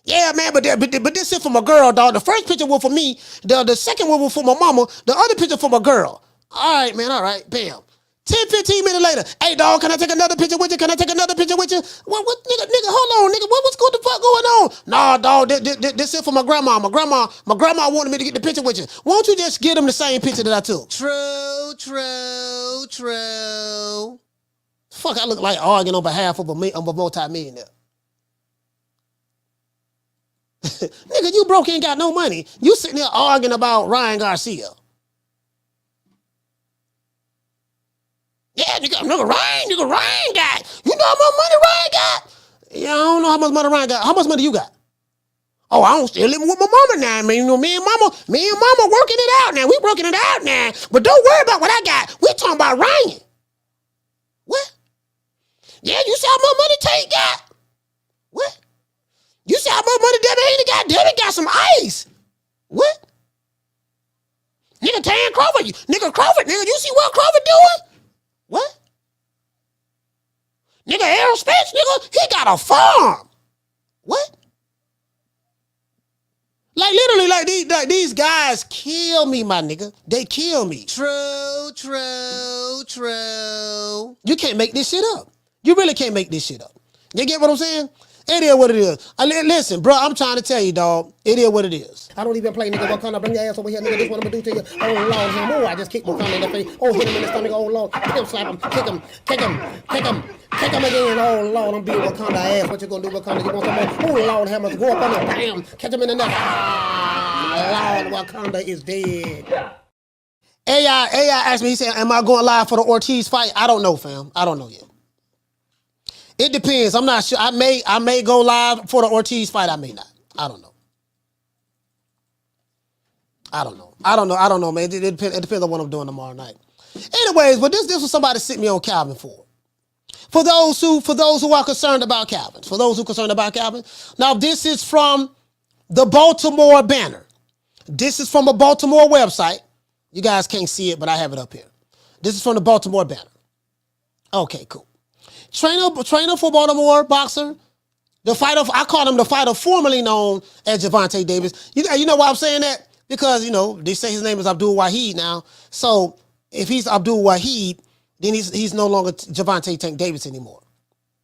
Yeah, man, but this is for my girl, dog. The first picture was for me. The second one was for my mama. The other picture for my girl. All right, man, all right, bam. 10, 15 minutes later, hey, dog, can I take another picture with you? Can I take another picture with you? What nigga, hold on, nigga, what's the fuck going on? Nah, dog, this is for my grandma. My grandma wanted me to get the picture with you. Why don't you just give them the same picture that I took? True. Fuck, I look like arguing on behalf of a multi-millionaire. Nigga, you broke, ain't got no money. You sitting there arguing about Ryan Garcia. Yeah, nigga Ryan got. You know how much money Ryan got? Yeah, I don't know how much money Ryan got. How much money you got? Oh, I don't still living with my mama now. I mean, you know, me and mama working it out now. We working it out now. But don't worry about what I got. We talking about Ryan. What? Yeah, you see how much money Tate got? What? You see how much money Devin Haney got? Devin got some ice. What? Nigga Tan Crawford, you see what Crawford doing? What? Nigga Errol Spence, nigga, he got a farm. What? Like literally, like these guys kill me, my nigga. They kill me. True. You can't make this shit up. You really can't make this shit up. You get what I'm saying? It is what it is. Listen, bro, I'm trying to tell you, dog. It is what it is. I don't even play, nigga. Wakanda, bring your ass over here, nigga. This what I'm gonna do to you. Oh, Lord, oh, I just kicked Wakanda in the face. Oh, hit him in the stomach. Oh, Lord. Kick him, slap him. Kick him again. Oh, Lord, I'm beating Wakanda ass. What you gonna do, Wakanda? You want some more? Oh, Lord, hammers. Go up on him. Bam. Catch him in the neck. Ah, Lord, Wakanda is dead. AI asked me, he said, am I going live for the Ortiz fight? I don't know, fam. I don't know yet. It depends. I'm not sure. I may go live for the Ortiz fight. I may not. I don't know. I don't know, man. It depends on what I'm doing tomorrow night. Anyways, but this was somebody sent me on Calvin Ford. For those who are concerned about Calvin. Now, this is from the Baltimore Banner. This is from a Baltimore website. You guys can't see it, but I have it up here. This is from the Baltimore Banner. Okay, cool. Trainer for Baltimore boxer. I call him the fighter formerly known as Gervonta Davis. You know why I'm saying that? Because, you know, they say his name is Abdul Wahid now. So if he's Abdul Wahid, then he's no longer Gervonta Tank Davis anymore.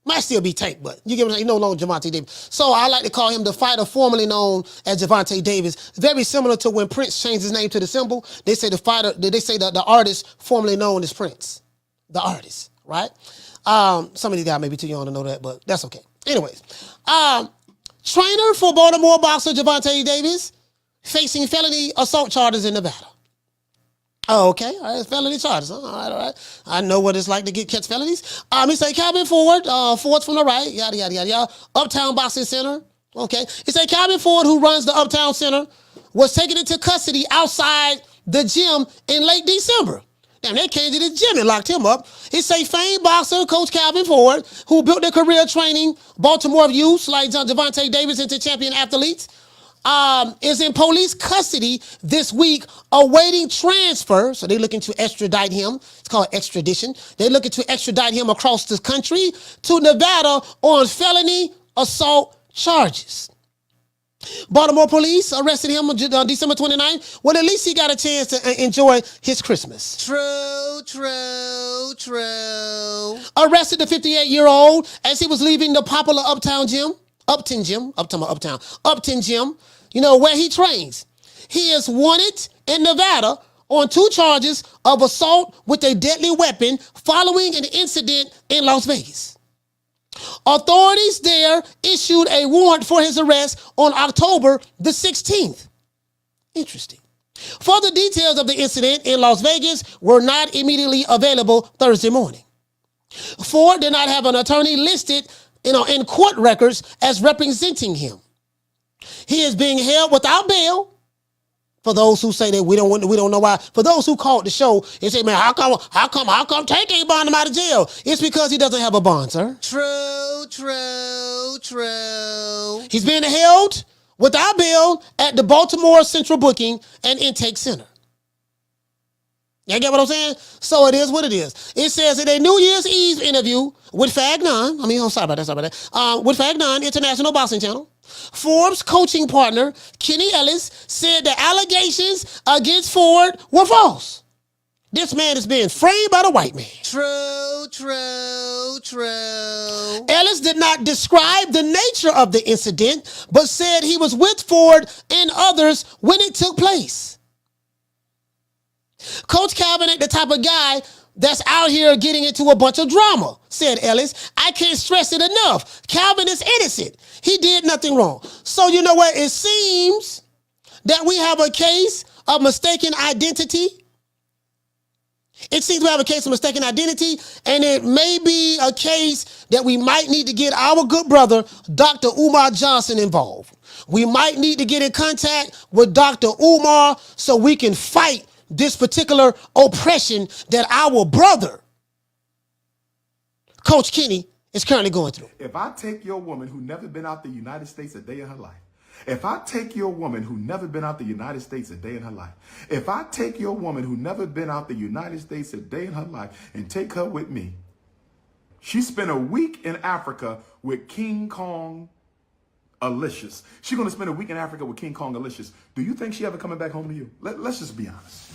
Might still be Tank, but you get what I'm saying? He's no longer Gervonta Davis. So I like to call him the fighter formerly known as Gervonta Davis. Very similar to when Prince changed his name to the symbol. They say the artist formerly known as Prince. The artist, right? Some of these guys may be too young to know that, but that's okay. Anyways, trainer for Baltimore boxer Gervonta Davis facing felony assault charges in Nevada. Oh, okay. All right, felony charges. All right. I know what it's like to catch felonies. He say Calvin Ford, Ford's from the right, yada, yada, yada, yada. Uptown Boxing Center. Okay. He say Calvin Ford, who runs the Uptown Center, was taken into custody outside the gym in late December. Damn, they came to the gym and locked him up. He say famed boxer, Coach Calvin Ford, who built their career training Baltimore youths like Gervonta Davis into champion athletes, is in police custody this week awaiting transfer. So they're looking to extradite him. It's called extradition. They're looking to extradite him across the country to Nevada on felony assault charges. Baltimore police arrested him on December 29th. Well, at least he got a chance to enjoy his Christmas. True. Arrested the 58-year-old as he was leaving the popular Upton Gym, you know, where he trains. He is wanted in Nevada on 2 charges of assault with a deadly weapon following an incident in Las Vegas. Authorities there issued a warrant for his arrest on October the 16th. Interesting. Further details of the incident in Las Vegas were not immediately available Thursday morning. Ford did not have an attorney listed, in court records as representing him. He is being held without bail. For those who say that we don't know why. For those who called the show and say, man, how come Tank ain't bonding him out of jail? It's because he doesn't have a bond, sir. True. He's being held without bail at the Baltimore Central Booking and Intake Center. You get what I'm saying? So it is what it is. It says in a New Year's Eve interview with with Fag9 International Boxing Channel, Forbes coaching partner Kenny Ellis said the allegations against Ford were false. This man is being framed by the white man. True. Ellis did not describe the nature of the incident, but said he was with Ford and others when it took place. Coach Calvin ain't the type of guy that's out here getting into a bunch of drama, said Ellis. I can't stress it enough. Calvin is innocent. He did nothing wrong. So you know what? It seems that we have a case of mistaken identity It seems we have a case of mistaken identity, and it may be a case that we might need to get our good brother, Dr. Umar Johnson, involved. We might need to get in contact with Dr. Umar so we can fight this particular oppression that our brother, Coach Kenny, is currently going through. If I take your woman who never been out the United States a day in her life, if I take your woman who never been out the United States a day in her life, if I take your woman who never been out the United States a day in her life and take her with me, she spent a week in Africa with King Kong Alicious. She's going to spend a week in Africa with King Kong Alicious. Do you think she ever coming back home to you? Let's just be honest.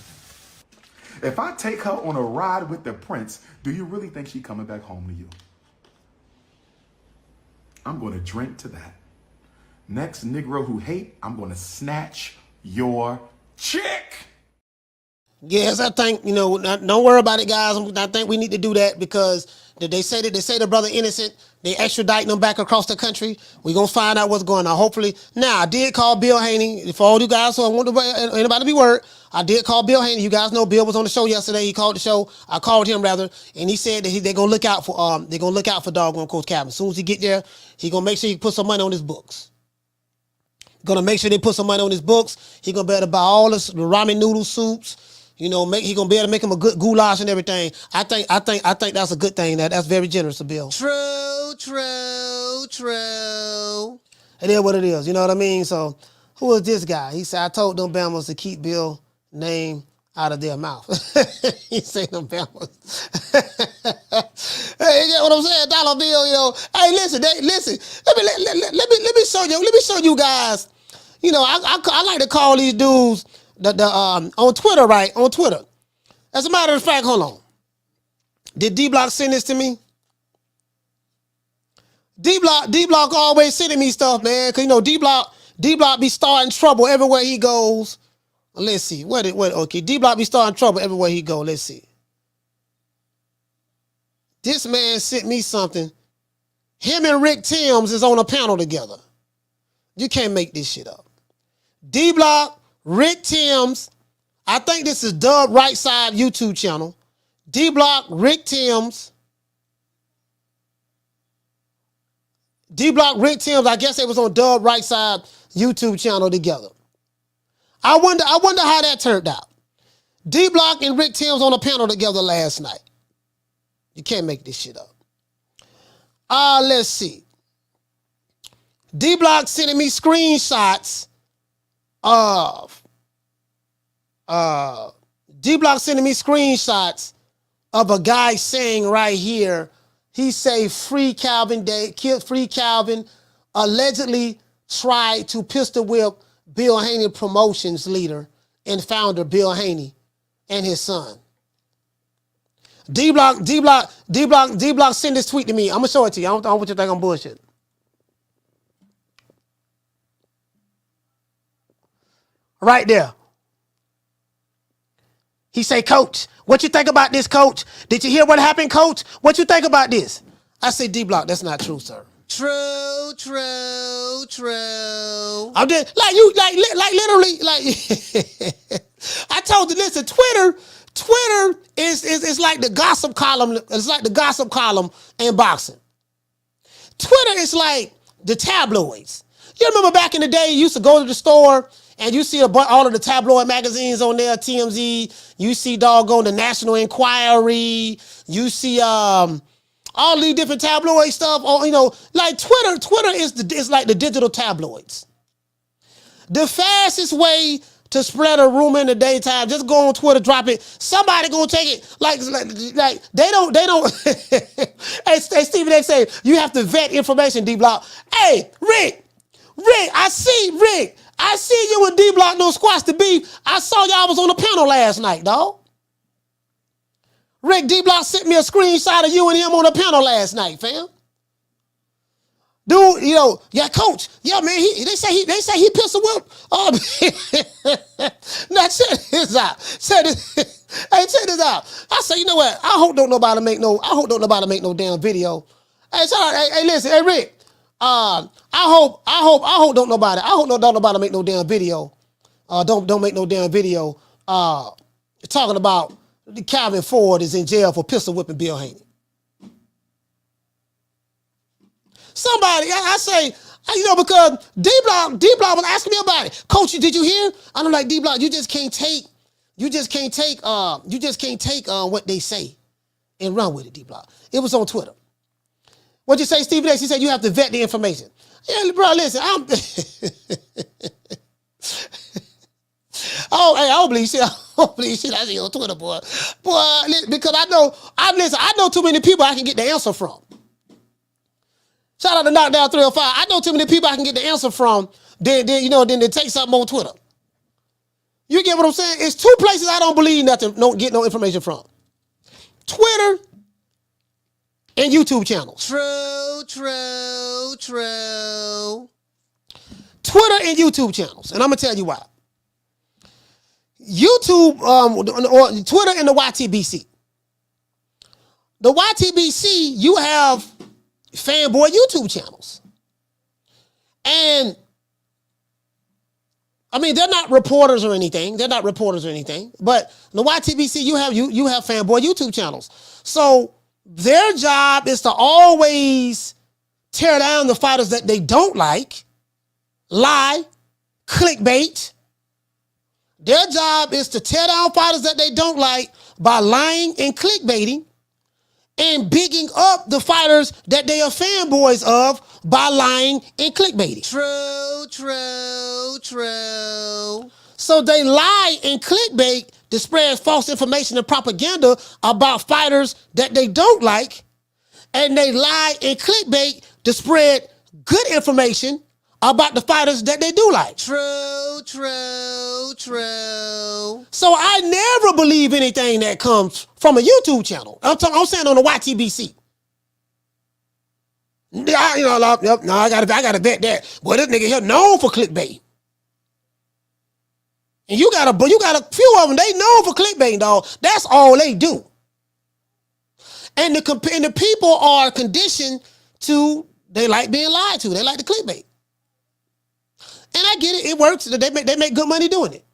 If I take her on a ride with the prince, do you really think she coming back home to you? I'm going to drink to that. Next Negro who hate, I'm going to snatch your chick. Yes, I think, don't worry about it, guys. I think we need to do that because they say the brother innocent. They extraditing him back across the country. We're going to find out what's going on. Hopefully. Now, I did call Bill Haney. For all you guys, so I want anybody to be worried. I did call Bill Haney. You guys know Bill was on the show yesterday. He called the show. I called him rather, and he said that they're gonna look out for doggone Coach Calvin. As soon as he get there, he gonna make sure he put some money on his books. Gonna make sure they put some money on his books. He gonna be able to buy all the ramen noodle soups. He gonna be able to make him a good goulash and everything. I think that's a good thing. That's very generous of Bill. True. It is what it is. You know what I mean? So, who is this guy? He said, I told them Bama's to keep Bill's name out of their mouth. He said them Bama's. Hey, you get what I'm saying? Dollar Bill, Hey, listen. Let me show you guys. I like to call these dudes on Twitter, right? On Twitter. As a matter of fact, hold on. Did D-Block send this to me? D-Block always sending me stuff, man. Cause D-Block be starting trouble everywhere he goes. Let's see. Okay, D-Block be starting trouble everywhere he go. Let's see. This man sent me something. Him and Rick Timms is on a panel together. You can't make this shit up. D-Block, Rick Timms. I think this is Dub Right Side YouTube channel. D-Block, Rick Timms. D-Block, Rick Timms. I guess they was on Dub Right Side YouTube channel together. I wonder how that turned out. D-Block and Rick Timms on a panel together last night. You can't make this shit up. Let's see. D-Block sending me screenshots of D-Block sending me screenshots of a guy saying right here, he say Free Calvin allegedly tried to pistol whip Bill Haney Promotions leader and founder Bill Haney and his son. D-Block send this tweet to me. I'm gonna show it to you. I don't want you to think I'm bullshit. Right there. He say, Coach, what you think about this, Coach? Did you hear what happened, Coach? What you think about this? I say, D-Block, that's not true, sir. True. I'm just literally. I told you, listen, Twitter is like the gossip column. It's like the gossip column in boxing. Twitter is like the tabloids. You remember back in the day, you used to go to the store and you see all of the tabloid magazines on there, TMZ. You see doggone the National Enquiry. You see all these different tabloid stuff. Like Twitter is like the digital tabloids. The fastest way to spread a rumor in the daytime, just go on Twitter, drop it. Somebody gonna take it. Like they don't. Hey, Stephen, they say you have to vet information. D-Block. Hey, Rick, I see you and D-Block no squash the beef. I saw y'all was on the panel last night, dog. Rick, D-Block sent me a screenshot of you and him on the panel last night, fam. Dude, yeah, Coach. Yeah, man, they say he pistol whipped. Now check this out. Check this out. I say, you know what? I hope don't nobody make no damn video. Hey, sorry, hey, listen, hey Rick. I hope don't nobody make no damn video. Don't make no damn video talking about Calvin Ford is in jail for pistol whipping Bill Haney. Somebody, I say, because D-Block was asking me about it. Coach, did you hear? I'm like, D-Block, you just can't take what they say and run with it, D-Block. It was on Twitter. What'd you say, Stephen X? He said you have to vet the information. Yeah, bro, listen, I don't believe shit. I don't believe shit I see on Twitter, boy. Boy, because I know too many people I can get the answer from. Shout out to Knockdown 305. I know too many people I can get the answer from. Then they take something on Twitter. You get what I'm saying? It's two places I don't believe nothing, don't get no information from. Twitter and YouTube channels. True. Twitter and YouTube channels. And I'm going to tell you why. YouTube, or Twitter and the YTBC. The YTBC, you have fanboy YouTube channels. And I mean, they're not reporters or anything. But the YTBC, you have fanboy YouTube channels. So their job is to always tear down the fighters that they don't like, lie, clickbait. Their job is to tear down fighters that they don't like by lying and clickbaiting, and bigging up the fighters that they are fanboys of by lying and clickbaiting. True. So they lie and clickbait to spread false information and propaganda about fighters that they don't like, and they lie and clickbait to spread good information about the fighters that they do like. True. So I never believe anything that comes from a YouTube channel. I'm saying on the YTBC. I gotta bet that. Boy, this nigga here known for clickbait. And you got a few of them, they known for clickbait, dog. That's all they do. And the people are conditioned to, they like being lied to. They like the clickbait. And I get it. It works. They make good money doing it.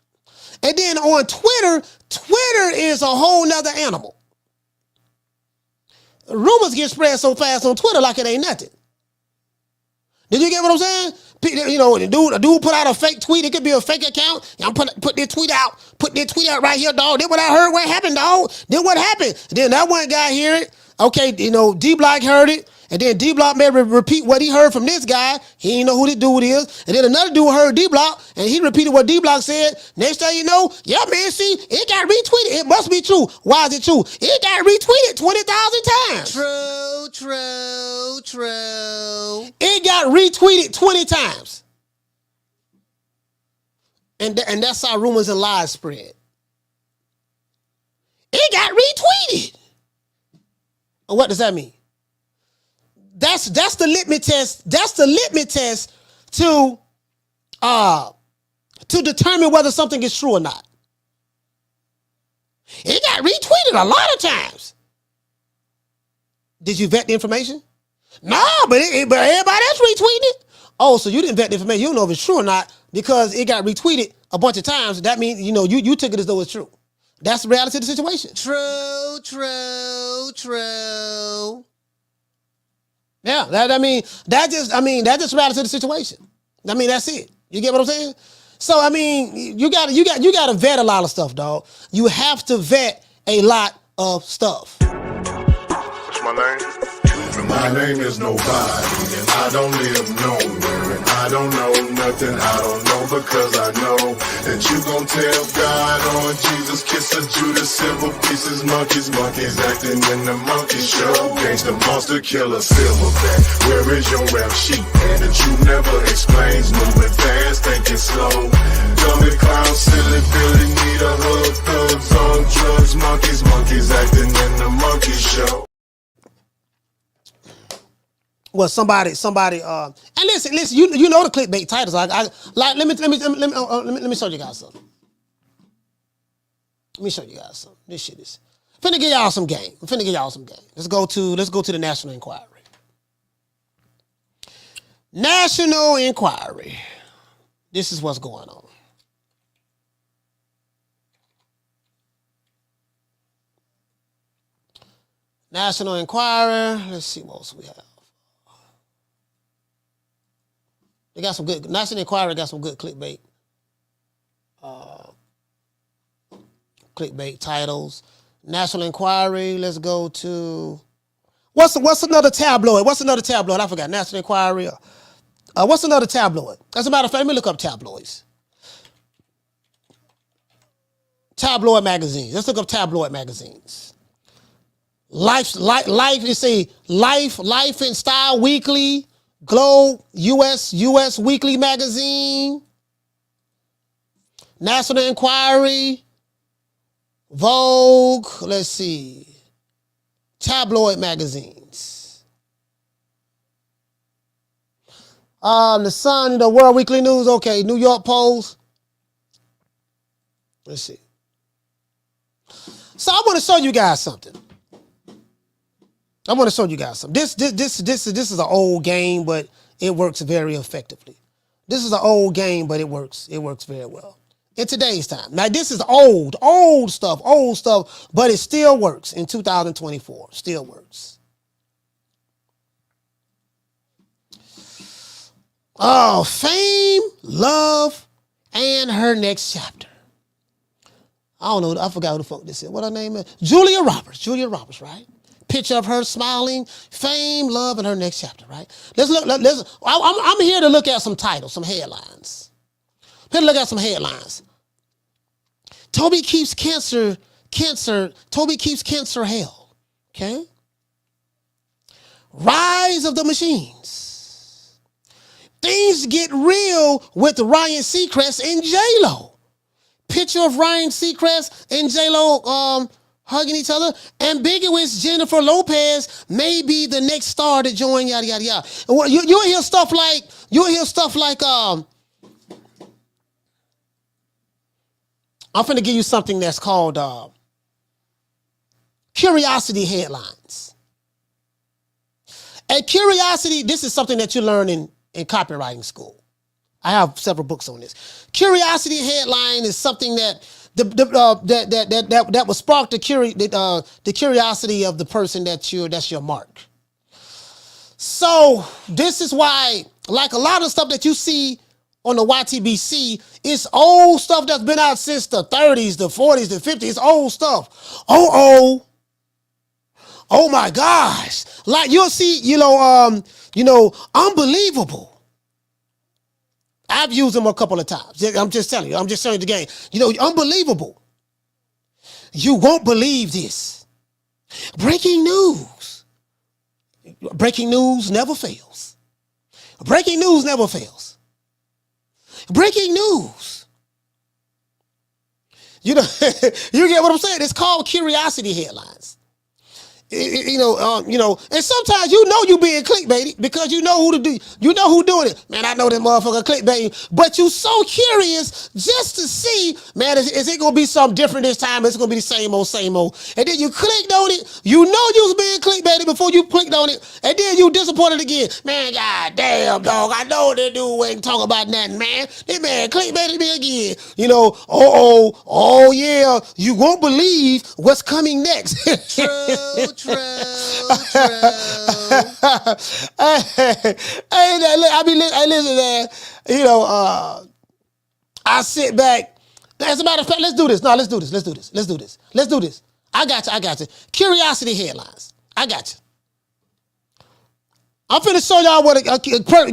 And then on Twitter is a whole nother animal. Rumors get spread so fast on Twitter like it ain't nothing. Did you get what I'm saying? The dude put out a fake tweet. It could be a fake account. I'm put this tweet out. Put this tweet out right here, dog. Then what I heard, what happened, dog? Then what happened? Then that one guy hear it. Okay, D-Block heard it. And then D-Block may repeat what he heard from this guy. He ain't know who this dude is. And then another dude heard D-Block, and he repeated what D-Block said. Next thing you know, yeah, man, see, it got retweeted. It must be true. Why is it true? It got retweeted 20,000 times. True. It got retweeted 20 times. And that's how rumors and lies spread. It got retweeted. And what does that mean? That's the litmus test. That's the litmus test to determine whether something is true or not. It got retweeted a lot of times. Did you vet the information? No, but everybody else retweeted it. Oh, so you didn't vet the information. You don't know if it's true or not because it got retweeted a bunch of times. That means you took it as though it's true. That's the reality of the situation. True. Yeah, that's just reality of the situation. I mean, that's it. You get what I'm saying? So I mean, you gotta vet a lot of stuff, dog. You have to vet a lot of stuff. What's my name? My name is nobody, and I don't live nowhere, and I don't know nothing. I don't know because I know that you gon' tell God on Jesus, kiss a Judas, silver pieces, monkeys acting in the monkey show. Gangsta monster killer, silverback. Where is your rap sheet that you never explains? Moving fast, thinking slow. Dummy clown, silly Billy, need a hug. Thugs on drugs, monkeys acting in the monkey show. Well, somebody, and listen, you know the clickbait titles. Let me show you guys something. This shit is finna give y'all some game. Let's go to the National Enquiry. National Enquiry. This is what's going on. National Enquirer. Let's see what else we have. They got some good. National Enquirer got some good clickbait. Clickbait titles. National Enquiry. Let's go to what's another tabloid? What's another tabloid? I forgot. National Enquiry. What's another tabloid? As a matter of fact, let me look up tabloids. Tabloid magazines. Let's look up tabloid magazines. Life. You see, Life and Style Weekly, Globe, U.S. Weekly Magazine, National Enquiry, Vogue. Let's see, tabloid magazines. The Sun, the World Weekly News. Okay, New York Post. Let's see. So I want to show you guys something. This is an old game, but it works very effectively. This is an old game, but it works very well in today's time. Now this is old stuff, but it still works in 2024. Still works. Oh, Fame, Love, and Her Next Chapter. I don't know. I forgot who the fuck this is. What her name is? Julia Roberts, right? Picture of her smiling. Fame, Love, and Her Next Chapter, right? Let's look. I'm here to look at some titles, some headlines. Toby keeps cancer hell. Okay. Rise of the machines. Things get real with Ryan Seacrest and J-Lo. Picture of Ryan Seacrest and J-Lo hugging each other. Ambiguous Jennifer Lopez may be the next star to join, yada, yada, yada. You'll hear stuff like, I'm finna give you something that's called curiosity headlines. And curiosity, this is something that you learn in copywriting school. I have several books on this. Curiosity headline is something that that will spark the curiosity of the person that's your mark. So this is why, like a lot of stuff that you see on the YTBC, it's old stuff that's been out since the 30s, the 40s, the 50s. It's old stuff. Oh my gosh! Like you'll see, unbelievable. I've used them a couple of times. I'm just telling you. I'm just showing you the game. Unbelievable. You won't believe this. Breaking news. Breaking news never fails. Breaking news never fails. Breaking news. You get what I'm saying? It's called curiosity headlines. And sometimes you being clickbaity because you know who doing it. Man, I know this motherfucker clickbaiting, but you so curious just to see, man, is it gonna be something different this time? It's gonna be the same old, and then you clicked on it. You know you was being clickbaited before you clicked on it, and then you disappointed again. Man, god damn, dog, I know this dude ain't talking about nothing, man. This man clickbaited me again. Oh yeah, you won't believe what's coming next. True. Listen, man. I sit back. As a matter of fact, let's do this. No, let's do this. I got you. Curiosity headlines. I got you. I'm finna show y'all what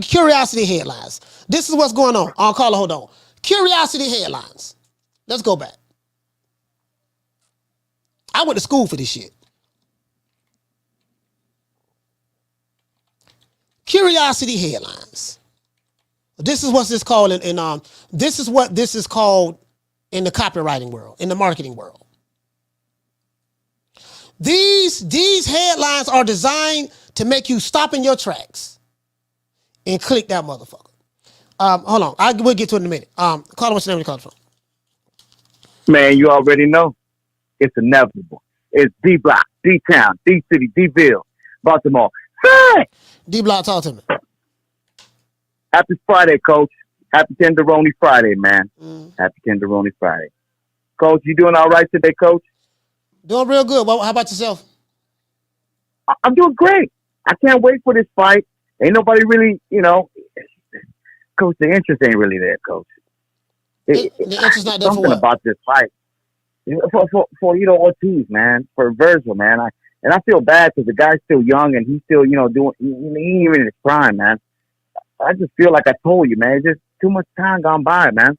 curiosity headlines. This is what's going on. Caller, hold on. Curiosity headlines. Let's go back. I went to school for this shit. Curiosity headlines. This is what this called this is what this is called in the copywriting world, in the marketing world. These headlines are designed to make you stop in your tracks and click that motherfucker. Hold on, we'll get to it in a minute. Call what's your name? You call from? Man, you already know. It's inevitable. It's D Block, D Town, D City, D-Ville, Baltimore. Hey! D Block, talk to me. Happy Friday, Coach. Happy Tenderoni Friday, man. Happy Tenderoni Friday. Coach, you doing all right today, Coach? Doing real good. Well, how about yourself? I'm doing great. I can't wait for this fight. Ain't nobody really, Coach, the interest ain't really there, Coach. The interest not there for something what? about this fight. For Ortiz, man, for Vergil, man. I feel bad because the guy's still young and he's still, doing, he ain't even in his prime, man. I just feel like I told you, man. It's just too much time gone by, man.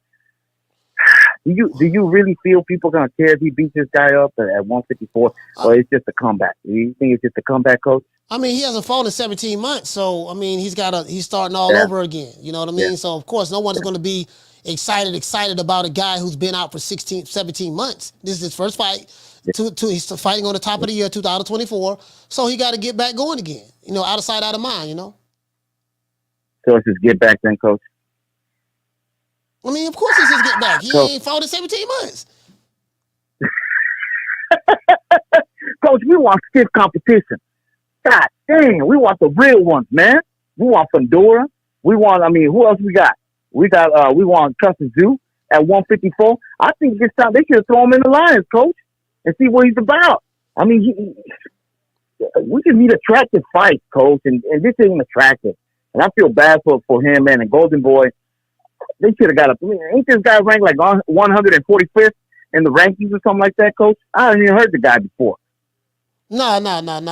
Do you really feel people gonna care if he beats this guy up at 154, or it's just a comeback? Do you think it's just a comeback, Coach? I mean, he hasn't fought in 17 months, so I mean, he's starting all over again. You know what I mean? Yeah. So of course, no one's going to be excited about a guy who's been out for 17 months. This is his first fight. He's fighting on the top of the year, 2024. So he got to get back going again. Out of sight, out of mind. So it's just get back then, Coach. I mean, of course it's his get back. He ain't fought in 17 months. Coach, we want stiff competition. God dang, we want the real ones, man. We want Fundora. Who else we got? We want Custom Zoo at 154. I think this time they should have thrown him in the Lions, Coach, and see what he's about. I mean, we just need attractive fights, Coach, and this isn't attractive. And I feel bad for him, man, and Golden Boy. They should have got up. I mean, ain't this guy ranked like 145th in the rankings or something like that, Coach? I haven't even heard the guy before. No.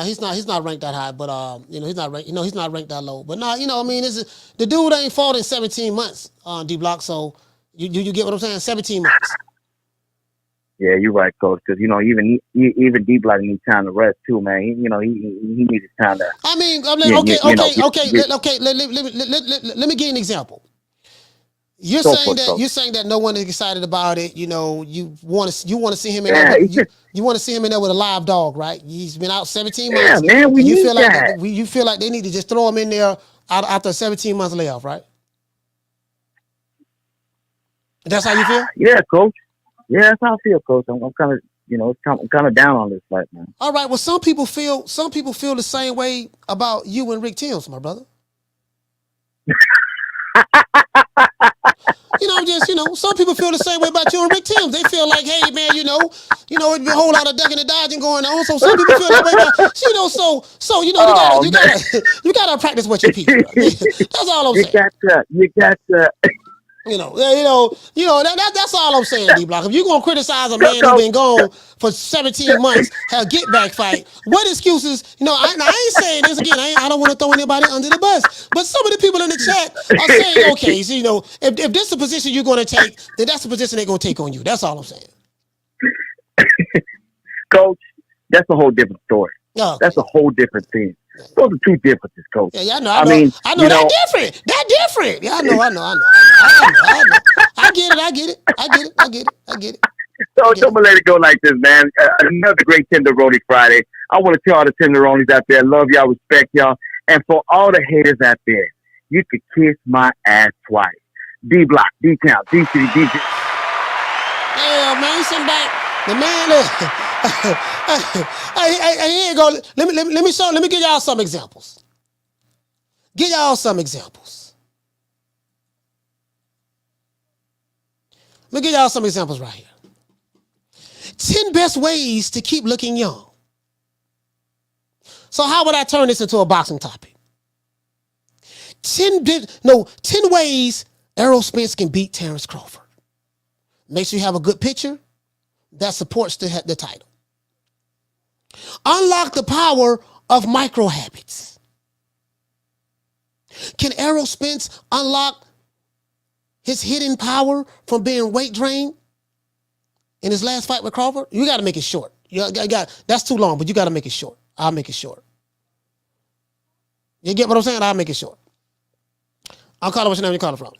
He's not ranked that high, but he's not ranked. He's not ranked that low. But the dude ain't fought in 17 months on D Block. So you get what I'm saying? 17 months. Yeah, you're right, Coach. Because even D Block needs time to rest too, man. He needs his time to. I mean, okay. Let me give you an example. You're saying that no one is excited about it. You want to see him in there. You want to see him in there with a live dog, right? He's been out 17 months. Yeah, man, you feel like they need to just throw him in there after 17 months layoff, right? That's how you feel? Yeah, Coach. Yeah, that's how I feel, Coach. I'm kind of I'm kind of down on this fight, man. All right. Well, some people feel the same way about you and Rick Timms, my brother. Some people feel the same way about you and Rick Timms. They feel like, hey, man, it's been a whole lot of ducking and dodging going on. So some people feel that way about, you gotta practice what you teach. That's all I'm saying. You got to. That's all I'm saying, D Block. If you're gonna criticize a man who's been gone for 17 months, have a get back fight, what excuses? I ain't saying this again. I don't want to throw anybody under the bus, but some of the people in the chat are saying, okay, so if this is the position you're gonna take, then that's the position they're gonna take on you. That's all I'm saying. Coach, that's a whole different story. Okay. That's a whole different thing. Those are two differences, Coach. Yeah, I know. I know. That's different. That's different. Yeah, I know. I get it. So I'm gonna let it go like this, man. Another great Tenderoni Friday. I want to tell all the Tenderonis out there, love y'all, respect y'all, and for all the haters out there, you could kiss my ass twice. D Block, D Town, D City, D. Yeah, man, you sitting back. The man. Hey, here you go. Let me give y'all some examples. Let me give y'all some examples right here. 10 best ways to keep looking young. So how would I turn this into a boxing topic? 10 ways Errol Spence can beat Terrence Crawford. Make sure you have a good picture that supports the title. Unlock the power of micro habits. Can Errol Spence unlock his hidden power from being weight drained in his last fight with Crawford? You got to make it short. That's too long, but you got to make it short. I'll make it short. You get what I'm saying? I'll make it short. I'll call it. What's your name? You calling from?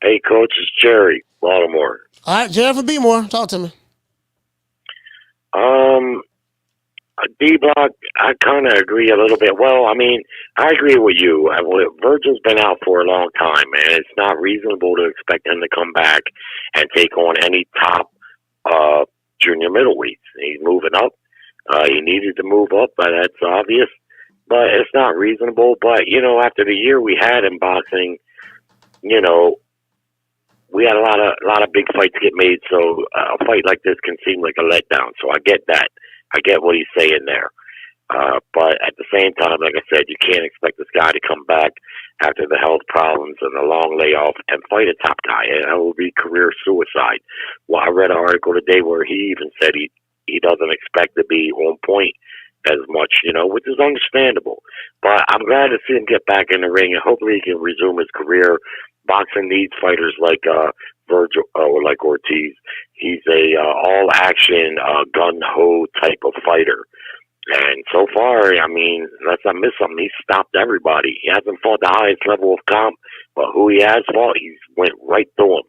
Hey, Coach, it's Jerry, Baltimore. All right, Jerry from B-More. Talk to me. D-Block, I kind of agree a little bit. Well, I mean, I agree with you. Vergil's been out for a long time, man. It's not reasonable to expect him to come back and take on any top junior middleweights. He's moving up. He needed to move up, but that's obvious. But it's not reasonable. But, after the year we had in boxing, we had a lot of big fights get made, so a fight like this can seem like a letdown. So I get that. I get what he's saying there. But at the same time, like I said, you can't expect this guy to come back after the health problems and the long layoff and fight a top guy. That will be career suicide. Well, I read an article today where he even said he doesn't expect to be on point as much, which is understandable. But I'm glad to see him get back in the ring, and hopefully he can resume his career. Boxing needs fighters like Vergil or like Ortiz. He's a all-action, gun-ho type of fighter. And so far, I mean, unless I miss something, he's stopped everybody. He hasn't fought the highest level of comp, but who he has fought, he's went right through him.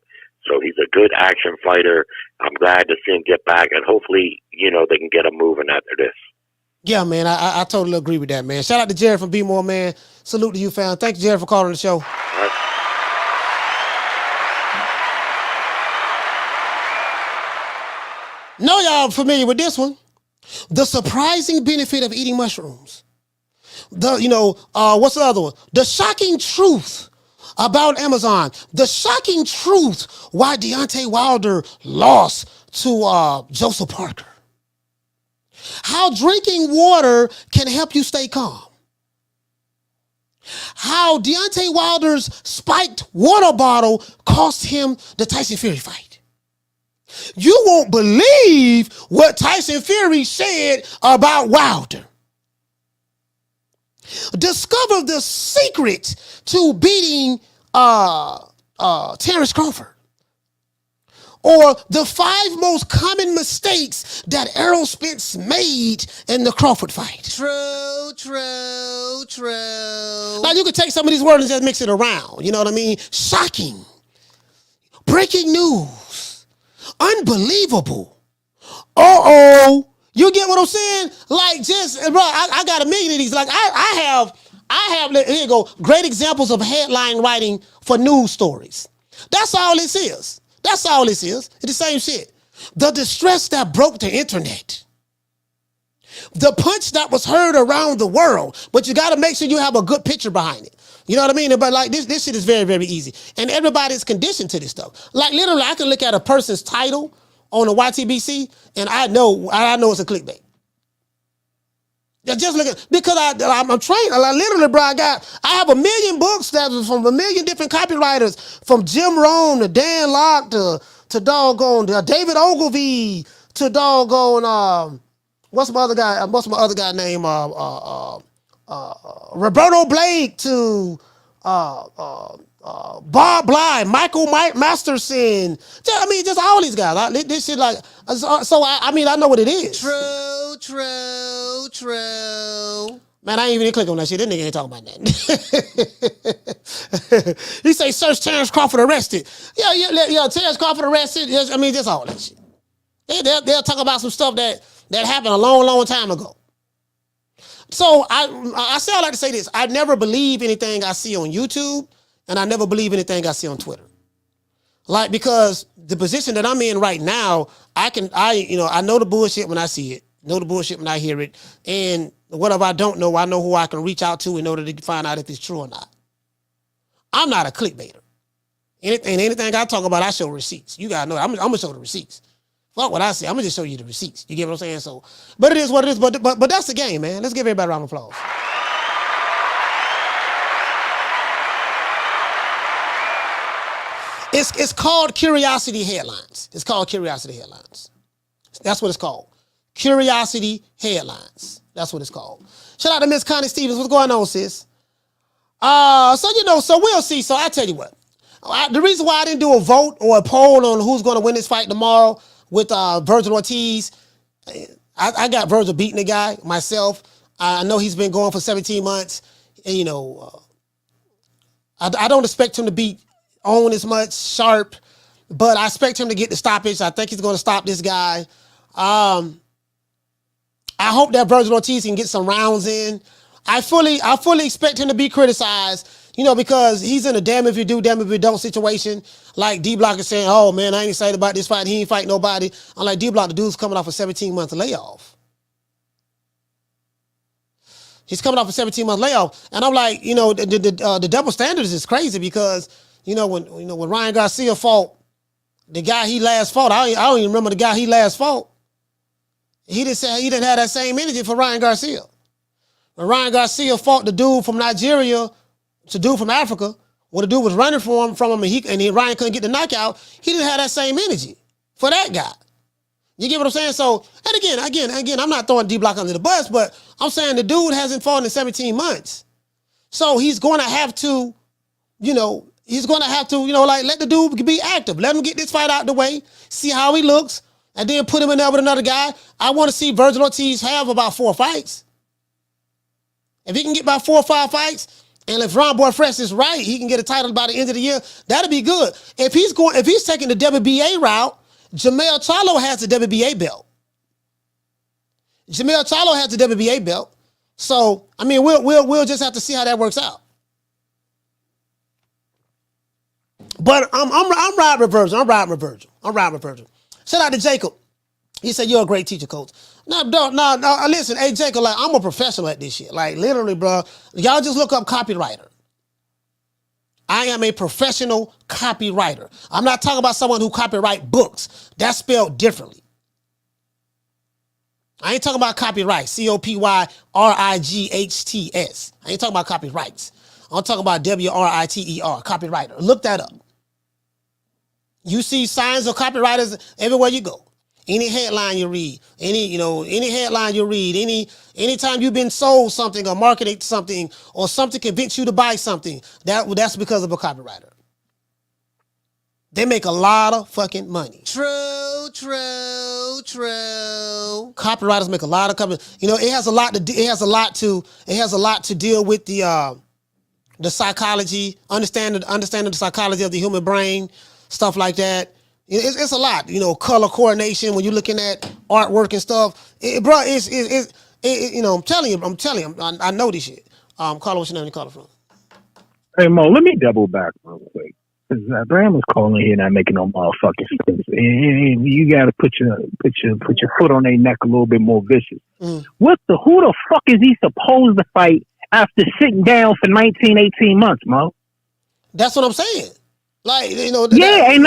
So he's a good action fighter. I'm glad to see him get back, and hopefully, they can get him moving after this. Yeah, man, I totally agree with that, man. Shout out to Jared from Be More, man. Salute to you, fam. Thank you, Jared, for calling the show. All right. Know y'all familiar with this one? The surprising benefit of eating mushrooms. What's the other one? The shocking truth about Amazon. The shocking truth why Deontay Wilder lost to Joseph Parker. How drinking water can help you stay calm. How Deontay Wilder's spiked water bottle cost him the Tyson Fury fight. You won't believe what Tyson Fury said about Wilder. Discover the secret to beating Terrence Crawford. Or the 5 most common mistakes that Errol Spence made in the Crawford fight. True. Now you could take some of these words and just mix it around. You know what I mean? Shocking. Breaking news. Unbelievable. You get what I'm saying? Like, just, bro, I got a million of these. Like, I have, here you go, great examples of headline writing for news stories. That's all this is. That's all this is. It's the same shit. The distress that broke the internet. The punch that was heard around the world. But you got to make sure you have a good picture behind it. You know what I mean? But like this shit is very, very easy. And everybody's conditioned to this stuff. Like literally, I can look at a person's title on the YTBC and I know it's a clickbait. Just look at, because I'm trained. Literally, bro, I have a million books that was from a million different copywriters, from Jim Rohn to Dan Locke to doggone David Ogilvy to doggone what's my other guy name? Roberto Blake to Bob Bly, Michael Masterson. Just all these guys. This shit like so. I know what it is. True. Man, I ain't even click on that shit. That nigga ain't talking about that. He say search Terrence Crawford arrested. Yeah. Terrence Crawford arrested. Just all that shit. They'll talk about some stuff that happened a long, long time ago. So I say I like to say this. I never believe anything I see on YouTube, and I never believe anything I see on Twitter. Like, because the position that I'm in right now, I know the bullshit when I see it, know the bullshit when I hear it, and whatever I don't know, I know who I can reach out to in order to find out if it's true or not. I'm not a clickbaiter. Anything I talk about, I show receipts. You gotta know, I'm gonna show the receipts. Fuck what I say, I'm gonna just show you the receipts. You get what I'm saying? So, but it is what it is. But that's the game, man. Let's give everybody a round of applause. It's called Curiosity Headlines. It's called Curiosity Headlines. That's what it's called. Curiosity Headlines. That's what it's called. Shout out to Miss Connie Stevens. What's going on, sis? So we'll see. So I tell you what. The reason why I didn't do a vote or a poll on who's going to win this fight tomorrow with Vergil Ortiz, I got Vergil beating the guy myself. I know he's been going for 17 months. And, I don't expect him to beat on as much Sharp, but I expect him to get the stoppage. I think he's going to stop this guy. I hope that Vergil Ortiz can get some rounds in. I fully expect him to be criticized, because he's in a damn if you do, damn if you don't situation. Like D-Block is saying, oh man, I ain't excited about this fight. He ain't fight nobody. I'm like, D-Block, the dude's coming off a 17-month layoff. He's coming off a 17-month layoff. And I'm like, the double standards is crazy because, when Ryan Garcia fought the guy he last fought, I don't even remember the guy he last fought. He didn't have that same energy for Ryan Garcia. When Ryan Garcia fought the dude from Nigeria, the dude from Africa, when the dude was running from him and Ryan couldn't get the knockout, he didn't have that same energy for that guy. You get what I'm saying? So, and again, I'm not throwing D-Block under the bus, but I'm saying the dude hasn't fought in 17 months. So he's going to have to, like, let the dude be active. Let him get this fight out the way, see how he looks, and then put him in there with another guy. I want to see Vergil Ortiz have about 4 fights. If he can get about 4 or 5 fights, and if Ron Boy Fresh is right, he can get a title by the end of the year, that'll be good. If he's taking the WBA route, Jamel Charlo has the WBA belt. So, I mean, we'll just have to see how that works out. But I'm riding with Vergil. Shout out to Jacob. He said, "You're a great teacher, coach." No, listen, hey, Jacob, like, I'm a professional at this shit. Like, literally, bro, y'all just look up copywriter. I am a professional copywriter. I'm not talking about someone who copyright books. That's spelled differently. I ain't talking about copyright, COPYRIGHTS. I ain't talking about copyrights. I'm talking about WRITER, copywriter. Look that up. You see signs of copywriters everywhere you go. Any headline you read, anytime you've been sold something or marketed something or something convinced you to buy something, that's because of a copywriter. They make a lot of fucking money. True. Copywriters make a lot of money. It has a lot to deal with the psychology, understanding the psychology of the human brain, stuff like that. It's a lot, color coordination when you're looking at artwork and stuff. I'm telling you, I know this shit. Carla, what's your name? You call it from? Hey Mo, let me double back real quick. Bram was calling here, not making no motherfucking sense. And you got to put your foot on their neck a little bit more vicious. Who the fuck is he supposed to fight after sitting down for 19, 18 months, Mo? That's what I'm saying. Like, and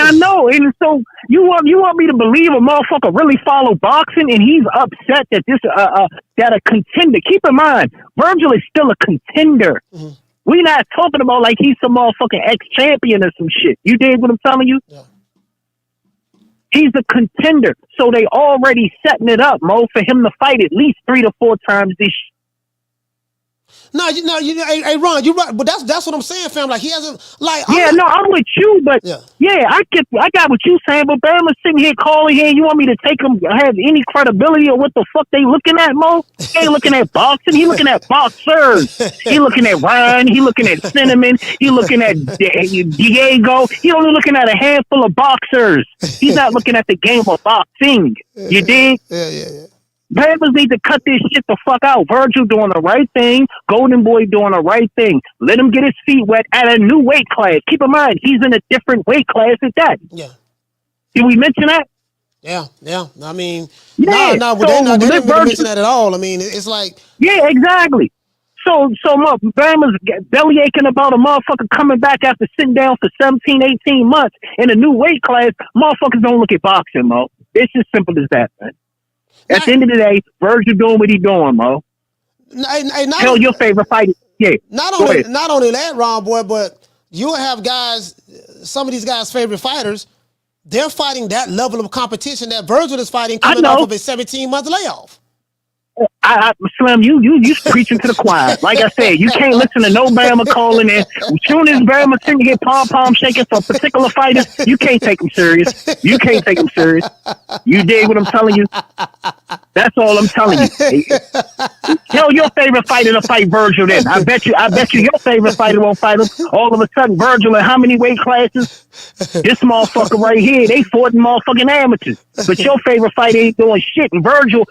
I know, and so you want me to believe a motherfucker really follow boxing, and he's upset that that a contender. Keep in mind, Vergil is still a contender. Mm-hmm. We not talking about like he's some motherfucking ex-champion or some shit. You dig what I'm telling you? Yeah. He's a contender, so they already setting it up, Mo, for him to fight at least 3 to 4 times this year. Hey, Ron, you're right, but that's what I'm saying, fam. Like, he hasn't, like, I'm with you, but I got what you saying, but Bama's sitting here calling here. You want me to take him, have any credibility or what the fuck they looking at, Mo? He ain't looking at boxing. He looking at boxers. He looking at Ryan. He looking at Cinnamon. He looking at Diego. He only looking at a handful of boxers. He's not looking at the game of boxing. You dig? Yeah. Bama's need to cut this shit the fuck out. Vergil doing the right thing. Golden Boy doing the right thing. Let him get his feet wet at a new weight class. Keep in mind, he's in a different weight class at that. Yeah. Did we mention that? Yeah. I mean, they didn't mention that at all. I mean, it's like... Yeah, exactly. So Bama's belly aching about a motherfucker coming back after sitting down for 17, 18 months in a new weight class. Motherfuckers don't look at boxing, Mo. It's as simple as that, man. At the end of the day, Vergil doing what he doing, Mo. Tell your favorite fighter. Yeah. Not only that, Ron Boy, but you'll have guys, some of these guys' favorite fighters, they're fighting that level of competition that Vergil is fighting coming off of a 17-month layoff. Slim, you preaching to the choir. Like I said, you can't listen to no Bama calling in. As soon as Bama sitting here pom-pom shaking for particular fighters, you can't take them serious. You dig what I'm telling you? That's all I'm telling you. Tell your favorite fighter to fight Vergil then. I bet you your favorite fighter won't fight him. All of a sudden, Vergil in how many weight classes? This motherfucker right here, they fought motherfucking amateurs. But your favorite fighter ain't doing shit. And Vergil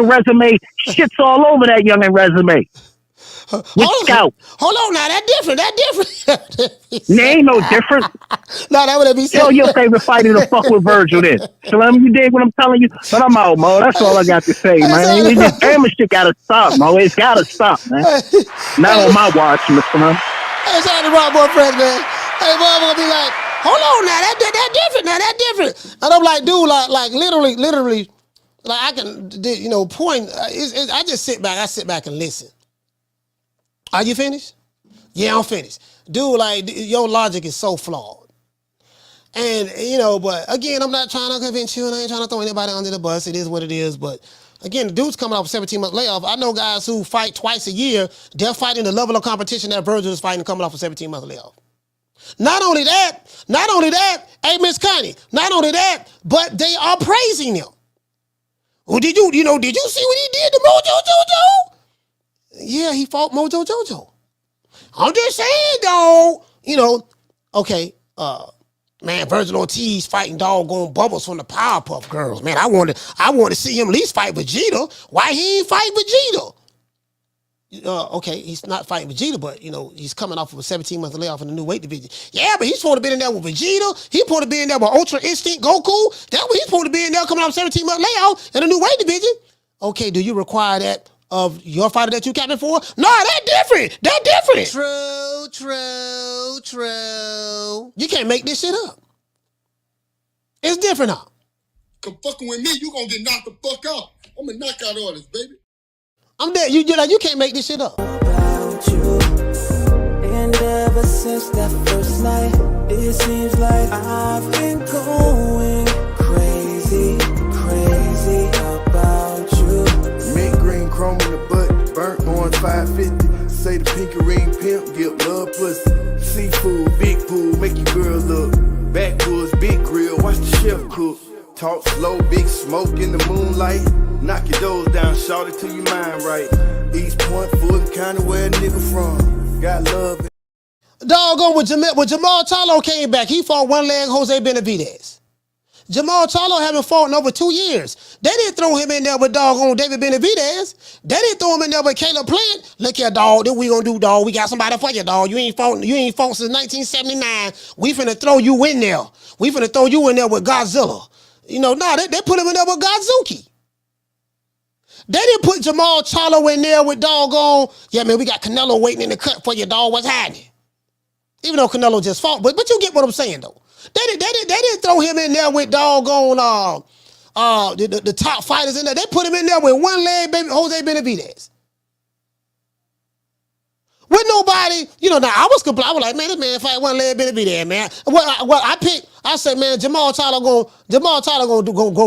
resume shits all over that youngin' resume. With Scout. Hold on now, that different. They ain't no different. No, that would be so. Tell your favorite fighter to fuck with Vergil then. Slim, you dig what I'm telling you? But I'm out, Mo. That's all I got to say, man. This Bama shit gotta stop, Mo. It's gotta stop, man. Not on my watch, Mr. Slim. Hey, shout out to Rob Boy Friends, man. Hey, Bob gonna be like, hold on now, that different. And I'm like, dude, like literally, like I can, point. I just sit back and listen. Are you finished? Yeah, I'm finished. Dude, like, your logic is so flawed. And, but again, I'm not trying to convince you, and I ain't trying to throw anybody under the bus. It is what it is. But again, the dude's coming off a 17-month layoff. I know guys who fight twice a year. They're fighting the level of competition that Vergil is fighting coming off a 17-month layoff. Not only that, hey, Miss Connie, not only that, but they are praising him. Well, did you see what he did to Mojo Jojo? Yeah, he fought Mojo Jojo. I'm just saying, though, okay, man, Vergil Ortiz fighting doggone Bubbles from the Powerpuff Girls. Man, I want to see him at least fight Vegeta. Why he ain't fight Vegeta? Okay, he's not fighting Vegeta, but, he's coming off of a 17-month layoff in the new weight division. Yeah, but he's supposed to be in there with Vegeta. He's supposed to be in there with Ultra Instinct Goku. That's what he's supposed to be in there coming off a 17-month layoff in the new weight division. Okay, do you require that of your fighter that you captain for? No, that's different. True. You can't make this shit up. It's different now. Come fucking with me, you gonna get knocked the fuck out. I'm a knockout artist, baby. I'm dead. You can't make this shit up. About you. And ever since that first night, it seems like I've been going crazy about you. Mint green chrome in the butt, burnt orange 550. Say the pinky ring pimp, give love pussy. Seafood, big pool, make your girl look. Backwoods, big grill, watch the chef cook. Talk slow, big smoke in the moonlight. Knock your doors down, shout it till your mind right. East Point, Fulton County, where a nigga from. Got love. Doggone, when Jamal Charlo came back, he fought one-leg Jose Benavidez. Jamal Charlo haven't fought in over 2 years. They didn't throw him in there with doggone David Benavidez. They didn't throw him in there with Caleb Plant. Look here, dog, this we gonna do, dog. We got somebody for you, dog. You ain't fought since 1979. We finna throw you in there. We finna throw you in there with Godzilla. They put him in there with Godzuki. They didn't put Jamal Charlo in there with doggone, yeah, man, we got Canelo waiting in the cut for you, dog. What's happening? Even though Canelo just fought, but you get what I'm saying, though. They didn't throw him in there with doggone the top fighters in there. They put him in there with one-leg baby Jose Benavidez. With nobody, now I was complaining. I was like, man, this man fight one-leg Benavidez, man. I said, man, Jamal Charlo gonna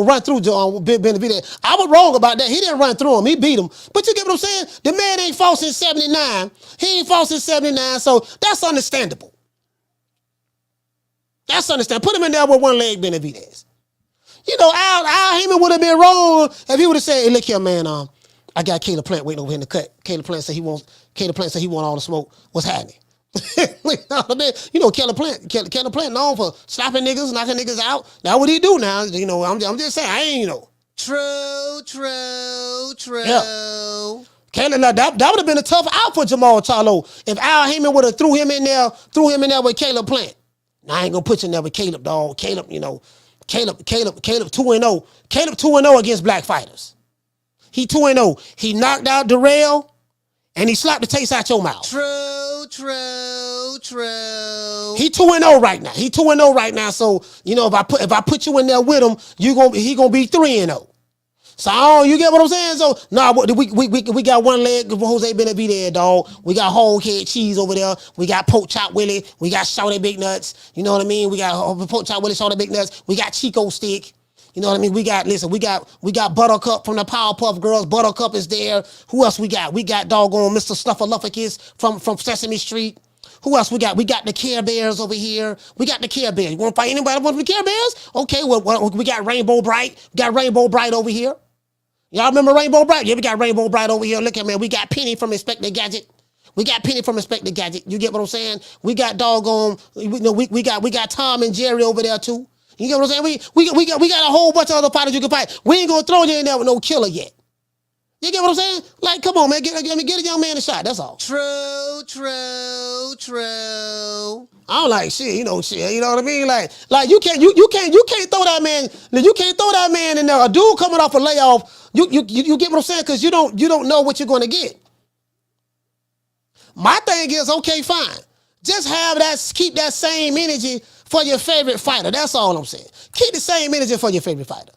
run through Benavidez. I was wrong about that. He didn't run through him. He beat him. But you get what I'm saying? The man ain't fought since 79. He ain't fought since 79, so that's understandable. That's understandable. Put him in there with one-leg Benavidez. Al Heyman would have been wrong if he would have said, hey, look here, man, I got Caleb Plant waiting over here in the cut. Caleb Plant said he want all the smoke. What's happening? Caleb Plant known for slapping niggas, knocking niggas out. That's what he do now. I'm just saying, I ain't, True. Yeah. Caleb, now that would have been a tough out for Jamal Charlo if Al Heyman would have threw him in there with Caleb Plant. Now I ain't gonna put you in there with Caleb, dog. Caleb 2-0. Caleb 2-0 against black fighters. He 2-0. He knocked out Darrell, and he slapped the taste out your mouth. True. He 2-0 right now. He 2-0 right now. So if I put you in there with him, he gonna be 3-0. So you get what I'm saying? So we got one leg of Jose Benavidez, dog. We got whole head cheese over there. We got Pork Chop Willie. We got Shawty Big Nuts. You know what I mean? We got Pork Chop Willie, Shawty Big Nuts. We got Chico Stick. You know what I mean? We got Buttercup from the Powerpuff Girls. Buttercup is there. Who else we got? We got doggone Mr. Snuffleupagus from Sesame Street. Who else we got? We got the Care Bears over here. We got the Care Bears. You want to fight anybody with the Care Bears? Okay, well, we got Rainbow Bright. We got Rainbow Bright over here. Y'all remember Rainbow Bright? Yeah, we got Rainbow Bright over here. Look at me. We got Penny from Inspector Gadget. You get what I'm saying? We got doggone. We got Tom and Jerry over there too. You get what I'm saying? We got a whole bunch of other fighters you can fight. We ain't gonna throw you in there with no killer yet. You get what I'm saying? Like, come on, man. Get a young man a shot. That's all. True. I don't like shit. You know what I mean? Like you can't throw that man. You can't throw that man in there. A dude coming off a layoff. You get what I'm saying? Because you don't know what you're gonna get. My thing is, okay, fine. Just keep that same energy for your favorite fighter. That's all I'm saying. Keep the same energy for your favorite fighter.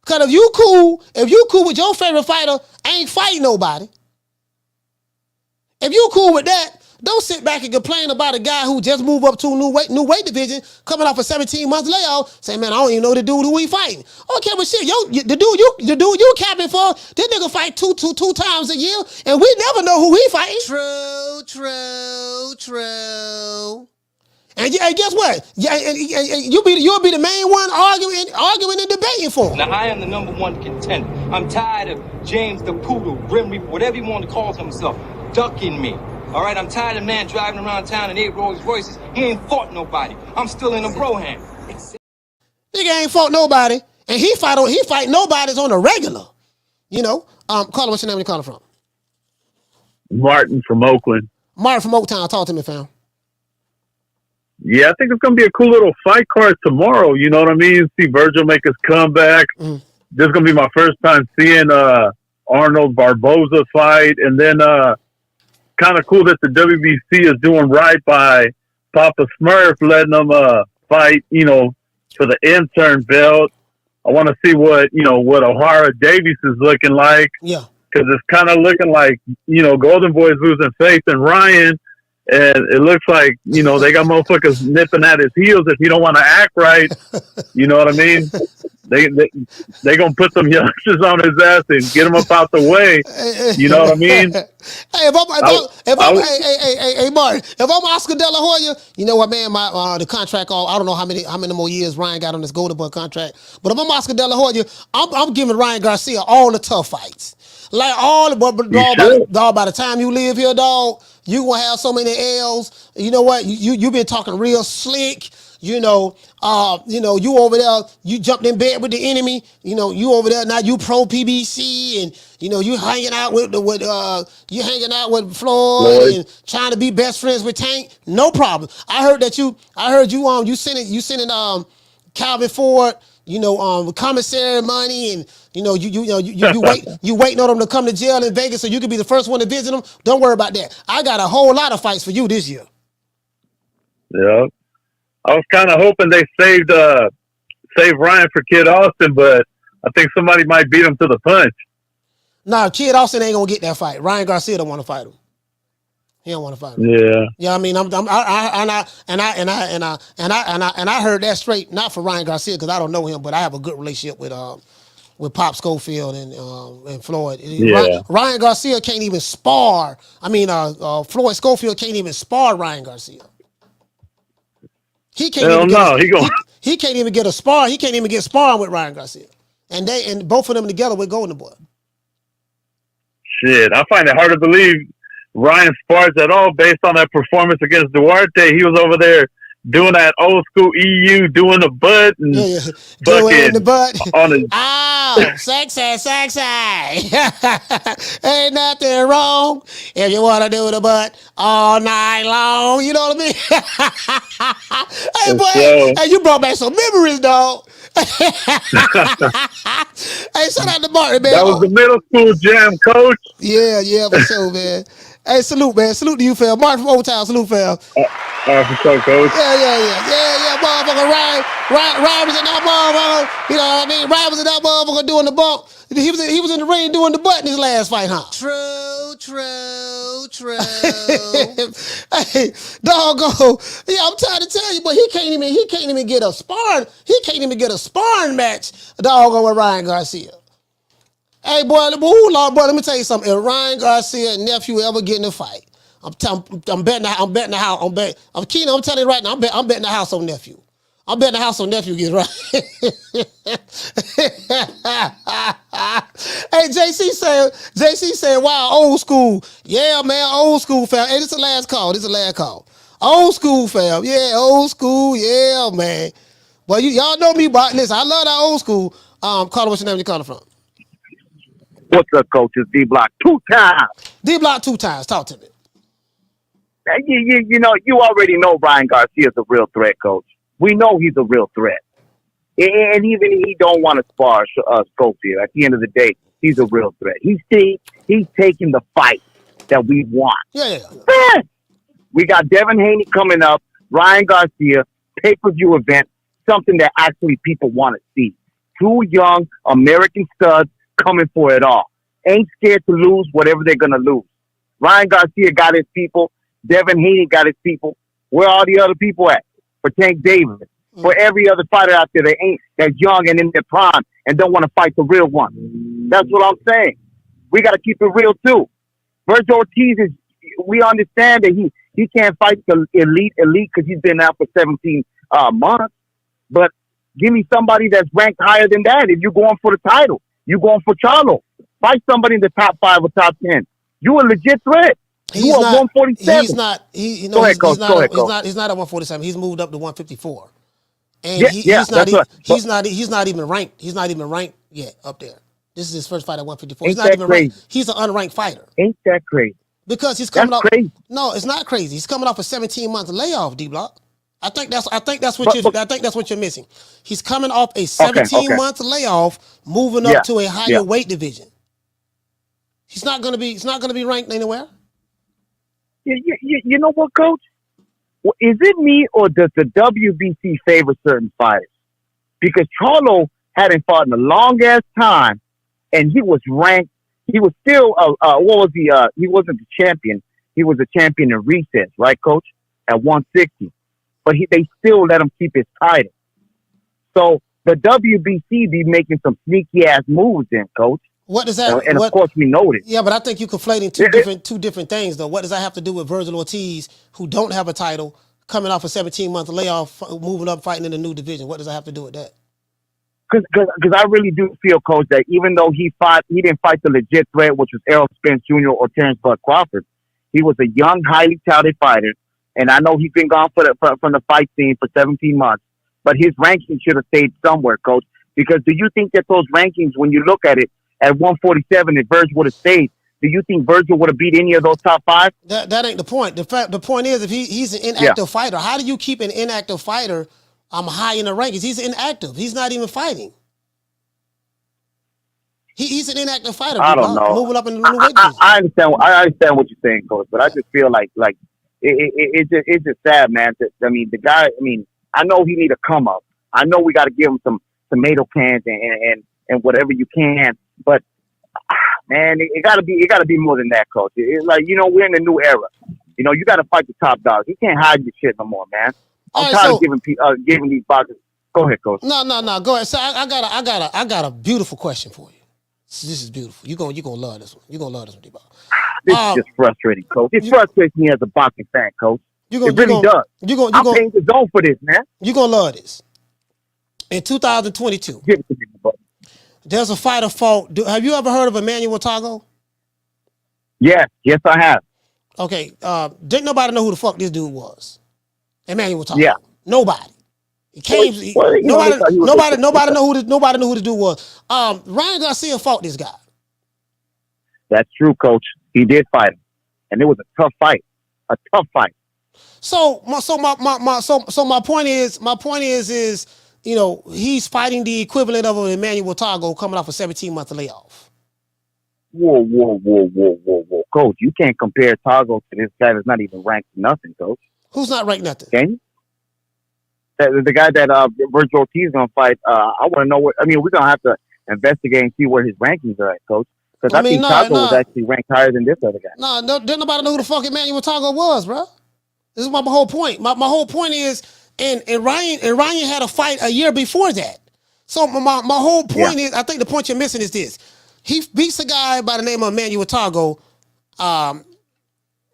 Because if you cool with your favorite fighter, ain't fighting nobody. If you cool with that, don't sit back and complain about a guy who just moved up to a new weight division, coming off a 17 months layoff, saying, man, I don't even know the dude who we fighting. Okay, but shit, the dude you capping for, this nigga fight two times a year, and we never know who he fighting. True. And guess what? You'll be the main one arguing and debating for. Now, I am the #1 contender. I'm tired of James the Poodle, Grim Reaper, whatever you want to call himself, ducking me. All right, I'm tired of man driving around town and 8 Rolls Royces. He ain't fought nobody. I'm still in a broham. Nigga ain't fought nobody, and he fight nobody's on a regular. You know, caller, what's your name? You calling from? Martin from Oakland. Martin from Oaktown. Talk to me, fam. Yeah, I think it's going to be a cool little fight card tomorrow. You know what I mean? See Vergil make his comeback. This is going to be my first time seeing Arnold Barboza fight. And then kind of cool that the WBC is doing right by Papa Smurf, letting them fight, you know, for the intern belt. I want to see what O'Hara Davies is looking like. Yeah. Because it's kind of looking like, you know, Golden Boy's losing faith in Ryan. And it looks like, you know, they got motherfuckers nipping at his heels if you don't want to act right. You know what I mean? They gonna put some youngsters on his ass and get him up out the way. You know what I mean? Hey, Martin, if I'm Oscar De La Hoya, you know what, man? The contract, I don't know how many more years Ryan got on this Golden Boy contract. But if I'm Oscar De La Hoya, I'm giving Ryan Garcia all the tough fights. Like by the time you live here, dog, you gonna have so many L's. You know what? You been talking real slick. You know, you over there, you jumped in bed with the enemy. You know, you over there now. You pro PBC, and you know you hanging out with Floyd and trying to be best friends with Tank. No problem. I heard you sending Calvin Ford, commissary money, and you waiting on them to come to jail in Vegas so you can be the first one to visit them. Don't worry about that. I got a whole lot of fights for you this year. Yeah. I was kind of hoping they saved Ryan for Kid Austin, but I think somebody might beat him to the punch. Nah, Kid Austin ain't gonna get that fight. Ryan Garcia don't want to fight him. He don't want to fight him. Yeah. Yeah, I mean, I heard that straight, not for Ryan Garcia because I don't know him, but I have a good relationship with Pop Schofield and Floyd. Yeah. Ryan Garcia can't even spar. I mean, Floyd Schofield can't even spar Ryan Garcia. He can't even get a spar. He can't even get sparring with Ryan Garcia. And both of them together with Golden Boy. Shit, I find it hard to believe Ryan spars at all based on that performance against Duarte. He was over there doing that old school EU, doing the butt and doing the butt. On his ow, sexy. Ain't nothing wrong if you want to do the butt all night long. You know what I mean? Hey, boy, hey, you brought back some memories, dog. Hey, shout out to Martin, man. That was the middle school jam, coach. Yeah, for sure, man. Hey, salute, man. Salute to you, fam. Martin from Old Town, salute, fam. For sure, coach. Yeah, motherfucker. Ryan was in that motherfucker. You know what I mean? Ryan was in that motherfucker doing the bump. He was in the ring doing the butt in his last fight, huh? True. Hey, doggone. Yeah, I'm trying to tell you, but he can't even get a sparring. He can't even get a sparring match, doggone, with Ryan Garcia. Hey, boy, let me tell you something. If Ryan Garcia and nephew ever get in a fight, I'm betting the house. I'm telling you right now, I'm betting the house on nephew. I'm betting the house on nephew gets right. Hey, JC said, wow, old school. Yeah, man, old school fam. Hey, this is the last call. Old school fam. Yeah, old school. Yeah, man. Well, y'all know me, but listen, I love that old school. Caller, what's your name? You calling from? What's up, coach? It's D-Block 2 times. D-Block 2 times. Talk to me. You already know Ryan Garcia's a real threat, coach. We know he's a real threat. And even he don't want to spar Schofield. At the end of the day, he's a real threat. He's taking the fight that we want. Yeah. We got Devin Haney coming up, Ryan Garcia, pay-per-view event, something that actually people want to see. 2 young American studs coming for it all. Ain't scared to lose whatever they're going to lose. Ryan Garcia got his people. Devin Haney got his people. Where are all the other people at? For Tank Davis. For every other fighter out there that's young and in their prime and don't want to fight the real one. That's what I'm saying. We got to keep it real too. Vergil Ortiz we understand that he can't fight the elite because he's been out for 17 months. But give me somebody that's ranked higher than that. If you're going for the title, you're going for Charlo. Fight somebody in the top 5 or top 10. You a legit threat. You are 147. He's not. Go ahead, Coach. He's not at 147. He's moved up to 154. And he's not even ranked. He's not even ranked yet up there. This is his first fight at 154. Ain't He's not that even crazy? ranked. He's an unranked fighter. Ain't that crazy? Because he's coming off. Crazy. No, it's not crazy. He's coming off a 17-month layoff, D-Block. I think that's what you're missing. He's coming off a 17-month layoff, moving up to a higher weight division. He's not gonna be ranked anywhere. You know what, Coach? Is it me or does the WBC favor certain fighters? Because Charlo hadn't fought in a long ass time, and he was ranked. He was still what was he? He wasn't the champion. He was a champion in recess, right, Coach? At 160, but they still let him keep his title. So the WBC be making some sneaky ass moves, then, Coach. What does that? And of course we know this. Yeah, but I think you're conflating two different things, though. What does that have to do with Vergil Ortiz, who don't have a title, coming off a 17-month layoff, moving up, fighting in a new division? What does that have to do with that? Because I really do feel, Coach, that even though he didn't fight the legit threat, which was Errol Spence Jr. or Terrence Bud Crawford. He was a young, highly touted fighter, and I know he's been gone from the fight scene for 17 months. But his ranking should have stayed somewhere, Coach. Because do you think that those rankings, when you look at it, at 147, if Vergil would have stayed, do you think Vergil would have beat any of those top 5? That ain't the point. The point is, if he's an inactive fighter, how do you keep an inactive fighter high in the rankings? He's inactive. He's not even fighting. He's an inactive fighter. I don't know. Moving up in the new weight division. I understand what you're saying, Coach, but I just feel like it's just sad, man. The guy. I know he need a come up. I know we got to give him some tomato cans and whatever you can. But man, it gotta be more than that, Coach. It's like, we're in a new era. You gotta fight the top dogs. You can't hide your shit no more, man. I'm tired of giving these boxers. Go ahead, Coach. No, go ahead. So I got a beautiful question for you. This is beautiful. You're gonna love this one. You're gonna love this one, D-Ball. This is just frustrating, Coach. It frustrates me as a boxing fan, Coach. It really does. I'm paying the zone for this, man. You're gonna love this. In 2022. Give it to me, buddy. There's a fighter fought. Have you ever heard of Emmanuel Tago? Yes, I have. Okay, didn't nobody know who the fuck this dude was? Emmanuel Tago. Yeah. Nobody. He came. Nobody knew who the dude was. Ryan Garcia fought this guy. That's true, Coach. He did fight him, and it was a tough fight. So my point is. He's fighting the equivalent of an Emmanuel Tago coming off a 17-month layoff. Whoa, Coach! You can't compare Tago to this guy that's not even ranked nothing, Coach. Who's not ranked nothing? Can you? The guy that Vergil Ortiz is gonna fight. I want to know what. We're gonna have to investigate and see where his rankings are at, Coach. Because I think Tago was actually ranked higher than this other guy. No, didn't nobody know who the fuck Emmanuel Tago was, bro. This is my whole point. My whole point is. And Ryan had a fight a year before that. So my whole point is, I think the point you're missing is this. He beats a guy by the name of Emmanuel Tago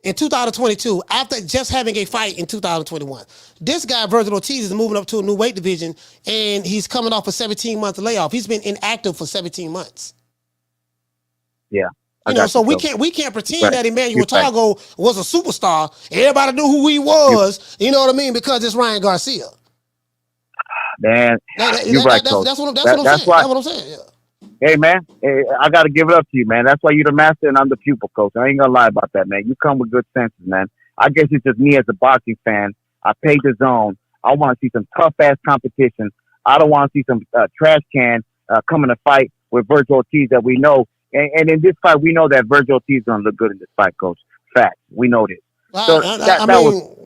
in 2022 after just having a fight in 2021. This guy, Vergil Ortiz, is moving up to a new weight division, and he's coming off a 17-month layoff. He's been inactive for 17 months. Yeah. So we can't pretend that Emmanuel Tago was a superstar. Everybody knew who he was. You know what I mean? Because it's Ryan Garcia. Man, you're right, Coach. That's what I'm saying. Yeah. Hey, man, I got to give it up to you, man. That's why you're the master and I'm the pupil, Coach. I ain't gonna lie about that, man. You come with good senses, man. I guess it's just me as a boxing fan. I paid the zone. I want to see some tough ass competition. I don't want to see some trash can coming to fight with Vergil Ortiz that we know. And in this fight, we know that Vergil Ortiz is going to look good in this fight, Coach. Fact. We know this.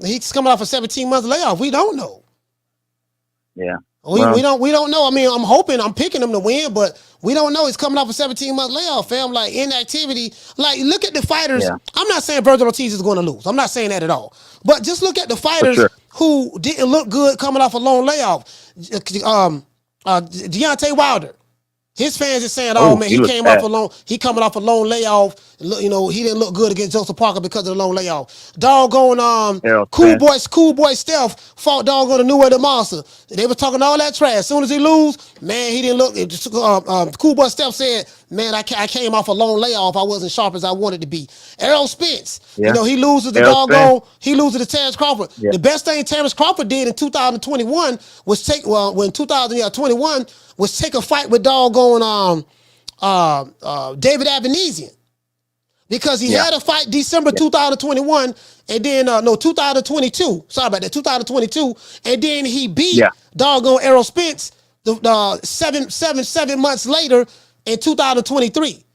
He's coming off a 17-month layoff. We don't know. Yeah. We don't know. I mean, I'm picking him to win, but we don't know. He's coming off a 17-month layoff, fam. Like, inactivity. Like, look at the fighters. Yeah. I'm not saying Vergil Ortiz is going to lose. I'm not saying that at all. But just look at the fighters who didn't look good coming off a long layoff. Deontay Wilder. His fans are saying, "Oh man, he coming off a long layoff. You know, he didn't look good against Joseph Parker because of the long layoff." Doggone, cool boy Steph fought doggone a New Way the Monster. They were talking all that trash. As soon as he lose, man, he didn't look. Cool boy Steph said, "Man, I came off a long layoff. I wasn't sharp as I wanted to be." Errol Spence, you know, he loses the he loses to Terrence Crawford. Yeah. The best thing Terrence Crawford did in 2021 was take a fight with doggone David Avenesian. Because he had a fight December 2021 and then 2022. Sorry about that, 2022, and then he beat doggone Errol Spence 7 months later in 2023.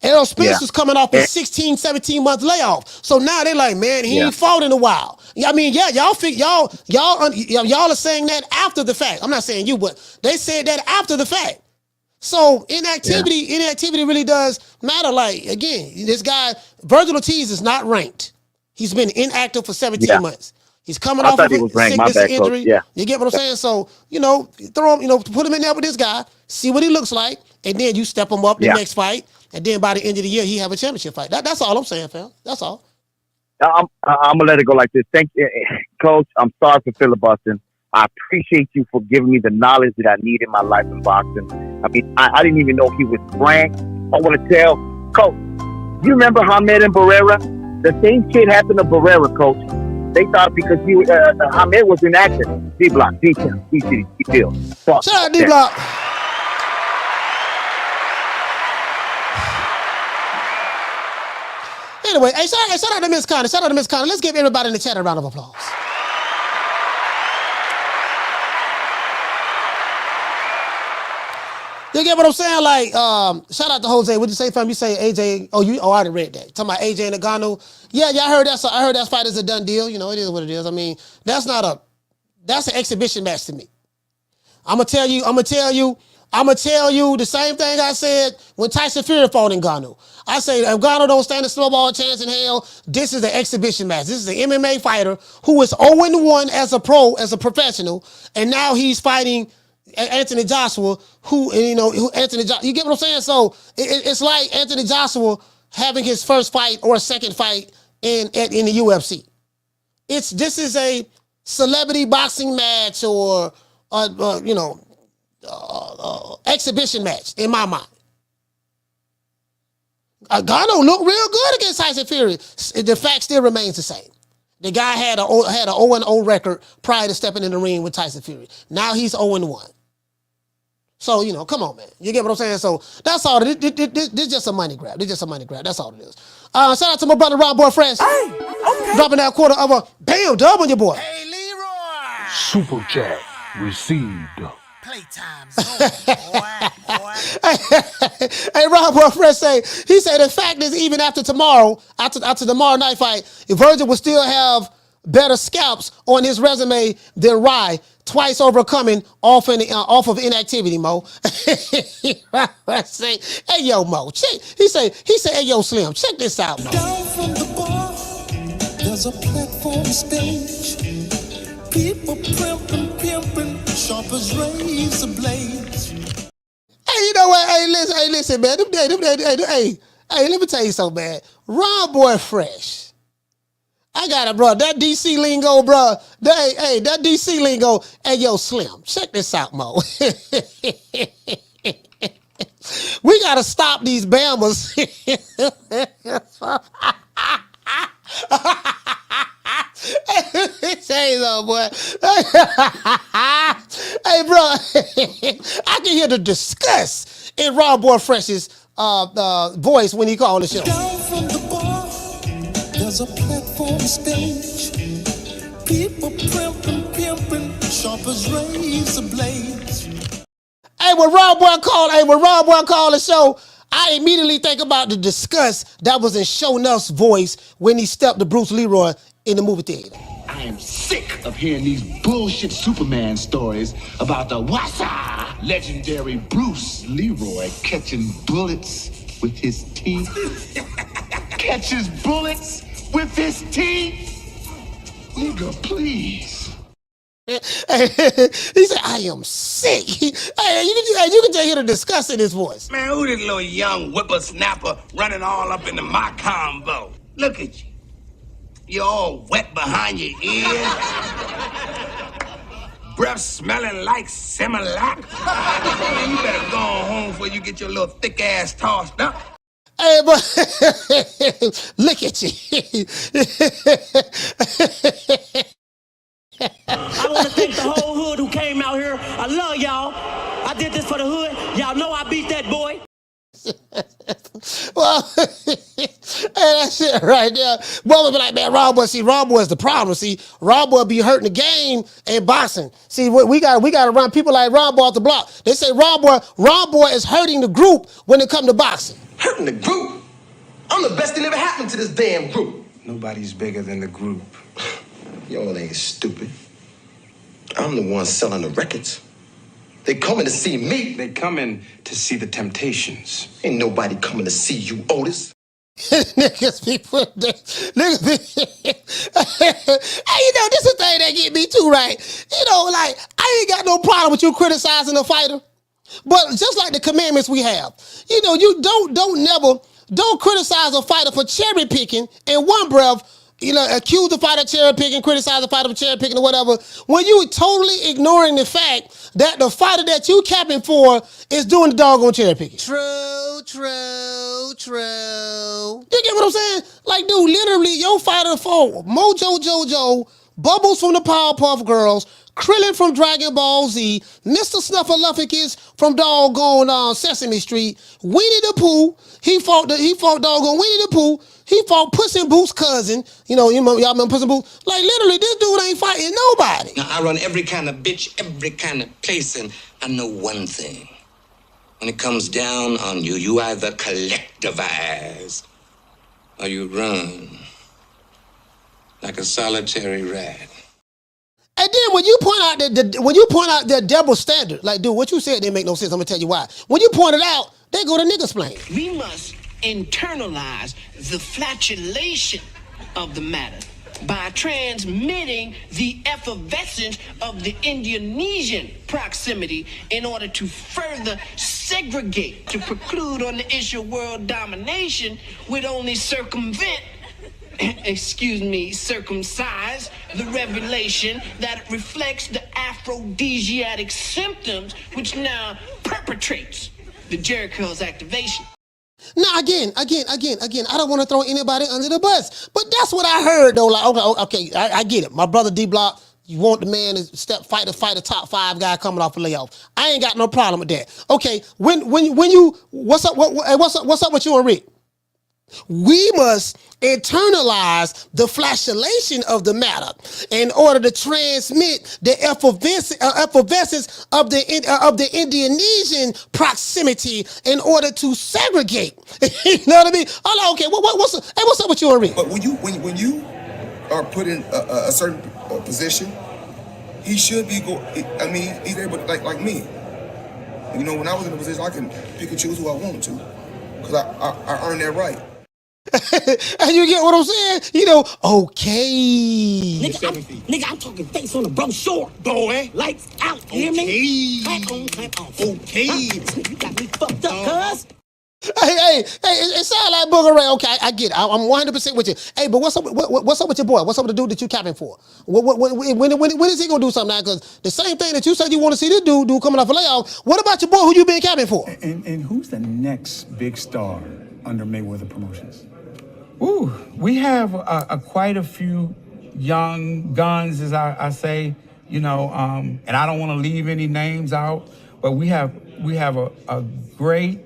Errol Spence was coming off a 16, 17 month layoff. So now they're like, man, he ain't fought in a while. I mean, y'all are saying that after the fact. I'm not saying you, but they said that after the fact. So inactivity really does matter. Like, again, this guy, Vergil Ortiz, is not ranked. He's been inactive for 17 months. He's coming off of a sickness and injury. Yeah. You get what I'm saying? So, you know, throw him, put him in there with this guy, see what he looks like, and then you step him up the next fight. And then by the end of the year, he have a championship fight. That's all I'm saying, fam. That's all. I'm gonna let it go like this. Thank you, Coach. I'm sorry for filibustering. I appreciate you for giving me the knowledge that I need in my life in boxing. I mean, I didn't even know he was ranked. I want to tell Coach. You remember Hamed and Barrera? The same shit happened to Barrera, Coach. They thought because Hamed was inactive. D-Block, D-Town, D-City, D-Deal. Shout out D-Block. Anyway, hey, shout out to Miss Connie. Shout out to Miss Connie. Let's give everybody in the chat a round of applause. You get what I'm saying? Like, shout out to Jose. What'd you say, fam? You say AJ. I already read that. Talking about AJ and Ngannou. Yeah, I heard that. So I heard that fight is a done deal. You know, it is what it is. I mean, that's an exhibition match to me. I'm gonna tell you the same thing I said when Tyson Fury fought Ngannou. I say if Ngannou don't stand a snowball chance in hell, this is an exhibition match. This is an MMA fighter who is 0-1 as a professional, and now he's fighting Anthony Joshua, you get what I'm saying? So it's like Anthony Joshua having his first fight or second fight in the UFC. This is a celebrity boxing match or exhibition match in my mind. Ngannou looked real good against Tyson Fury. The fact still remains the same. The guy had a 0-0 record prior to stepping in the ring with Tyson Fury. Now he's 0-1. So, come on, man. You get what I'm saying? So that's all. This is just a money grab. That's all it is. Shout out to my brother Rob Boy Fresh. Hey, okay. Dropping that quarter of a bam dub on your boy. Hey, Leroy. Super chat received. Playtime's Hey, Rob Boy Fresh he said the fact is even after tomorrow night fight, if Vergil will still have better scalps on his resume than Rye, twice overcoming off of inactivity, Mo. Hey, yo, Mo. He said, hey, yo, Slim, check this out, Mo. Down from the bar, there's a platform stage. People pimping, sharp as razor blades. Hey, you know what? Hey, listen, man. Hey, let me tell you something, man. Rob Boy Fresh. I got it, bro. That DC lingo, bro. That DC lingo. Hey, yo, Slim, check this out, Mo. We got to stop these Bammers. Say so, boy. Hey, bro. I can hear the disgust in Rob Boy Fresh's voice when he called the show. Down from the bar, there's a platform stage. People pimping, sharp as razor blades. Hey, when Rob Boy called the show, I immediately think about the disgust that was in Sho'nuff's voice when he stepped to Bruce Leroy in the movie theater. I am sick of hearing these bullshit Superman stories about the Wassa legendary Bruce Leroy catching bullets with his teeth. Catches bullets with his teeth? Nigga, please. He said, I am sick. You can just hear the disgust in his voice. Man, who this little young whippersnapper running all up into my combo? Look at you. You're all wet behind your ears. Breath smelling like Similac. Man, you better go on home before you get your little thick ass tossed up. Hey, but look at you. I want to thank the whole hood who came out here. I love y'all. I did this for the hood. Y'all know I beat that boy. Well, hey, that shit right there. Boy be like, man, Rob Boy, see, Rob Boy is the problem. See, Rob Boy be hurting the game in boxing. See, we got to run people like Rob Boy off the block. They say Rob Boy is hurting the group when it comes to boxing. Hurting the group? I'm the best thing ever happened to this damn group. Nobody's bigger than the group. Y'all ain't stupid. I'm the one selling the records. They coming to see me. They coming to see the Temptations. Ain't nobody coming to see you, Otis. Niggas be put there. Niggas be... Hey, this is the thing that get me too, right? Like, I ain't got no problem with you criticizing a fighter. But just like the commandments we have, you don't criticize a fighter for cherry picking in one breath. Accuse the fighter of cherry picking, criticize the fighter for cherry picking or whatever, when you totally ignoring the fact that the fighter that you capping for is doing the doggone cherry picking. True. You get what I'm saying? Like, dude, literally, your fighter for Mojo Jojo, Bubbles from the Powerpuff Girls, Krillin from Dragon Ball Z, Mr. Snuffleupagus from doggone Sesame Street, Winnie the Pooh, he fought doggone Winnie the Pooh, he fought Puss in Boots' cousin. Y'all remember Puss in Boots? Like, literally, this dude ain't fighting nobody. Now, I run every kind of bitch, every kind of place, and I know one thing. When it comes down on you, you either collectivize or you run like a solitary rat. And then when you point out the double standard, like, dude, what you said didn't make no sense. I'm gonna tell you why. When you point it out, they go to niggasplain. We must internalize the flatulation of the matter by transmitting the effervescence of the Indonesian proximity in order to further segregate, to preclude on the issue of world domination would only circumcise the revelation that reflects the aphrodisiac symptoms which now perpetrates the Jericho's activation. Now, again, I don't want to throw anybody under the bus, but that's what I heard, though. Like, okay, I get it. My brother D-Block, you want the man to fight a top 5 guy coming off a layoff. I ain't got no problem with that. Okay, when you, what's up with you and Rick? We must internalize the flashulation of the matter in order to transmit the effervescence of the Indonesian proximity in order to segregate. You know what I mean? Oh, okay. What's up with you and Rick? But when you are put in a certain position, he should be he's able to, like me. When I was in a position, I can pick and choose who I want to, because I earned that right. And you get what I'm saying? Okay. Nigga, I'm talking face on the brochure. Boy. Lights out, hear me? Clap on, clap off. Okay. You got me fucked up, cuz. Hey, it sounds like Booger Ray. Okay, I get it. I'm 100% with you. Hey, but what's up with your boy? What's up with the dude that you capping for? When is he gonna do something now? Because the same thing that you said you want to see this dude do coming off a layoff. What about your boy who you been capping for? And who's the next big star under Mayweather Promotions? Ooh, we have quite a few young guns, as I say, and I don't want to leave any names out, but we have a great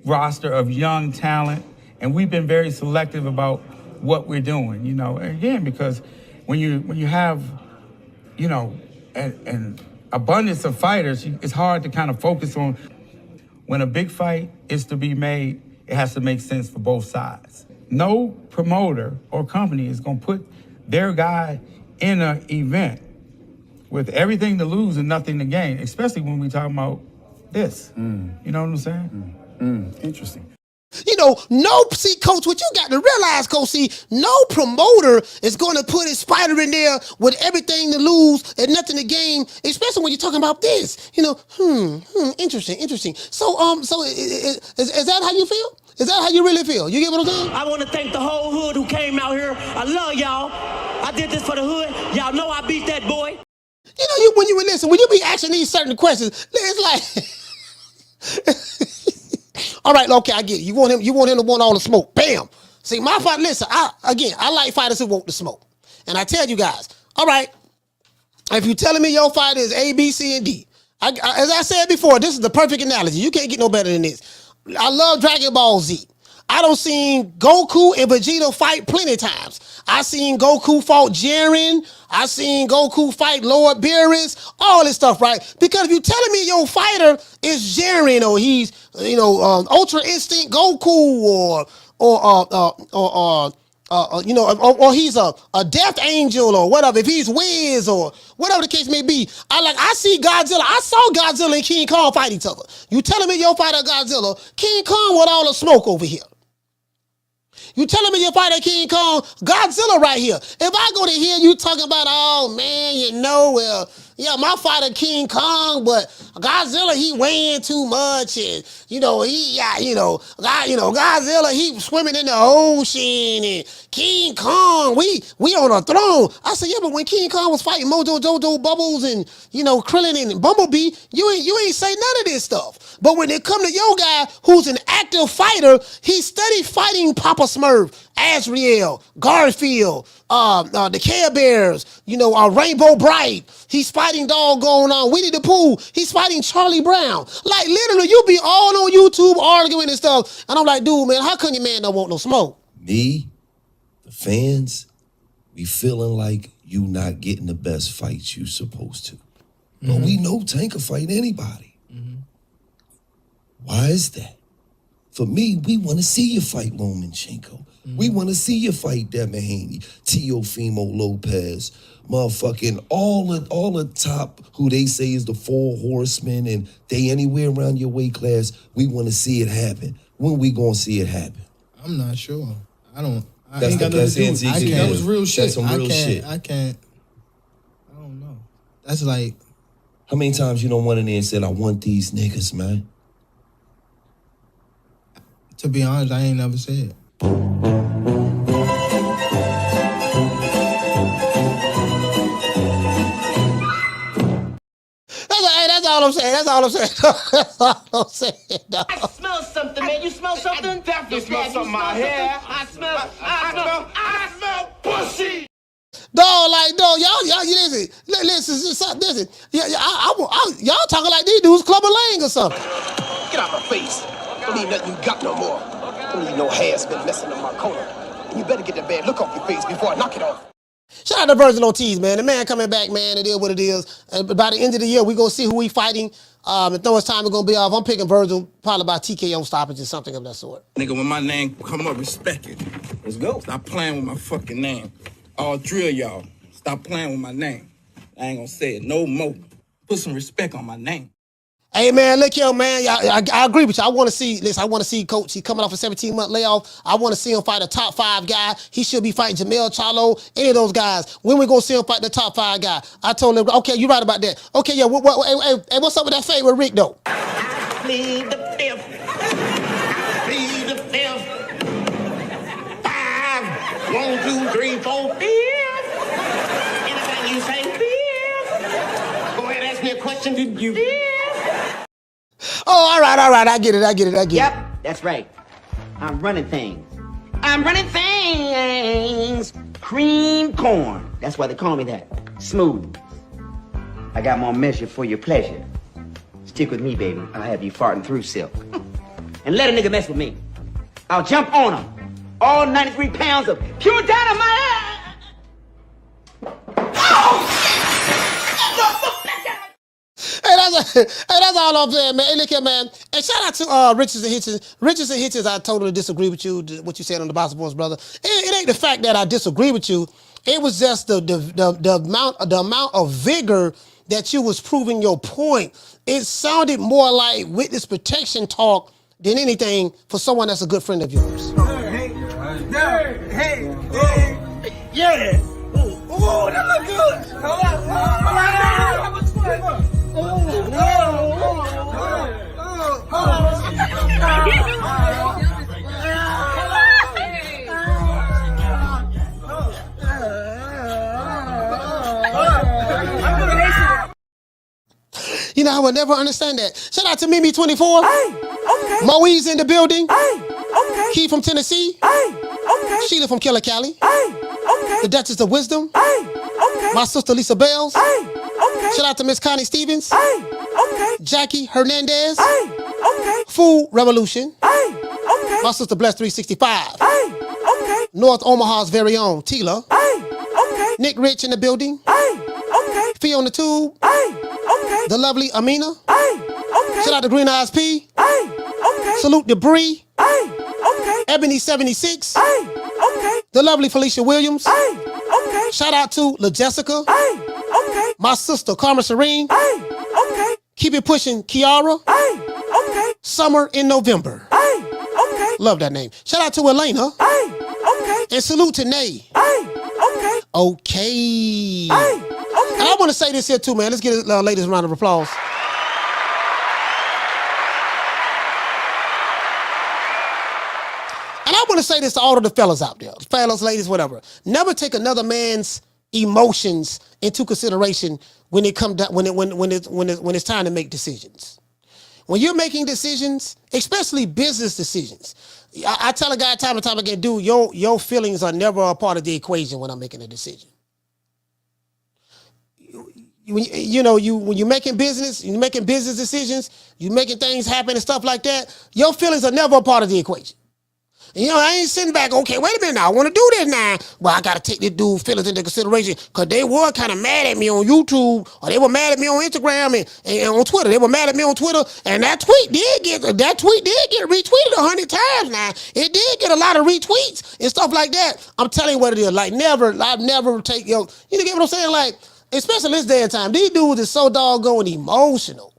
roster of young talent, and we've been very selective about what we're doing, again, because when you have, an abundance of fighters, it's hard to kind of focus on. When a big fight is to be made, it has to make sense for both sides. No promoter or company is going to put their guy in an event with everything to lose and nothing to gain, especially when we talking about this. You know what I'm saying? Interesting. You know, see, Coach, what you got to realize, Coach, see, no promoter is going to put his fighter in there with everything to lose and nothing to gain, especially when you're talking about this. You know, interesting. So, is that how you feel? Is that how you really feel? You get what I'm saying? I want to thank the whole hood who came out here. I love y'all. I did this for the hood. Y'all know I beat that boy. You know, when you be asking these certain questions, it's like, all right, okay, I get it. You want him to want all the smoke. Bam. See, my fight, listen, I like fighters who want the smoke. And I tell you guys, all right, if you're telling me your fighter is A, B, C, and D, as I said before, this is the perfect analogy. You can't get no better than this. I love Dragon Ball Z. I done seen Goku and Vegeta fight plenty times. I seen Goku fought Jiren. I seen Goku fight Lord Beerus. All this stuff, right? Because if you telling me your fighter is Jiren or he's, Ultra Instinct Goku or he's a Death Angel or whatever. If he's Wiz or whatever the case may be, I see Godzilla. I saw Godzilla and King Kong fight each other. You telling me your fighter Godzilla, King Kong with all the smoke over here. You telling me your fighter King Kong, Godzilla right here. If I go to hear you talking about, oh man, my fighter King Kong, but Godzilla, he weighing too much, and Godzilla, he swimming in the ocean, and King Kong, we on a throne. I said, yeah, but when King Kong was fighting Mojo Jojo Bubbles and Krillin and Bumblebee, you ain't say none of this stuff. But when it come to your guy who's an active fighter, he steady fighting Papa Smurf, Azrael, Garfield, the Care Bears, Rainbow Bright. He's fighting doggone Winnie the Pooh. He's fighting Charlie Brown. Like literally, you be all on YouTube arguing and stuff. And I'm like, dude, man, how come your man don't want no smoke? Me, the fans, we feeling like you not getting the best fights you supposed to. But we know Tank can fight anybody. Why is that? For me, we want to see you fight Lomachenko. We want to see you fight Devin Haney, Teofimo Lopez, motherfucking all the top who they say is the 4 horsemen and they anywhere around your weight class. We want to see it happen. When we gonna see it happen? I'm not sure. I ain't got that's nothing to do. That was real shit. That's some real shit. I don't know. That's like. How many times you don't went in there and said, I want these niggas, man? To be honest, I ain't never said it. That's all I'm saying. Dog. I smell something, man. You smell something? I definitely smell something in my hair. I smell pussy. Dog, y'all, listen. Y'all talking like these dudes Clubber Lang or something. Get out my face. Don't need nothing you got no more. Don't need no hair been messing up my corner. And you better get that bad look off your face before I knock it off. Shout out to Vergil Ortiz, man. The man coming back, man. It is what it is. And by the end of the year, we're going to see who we fighting. And though it's time, it's going to be off. I'm picking Vergil probably by TKO stoppage or something of that sort. Nigga, when my name come up, respect it. Let's go. Stop playing with my fucking name. All 3 of y'all, stop playing with my name. I ain't going to say it no more. Put some respect on my name. Hey, man, look here, man. I agree with you. I want to see Coach. He's coming off a 17-month layoff. I want to see him fight a top 5 guy. He should be fighting Jamel Charlo, any of those guys. When we going to see him fight the top 5 guy? I told him, okay, you're right about that. Okay, yeah, hey, what's up with that fade with Rick, though? I plead the fifth. 5, 1, 2, 3, 4, 5. Anything you say, 5. Go ahead, ask me a question. Did you? 5. Oh, all right. I get it. Yep, that's right. I'm running things. Cream corn. That's why they call me that. Smooth. I got more measure for your pleasure. Stick with me, baby. I'll have you farting through silk. And let a nigga mess with me. I'll jump on him. All 93 pounds of pure dynamite. Oh! That's all I'm saying, man. Hey, look here, man. And shout out to Richards and Hitchens. Richards and Hitchens, I totally disagree with you, what you said on the Boxing Boys, brother. It ain't the fact that I disagree with you. It was just the amount of vigor that you was proving your point. It sounded more like witness protection talk than anything for someone that's a good friend of yours. Hey, yeah. Ooh, that look good. You know, I would never understand that. Shout out to Mimi24. Okay. Moe's in the building. Okay. Key from Tennessee. Okay. Sheila from Killer Cali. Okay. The Duchess of Wisdom. Okay. My sister Lisa Bells. Okay. Shout out to Miss Connie Stevens. Okay. Jackie Hernandez. Okay. Food Revolution. Okay. My sister Bless 365. Okay. North Omaha's very own Tila. Okay. Nick Rich in the building. Okay. Fee on the Tube. Okay. The lovely Amina. Okay. Shout out to Green Eyes P. Okay. Salute Debris. Okay. Ebony 76. Okay. The lovely Felicia Williams. Okay. Shout out to La Jessica. Okay. My sister Karma Serene. Okay. Keep it pushing Kiara. Okay. Summer in November. Okay. Love that name. Shout out to Elena. Okay. And salute to Nay. Okay. Okay. And I want to say this here too, man. Let's get a ladies' round of applause. And I want to say this to all of the fellas out there, fellas, ladies, whatever. Never take another man's emotions into consideration when it come down when it's time to make decisions. When you're making decisions, especially business decisions, I tell a guy time and time again, dude, your feelings are never a part of the equation when I'm making a decision. When you're making business decisions, you're making things happen and stuff like that, your feelings are never a part of the equation. And, I ain't sitting back, okay, wait a minute now, I want to do this now. Well, I got to take this dude's feelings into consideration because they were kind of mad at me on YouTube or they were mad at me on Instagram and on Twitter. They were mad at me on Twitter and that tweet did get retweeted 100 times now. It did get a lot of retweets and stuff like that. I'm telling you what it is. Like, I've never take, you get what I'm saying? Like, especially this day and time, these dudes is so doggone emotional.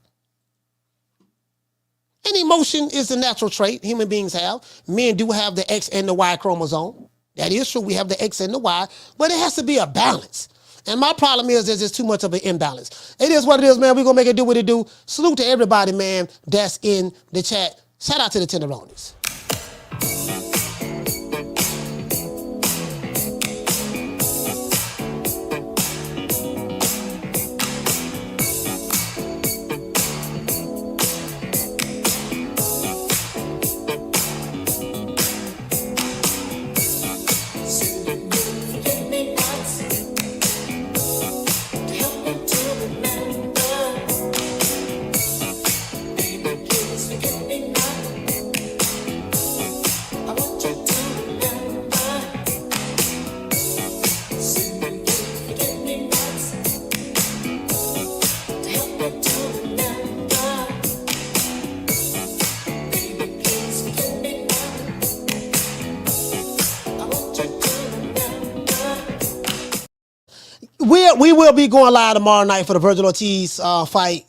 And emotion is a natural trait human beings have. Men do have the X and the Y chromosome. That is true. We have the X and the Y, but it has to be a balance. And my problem is there's just too much of an imbalance. It is what it is, man. We're going to make it do what it do. Salute to everybody, man, that's in the chat. Shout out to the Tenderonis. We will be going live tomorrow night for the Vergil Ortiz fight.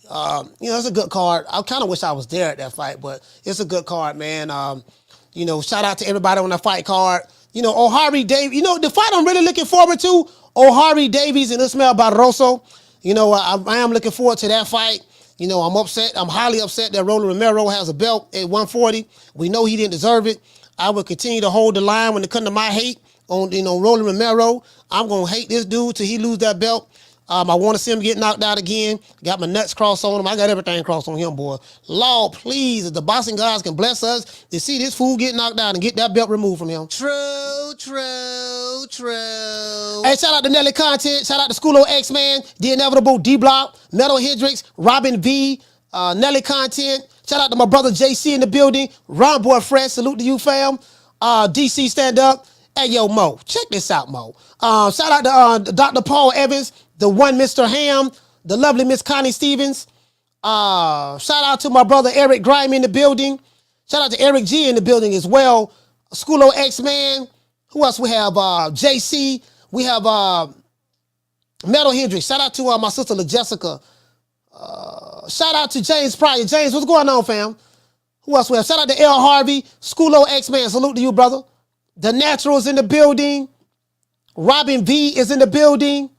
It's a good card. I kind of wish I was there at that fight, but it's a good card, man. Shout out to everybody on the fight card. O'Hari Davies. The fight I'm really looking forward to, O'Hari Davies and Ismael Barroso. I am looking forward to that fight. I'm upset. I'm highly upset that Roland Romero has a belt at 140. We know he didn't deserve it. I will continue to hold the line when it comes to my hate on Roland Romero. I'm gonna hate this dude till he lose that belt. I want to see him get knocked out again. Got my nuts crossed on him. I got everything crossed on him, boy. Lord, please, if the boxing gods can bless us to see this fool get knocked out and get that belt removed from him. True. Hey, shout out to Nelly Content. Shout out to School of X-Man, The Inevitable, D-Block, Metal Hendrix, Robin V, Nelly Content. Shout out to my brother JC in the building. Ron Boy Fresh, salute to you, fam. DC Stand Up. Hey, yo, Mo, check this out, Mo. Shout out to Dr. Paul Evans, the one Mr. Ham, the lovely Miss Connie Stevens, Shout out to my brother Eric Grime in the building. Shout out to Eric G in the building as well. Schoolo X-Man. Who else we have? JC. We have Metal Hendrix. Shout out to my sister LaJessica. Shout out to James Pryor. James, what's going on, fam? Who else we have? Shout out to L. Harvey. Schoolo X-Man. Salute to you, brother. The Natural is in the building. Robin V is in the building.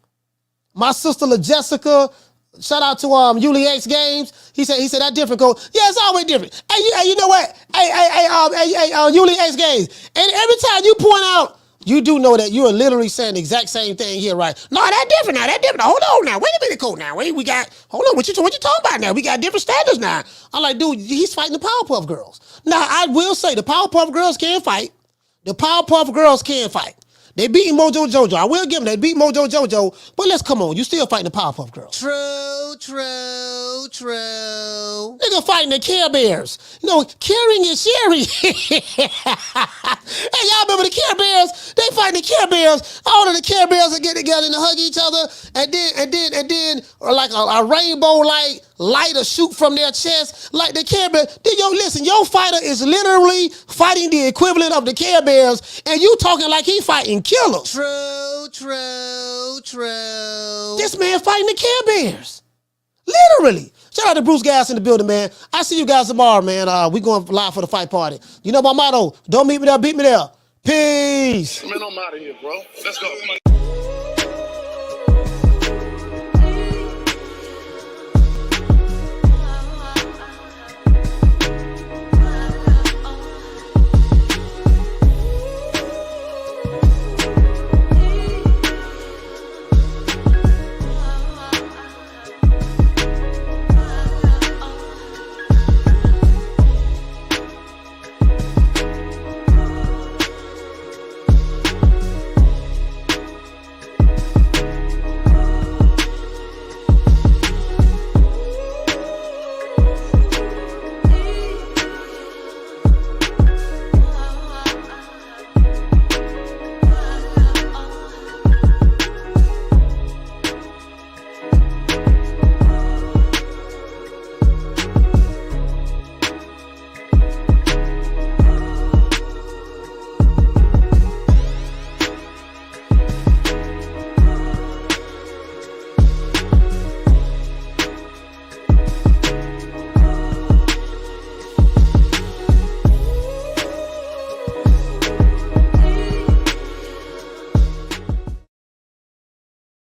My sister LaJessica. Shout out to Yuli X Games. He said that different, Coach. Yeah, it's always different. Hey, you know what? Hey, Yuli X Games. And every time you point out, you do know that you are literally saying the exact same thing here, right? No, that different now. That different. Hold on now. Wait a minute, Coach. Now, we got. Hold on. What you talking about now? We got different standards now. I'm like, dude, he's fighting the Powerpuff Girls. Now, I will say the Powerpuff Girls can fight. The Powerpuff Girls can fight. They beat Mojo Jojo. I will give them. They beat Mojo Jojo. But let's come on. You still fighting the Powerpuff Girls. True. Nigga fighting the Care Bears. You know, caring is sharing. Hey, y'all remember the Care Bears? They fighting the Care Bears. All of the Care Bears will get together and hug each other. And then, or like a rainbow light or shoot from their chest. Like the Care Bears. Listen, your fighter is literally fighting the equivalent of the Care Bears. And you talking like he fighting killers. True. This man fighting the Care Bears. Literally. Shout out to Bruce Gas in the building, man. I see you guys tomorrow, man. We going live for the fight party. You know my motto. Don't meet me there, beat me there. Peace. Man, I'm out of here, bro. Let's go.